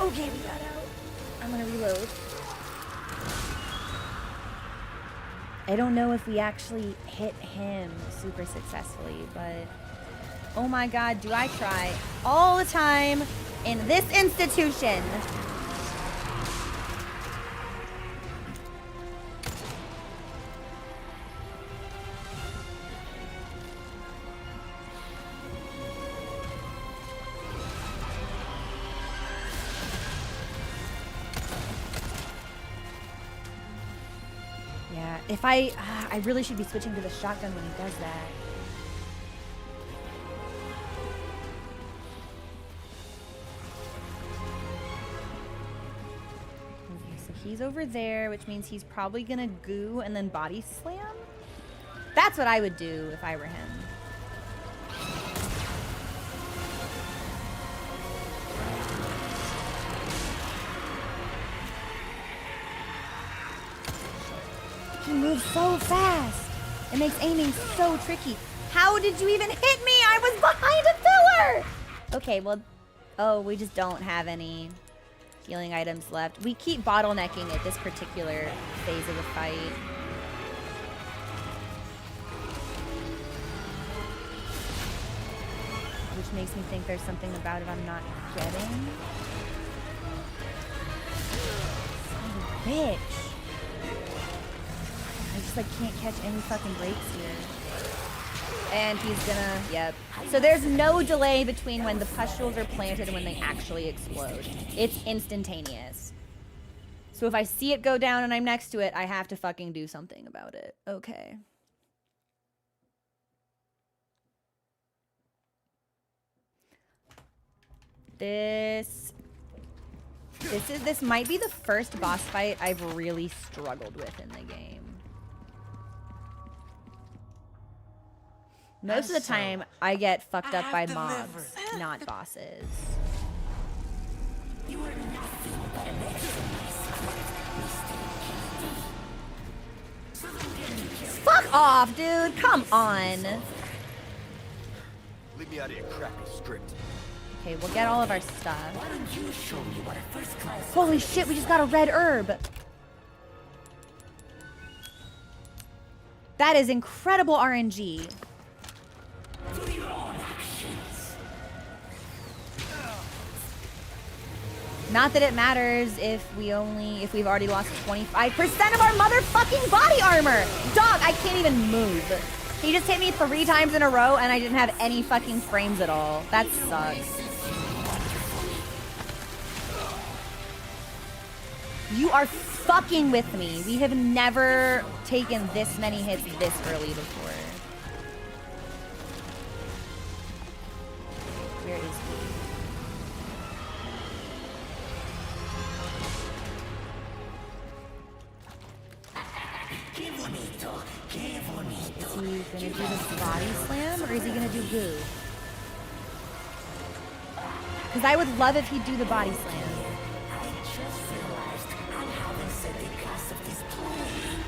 Okay, we got out. I'm gonna reload. I don't know if we actually hit him super successfully, but oh my god, do I try all the time in this institution. Yeah, if I really should be switching to the shotgun when he does that. Okay, so he's over there, which means he's probably gonna goo and then body slam? That's what I would do if I were him. He moves so fast. It makes aiming so tricky. How did you even hit me? I was behind a pillar! Okay, well, oh, we just don't have any healing items left. We keep bottlenecking at this particular phase of the fight. Which makes me think there's something about it I'm not getting. Son of a bitch. I just like can't catch any fucking breaks here. And he's gonna, yep. So there's no delay between when the pustules are planted and when they actually explode. It's instantaneous. So if I see it go down and I'm next to it, I have to fucking do something about it. Okay. This might be the first boss fight I've really struggled with in the game. Most of the time, I get fucked up by mobs, not bosses. You are nothing but an extra Fuck off, dude! Come on! Leave me out of your crappy script. Okay, we'll get all of our stuff. Why don't you show me what a first class Holy shit, we just got a red herb! That is incredible RNG. do your own actions? Not that it matters if we've already lost 25% of our motherfucking body armor! Dog, I can't even move. He just hit me 3 times in a row and I didn't have any fucking frames at all. That sucks. You are fucking with me. We have never taken this many hits this early before. Where is he? Is he gonna do this body slam or is he gonna do goo? Because I would love if he'd do the body slam. I just realized I haven't set the cost of this play.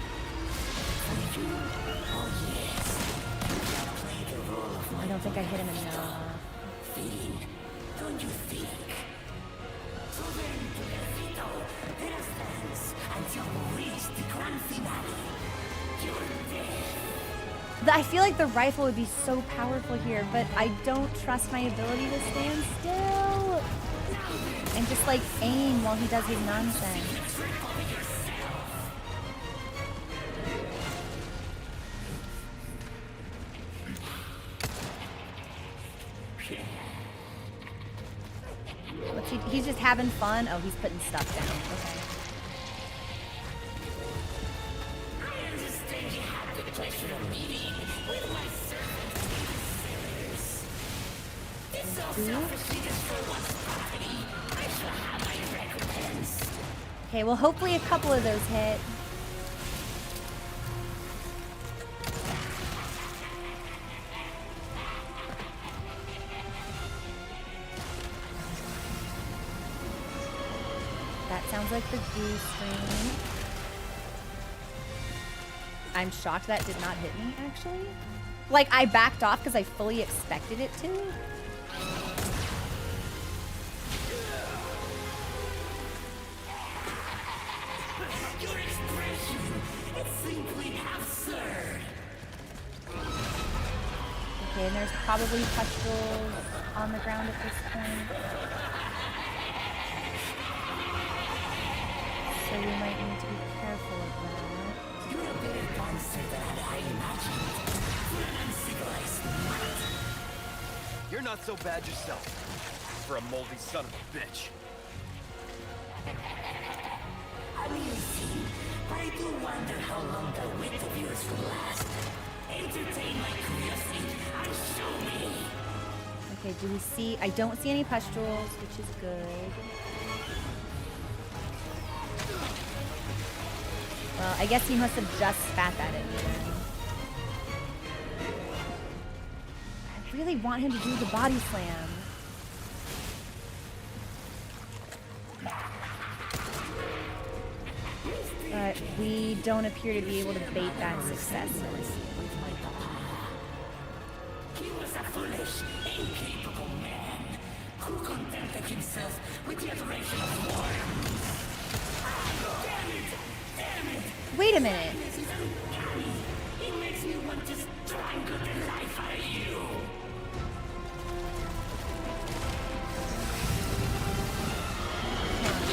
For you, oh yes, you play the role of I don't think I hit him enough. feeling, don't you think? So then, Perecito, let us dance until we reach the grand finale. You're dead. I feel like the rifle would be so powerful here, but I don't trust my ability to stand still. And just like aim while he does his nonsense. What's he's just having fun? Oh, he's putting stuff down. Okay. I understand you have the pleasure of meeting with my servant, Sailors. This so selfishly destroy one's property. I shall have my recompense. Okay, well hopefully a couple of those hit. That sounds like the goo stream. I'm shocked that did not hit me, actually. Like, I backed off because I fully expected it to. Your expression, it's simply absurd. Okay, and there's probably pustules on the ground at this point. So we might need to be careful of that. You're a better monster than I imagined. For an uncivilized mutt. You're not so bad yourself. For a moldy son of a bitch. Amusing, but I do wonder how long the wit of yours will last. Entertain my curiosity and show me. Okay, do we see? I don't see any pustules, which is good. Well, I guess he must have just spat that at me then. I really want him to do the body slam. But we don't appear to be able to bait that successfully. He was a foolish, incapable man who contented himself with the adoration of worms. Damn it! Wait a minute. It makes me want to strangle the life out of you.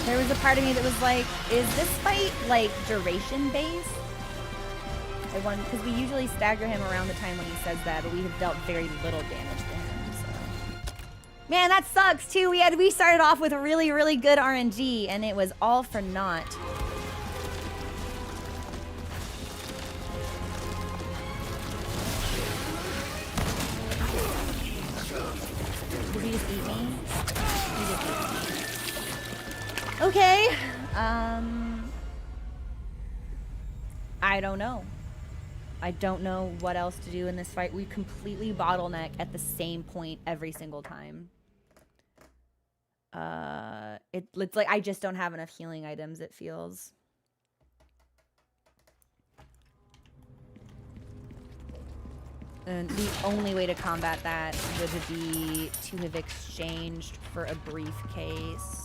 There was a part of me that was like, is this fight like duration based? I won because we usually stagger him around the time when he says that, but we have dealt very little damage to him. So, man, that sucks too. We started off with really good RNG, and it was all for naught. Did he just eat me? He just ate me. Okay. I don't know. I don't know what else to do in this fight. We completely bottleneck at the same point every single time. It's like I just don't have enough healing items, it feels. And the only way to combat that would be to have exchanged for a briefcase.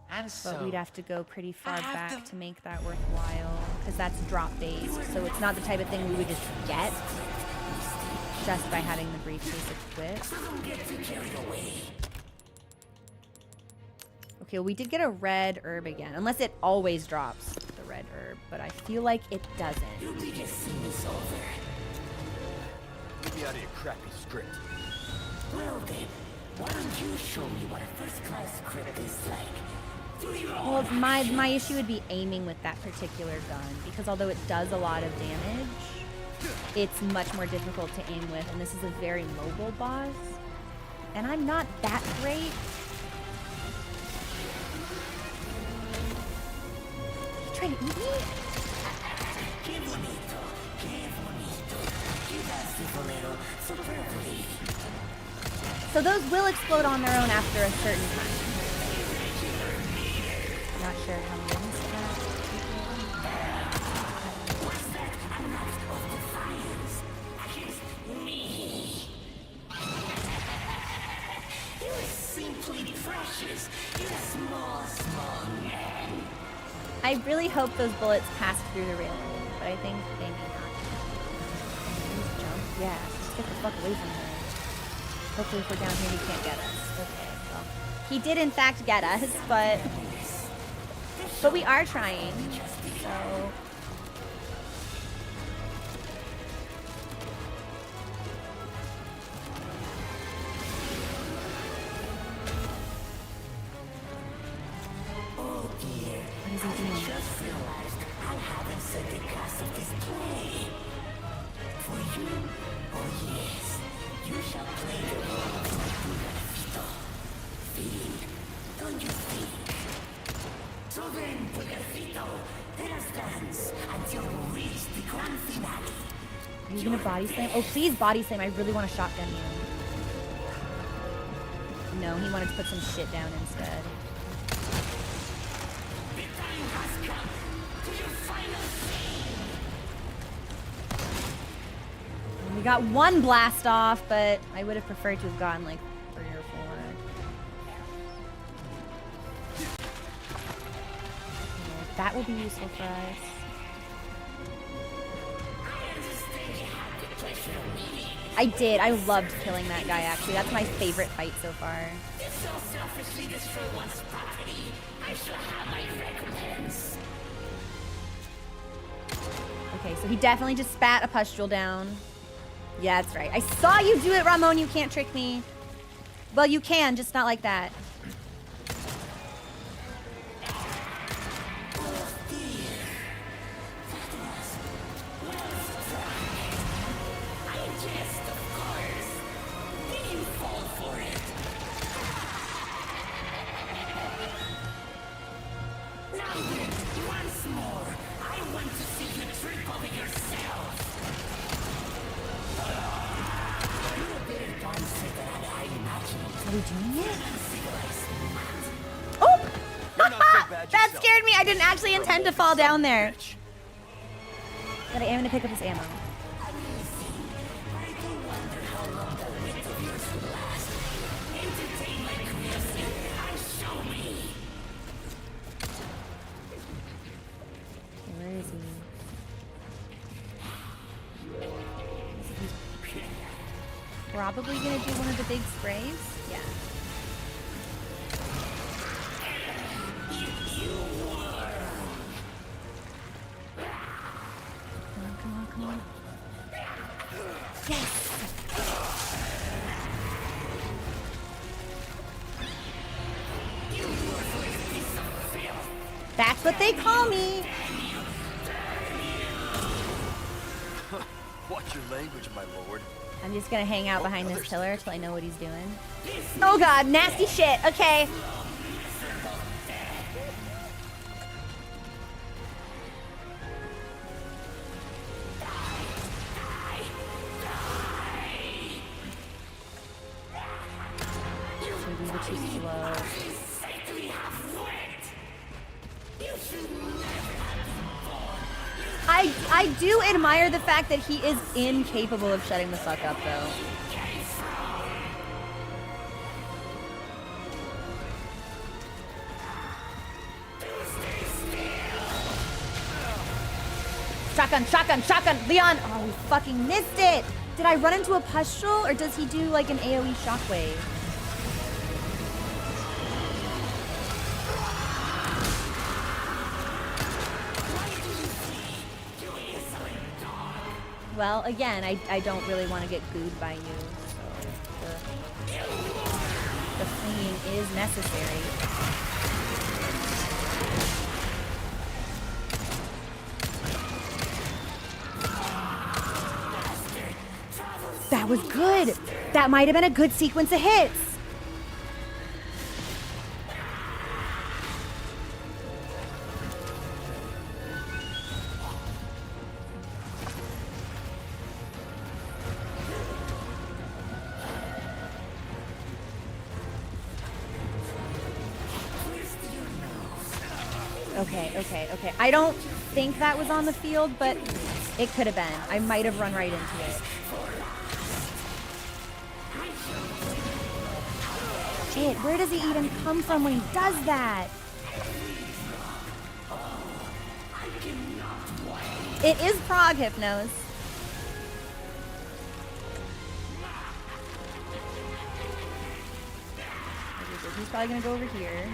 And But we'd so, have to go pretty far I have back to- to make that worthwhile, because that's drop-based, so it's not the type of thing we would just get just by having the briefcase equipped. Okay, well, we did get a red herb again, unless it always drops the red herb, but I feel like it doesn't. Get me out of your crappy script. Well then, why don't you show me what a first-class script is like? Well, my issue would be aiming with that particular gun, because although it does a lot of damage, it's much more difficult to aim with, and this is a very mobile boss, and I'm not that great. He tried to eat me? So those will explode on their own after a certain time. Not sure how many minutes that. I really hope those bullets pass through the railing, but I think they may not. Please jump. Yeah, let's get the fuck away from her. Hopefully if we're down here, he can't get us. Okay, well. He did in fact get us, but we are trying, so. Oh dear, What is he doing? I just realized I haven't set the cast of this play. For you, oh yes, you shall play the role of my Bugarfito. Feeling, don't you think? So then, Bugarfito, let us dance until we reach the grand finale. Are you gonna body slam? Oh, please body slam. I really want to shotgun you. No, he wanted to put some shit down instead. The time has come to your final scene. We got one blast off, but I would have preferred to have gotten like 3 or 4. That will be useful for us. I did. I loved killing that guy, actually. That's my favorite fight so far. If so selfishly destroy one's property, I shall have my recompense. Okay, so he definitely just spat a pustule down. Yeah, that's right. I saw you do it, Ramon. You can't trick me. Well, you can, just not like that. Are we doing it? Oh! You're not so bad, you didn't actually intend to fall down there. But I am gonna pick up his ammo. Where is he? Probably gonna do one of the big sprays. Yeah. Come on, come on. Yes! That's what they call me. Watch your language, my lord. I'm just gonna hang out behind this pillar till I know what he's doing. Oh god, nasty shit. Okay. Maybe we're too slow. I do admire the fact that he is incapable of shutting the fuck up, though. Shotgun, shotgun, shotgun! Leon! Oh, we fucking missed it! Did I run into a pustule, or does he do, like, an AoE shockwave? Well, again, I don't really want to get gooed by you, so the fleeing is necessary. That was good! That might have been a good sequence of hits! Okay. I don't think that was on the field, but it could have been. I might have run right into it. Shit, where does he even come from when he does that? It is Prague Hypnos. He's probably gonna go over here.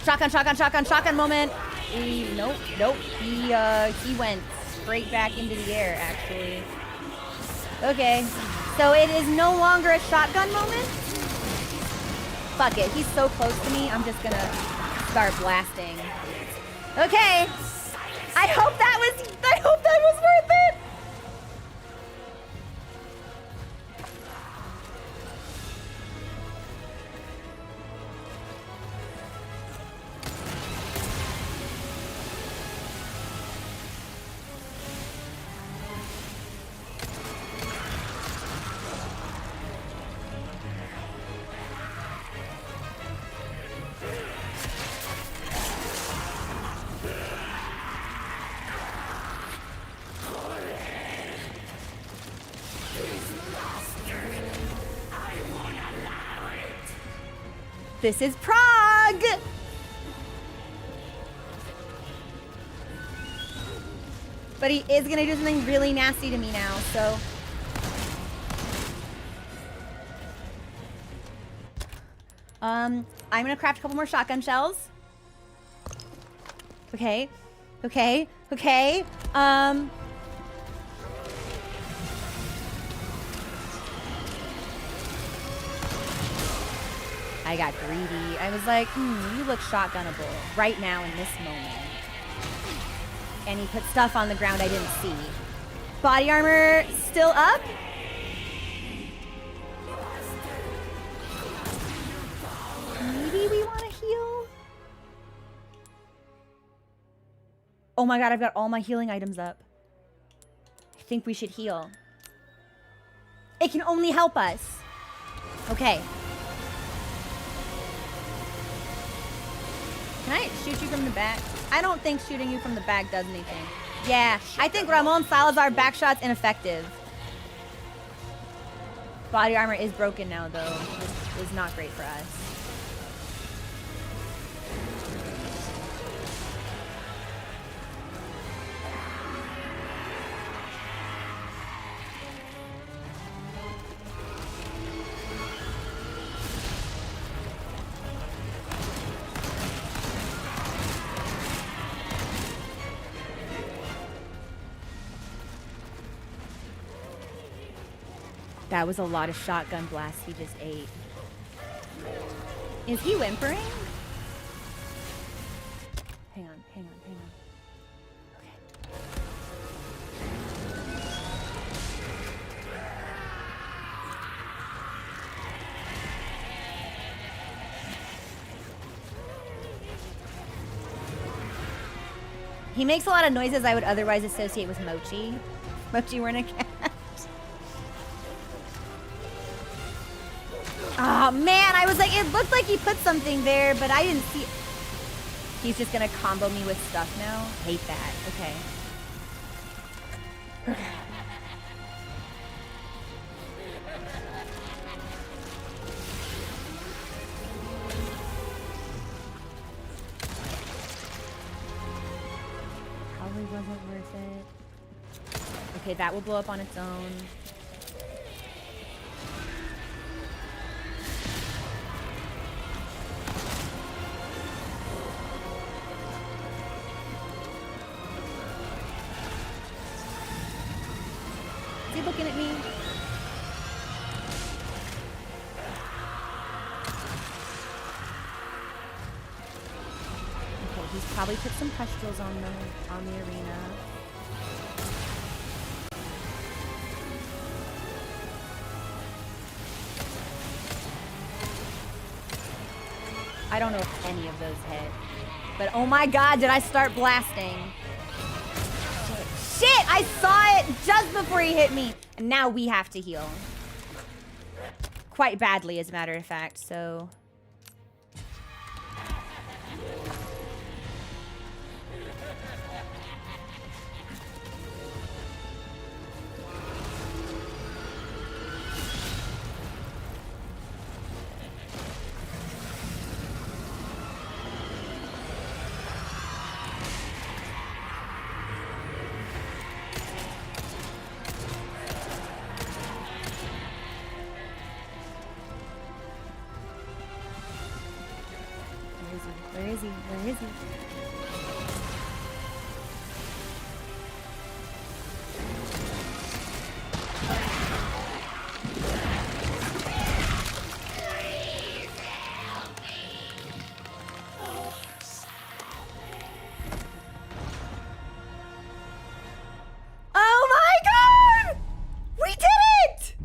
Shotgun moment. Nope. He went straight back into the air, actually. Okay, so it is no longer a shotgun moment? Fuck it, he's so close to me, I'm just gonna start blasting. Okay, I hope that was worth it! This is Prague! But he is gonna do something really nasty to me now, so. I'm gonna craft a couple more shotgun shells. Okay. I got greedy. I was like, you look shotgunnable right now in this moment. And he put stuff on the ground I didn't see. Body armor still up? Maybe we want to heal? Oh my god, I've got all my healing items up. I think we should heal. It can only help us. Okay. Can I shoot you from the back? I don't think shooting you from the back does anything. Yeah, I think Ramon Salazar backshot's ineffective. Body armor is broken now, though. This is not great for us. That was a lot of shotgun blasts he just ate. Is he whimpering? Hang on, hang on, hang on. He makes a lot of noises I would otherwise associate with Mochi. Mochi wearing a cat. Oh man, I was like, it looked like he put something there, but I didn't see it. He's just gonna combo me with stuff now? Hate that. Okay. Probably wasn't worth it. Okay, that will blow up on its own. Is he looking at me? Okay, he's probably put some pustules on the arena. I don't know if any of those hit. But oh my god, did I start blasting? Shit, I saw it just before he hit me. And now we have to heal. Quite badly, as a matter of fact, so... Where is he? Where is he? Oh my god! We did it!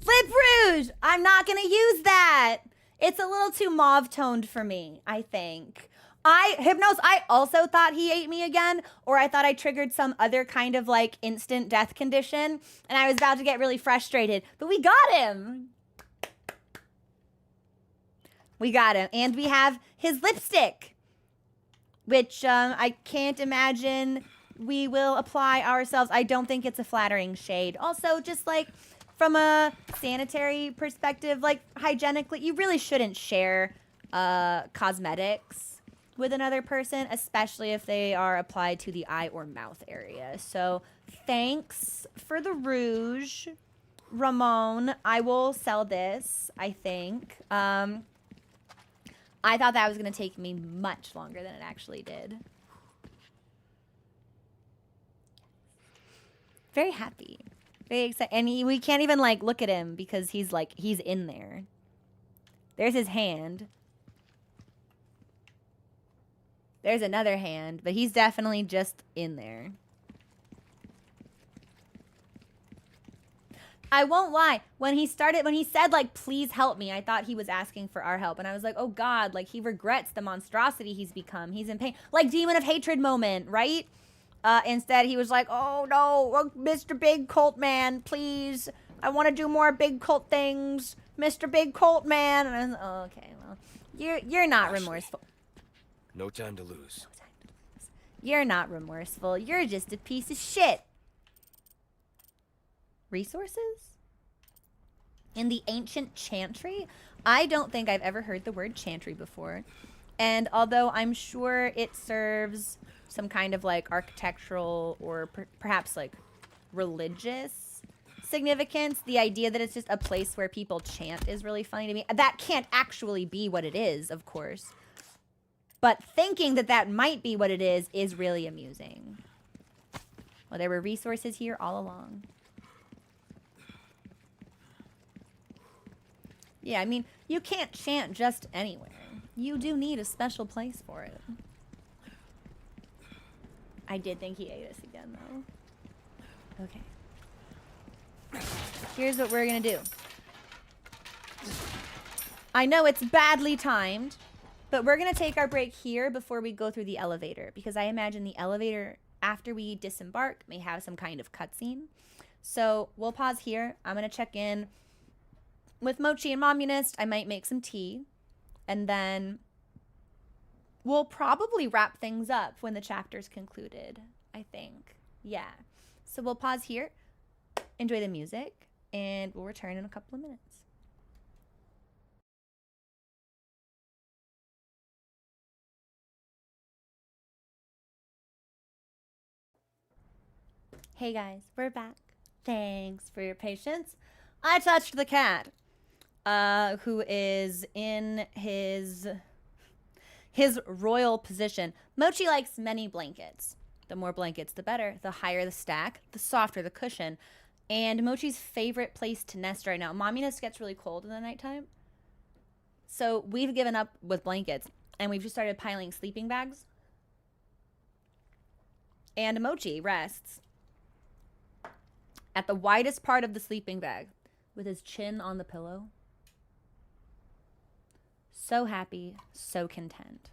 Lip Rouge! I'm not gonna use that. It's a little too mauve toned for me, I think. Hypnos, I also thought he ate me again, or I thought I triggered some other kind of like instant death condition, and I was about to get really frustrated, but we got him. We got him, and we have his lipstick, which I can't imagine we will apply ourselves. I don't think it's a flattering shade. Also, just like, from a sanitary perspective, like hygienically, you really shouldn't share cosmetics with another person, especially if they are applied to the eye or mouth area. So thanks for the rouge, Ramon. I will sell this, I think. I thought that was going to take me much longer than it actually did. Very happy. Very excited. And we can't even like look at him because he's in there. There's his hand. There's another hand, but he's definitely just in there. I won't lie. When he said like, please help me, I thought he was asking for our help. And I was like, oh God, like he regrets the monstrosity he's become. He's in pain. Like Demon of Hatred moment, right? Instead, he was like, oh no, Mr. Big Cult Man, please. I want to do more big cult things. Mr. Big Cult Man. And I was like, oh, okay, well, you're not remorseful. No time to lose. You're not remorseful. You're just a piece of shit. Resources? In the ancient chantry? I don't think I've ever heard the word chantry before. And although I'm sure it serves some kind of like architectural or perhaps like religious significance, the idea that it's just a place where people chant is really funny to me. That can't actually be what it is, of course. But thinking that that might be what it is really amusing. Well, there were resources here all along. Yeah, I mean, you can't chant just anywhere. You do need a special place for it. I did think he ate us again, though. Okay. Here's what we're gonna do. I know it's badly timed, but we're gonna take our break here before we go through the elevator, because I imagine the elevator, after we disembark, may have some kind of cutscene. So we'll pause here. I'm gonna check in with Mochi and Momunist. I might make some tea, and then we'll probably wrap things up when the chapter's concluded, I think. Yeah. So we'll pause here, enjoy the music, and we'll return in a couple of minutes. Hey guys, we're back. Thanks for your patience. I touched the cat, who is in his royal position. Mochi likes many blankets. The more blankets, the better. The higher the stack, the softer the cushion. And Mochi's favorite place to nest right now. Momunist gets really cold in the nighttime. So we've given up with blankets, and we've just started piling sleeping bags. And Mochi rests at the widest part of the sleeping bag with his chin on the pillow. So happy, so content.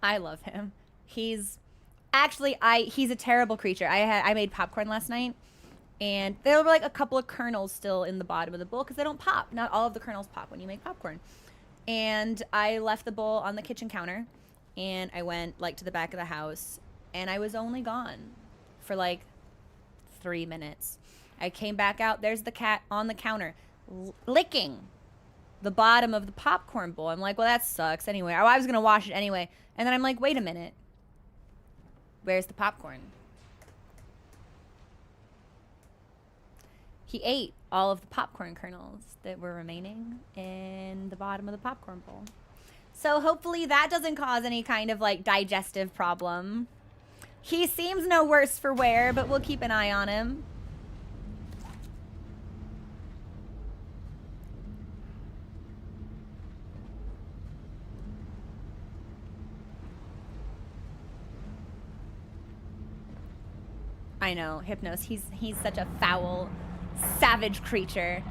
I love him. He's actually, he's a terrible creature. I made popcorn last night, and there were like a couple of kernels still in the bottom of the bowl because they don't pop. Not all of the kernels pop when you make popcorn. And I left the bowl on the kitchen counter, and I went like to the back of the house, and I was only gone for like 3 minutes. I came back out. There's the cat on the counter, licking the bottom of the popcorn bowl. I'm like, well, that sucks anyway. I was gonna wash it anyway. And then I'm like, wait a minute. Where's the popcorn? He ate all of the popcorn kernels that were remaining in the bottom of the popcorn bowl. So hopefully that doesn't cause any kind of like digestive problem. He seems no worse for wear, but we'll keep an eye on him. I know, Hypnos, he's such a foul, savage creature.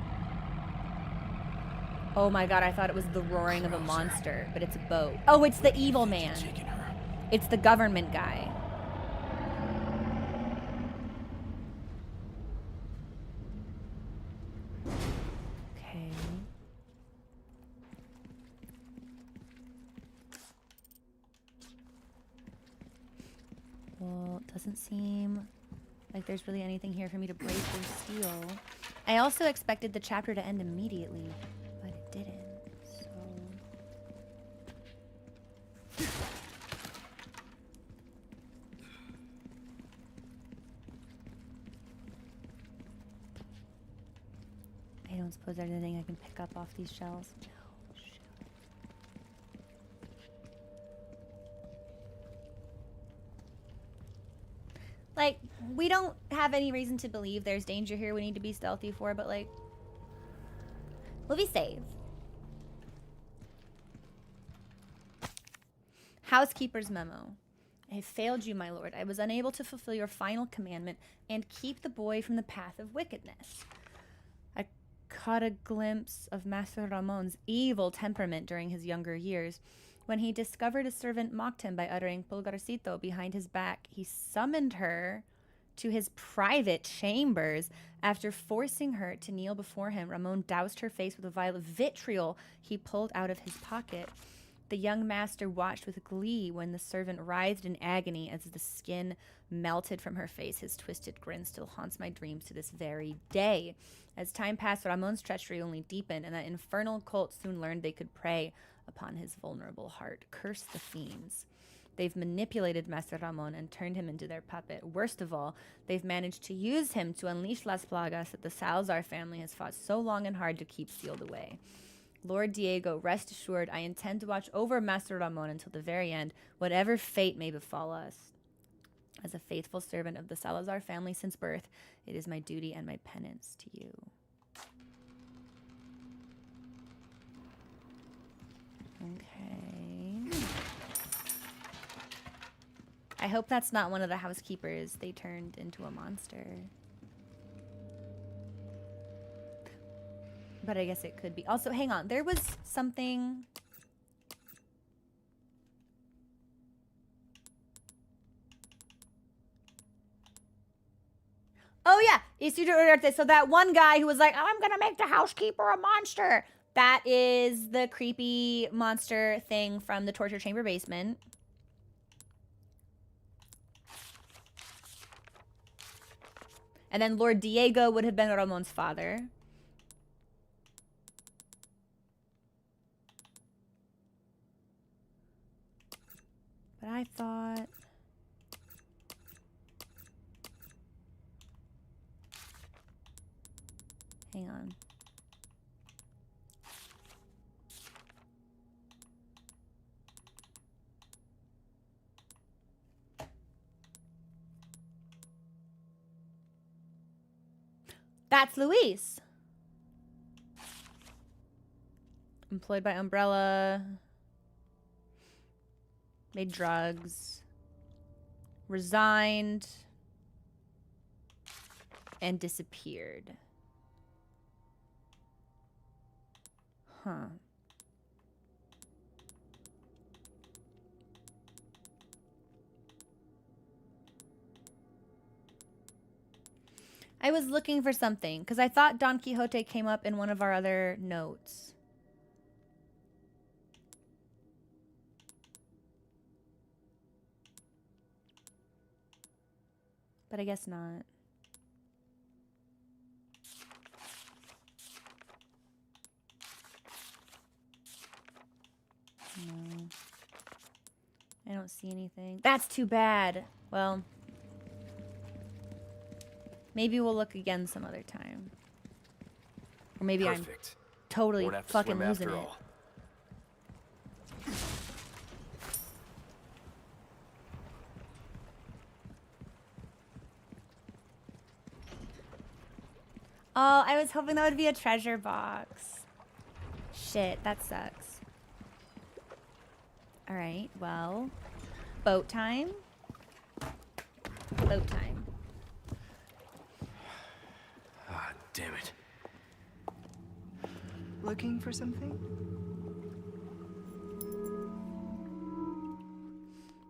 Oh my god, I thought it was the roaring of a monster, but it's a boat. Oh, it's the evil man. It's the government guy. Okay. Well, it doesn't seem like there's really anything here for me to break or steal. I also expected the chapter to end immediately, but it didn't, so... I don't suppose there's anything I can pick up off these shelves. No, shit. Like, we don't have any reason to believe there's danger here we need to be stealthy for, but like, we'll be safe. Housekeeper's memo. I have failed you, my lord. I was unable to fulfill your final commandment and keep the boy from the path of wickedness. I caught a glimpse of Master Ramon's evil temperament during his younger years. When he discovered a servant mocked him by uttering pulgarcito behind his back, he summoned her to his private chambers. After forcing her to kneel before him, Ramon doused her face with a vial of vitriol he pulled out of his pocket. The young master watched with glee when the servant writhed in agony as the skin melted from her face. His twisted grin still haunts my dreams to this very day. As time passed, Ramon's treachery only deepened, and that infernal cult soon learned they could prey upon his vulnerable heart. Curse the fiends. They've manipulated Master Ramon and turned him into their puppet. Worst of all, they've managed to use him to unleash Las Plagas that the Salazar family has fought so long and hard to keep sealed away. Lord Diego, rest assured, I intend to watch over Master Ramon until the very end, whatever fate may befall us. As a faithful servant of the Salazar family since birth, it is my duty and my penance to you. Okay. I hope that's not one of the housekeepers they turned into a monster. But I guess it could be. Also, hang on. There was something... Oh, yeah. Isidro Uriarte. So that one guy who was like, I'm going to make the housekeeper a monster. That is the creepy monster thing from the torture chamber basement. And then Lord Diego would have been Ramon's father. But I thought... Hang on. That's Luis. Employed by Umbrella. Made drugs. Resigned. And disappeared. Huh. I was looking for something because I thought Don Quixote came up in one of our other notes. But I guess not. No. I don't see anything. That's too bad. Well, maybe we'll look again some other time. Or maybe Perfect. I'm totally Won't have to fucking swim losing after it. all. Oh, I was hoping that would be a treasure box. Shit, that sucks. All right, well, boat time. Boat time. Ah, damn it. Looking for something?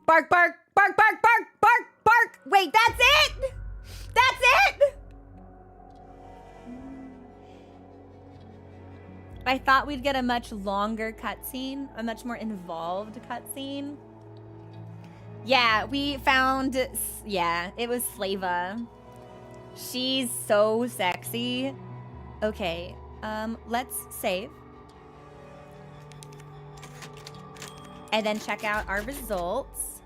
Bark, bark, bark, bark, bark, bark, bark. Wait, that's it? That's it? I thought we'd get a much longer cutscene, a much more involved cutscene. Yeah, we found, yeah, it was Slava. She's so sexy. Okay, let's save. And then check out our results.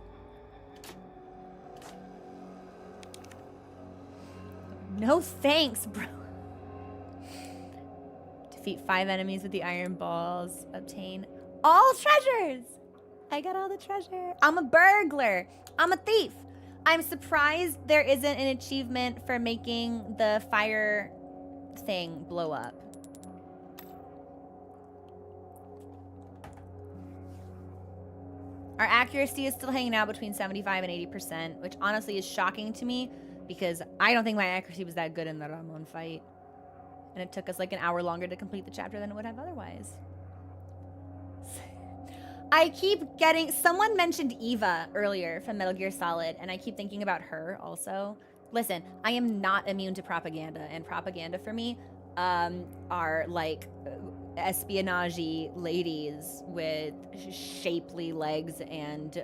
No thanks, bro. Defeat 5 enemies with the iron balls. Obtain all treasures. I got all the treasure. I'm a burglar. I'm a thief. I'm surprised there isn't an achievement for making the fire thing blow up. Our accuracy is still hanging out between 75 and 80%, which honestly is shocking to me because I don't think my accuracy was that good in the Ramon fight. And it took us like an hour longer to complete the chapter than it would have otherwise. I keep getting... Someone mentioned Eva earlier from Metal Gear Solid, and I keep thinking about her also. Listen, I am not immune to propaganda, and propaganda for me are like espionage ladies with shapely legs and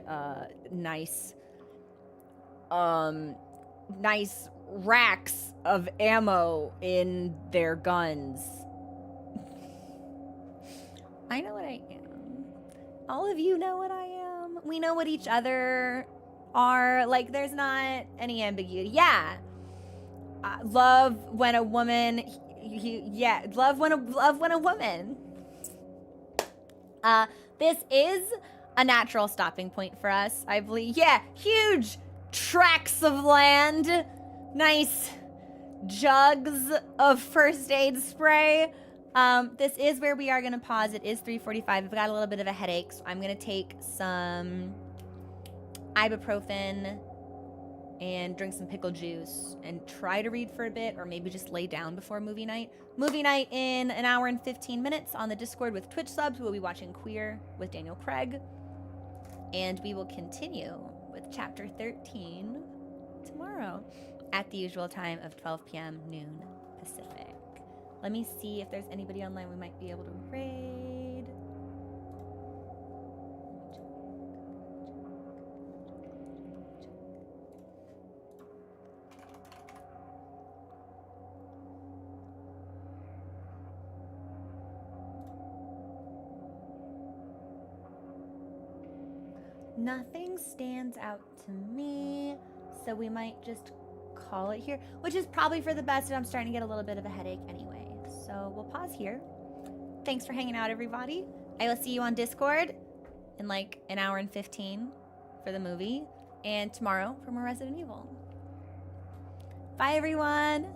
nice nice racks of ammo in their guns. I know what I am. All of you know what I am. We know what each other are. Like, there's not any ambiguity. Yeah. Love when a woman. Love when a woman. This is a natural stopping point for us, I believe. Yeah, huge tracts of land. Nice jugs of first aid spray. This is where we are going to pause. It is 3:45. I've got a little bit of a headache, so I'm going to take some ibuprofen and drink some pickle juice and try to read for a bit, or maybe just lay down before movie night. Movie night in an hour and 15 minutes on the Discord with Twitch subs. We'll be watching Queer with Daniel Craig. And we will continue with chapter 13 tomorrow at the usual time of 12 p.m. noon Pacific. Let me see if there's anybody online we might be able to raid. Nothing stands out to me, so we might just call it here, which is probably for the best, and I'm starting to get a little bit of a headache anyway. So we'll pause here. Thanks for hanging out, everybody. I will see you on Discord in like an hour and 15 for the movie, and tomorrow for more Resident Evil. Bye, everyone.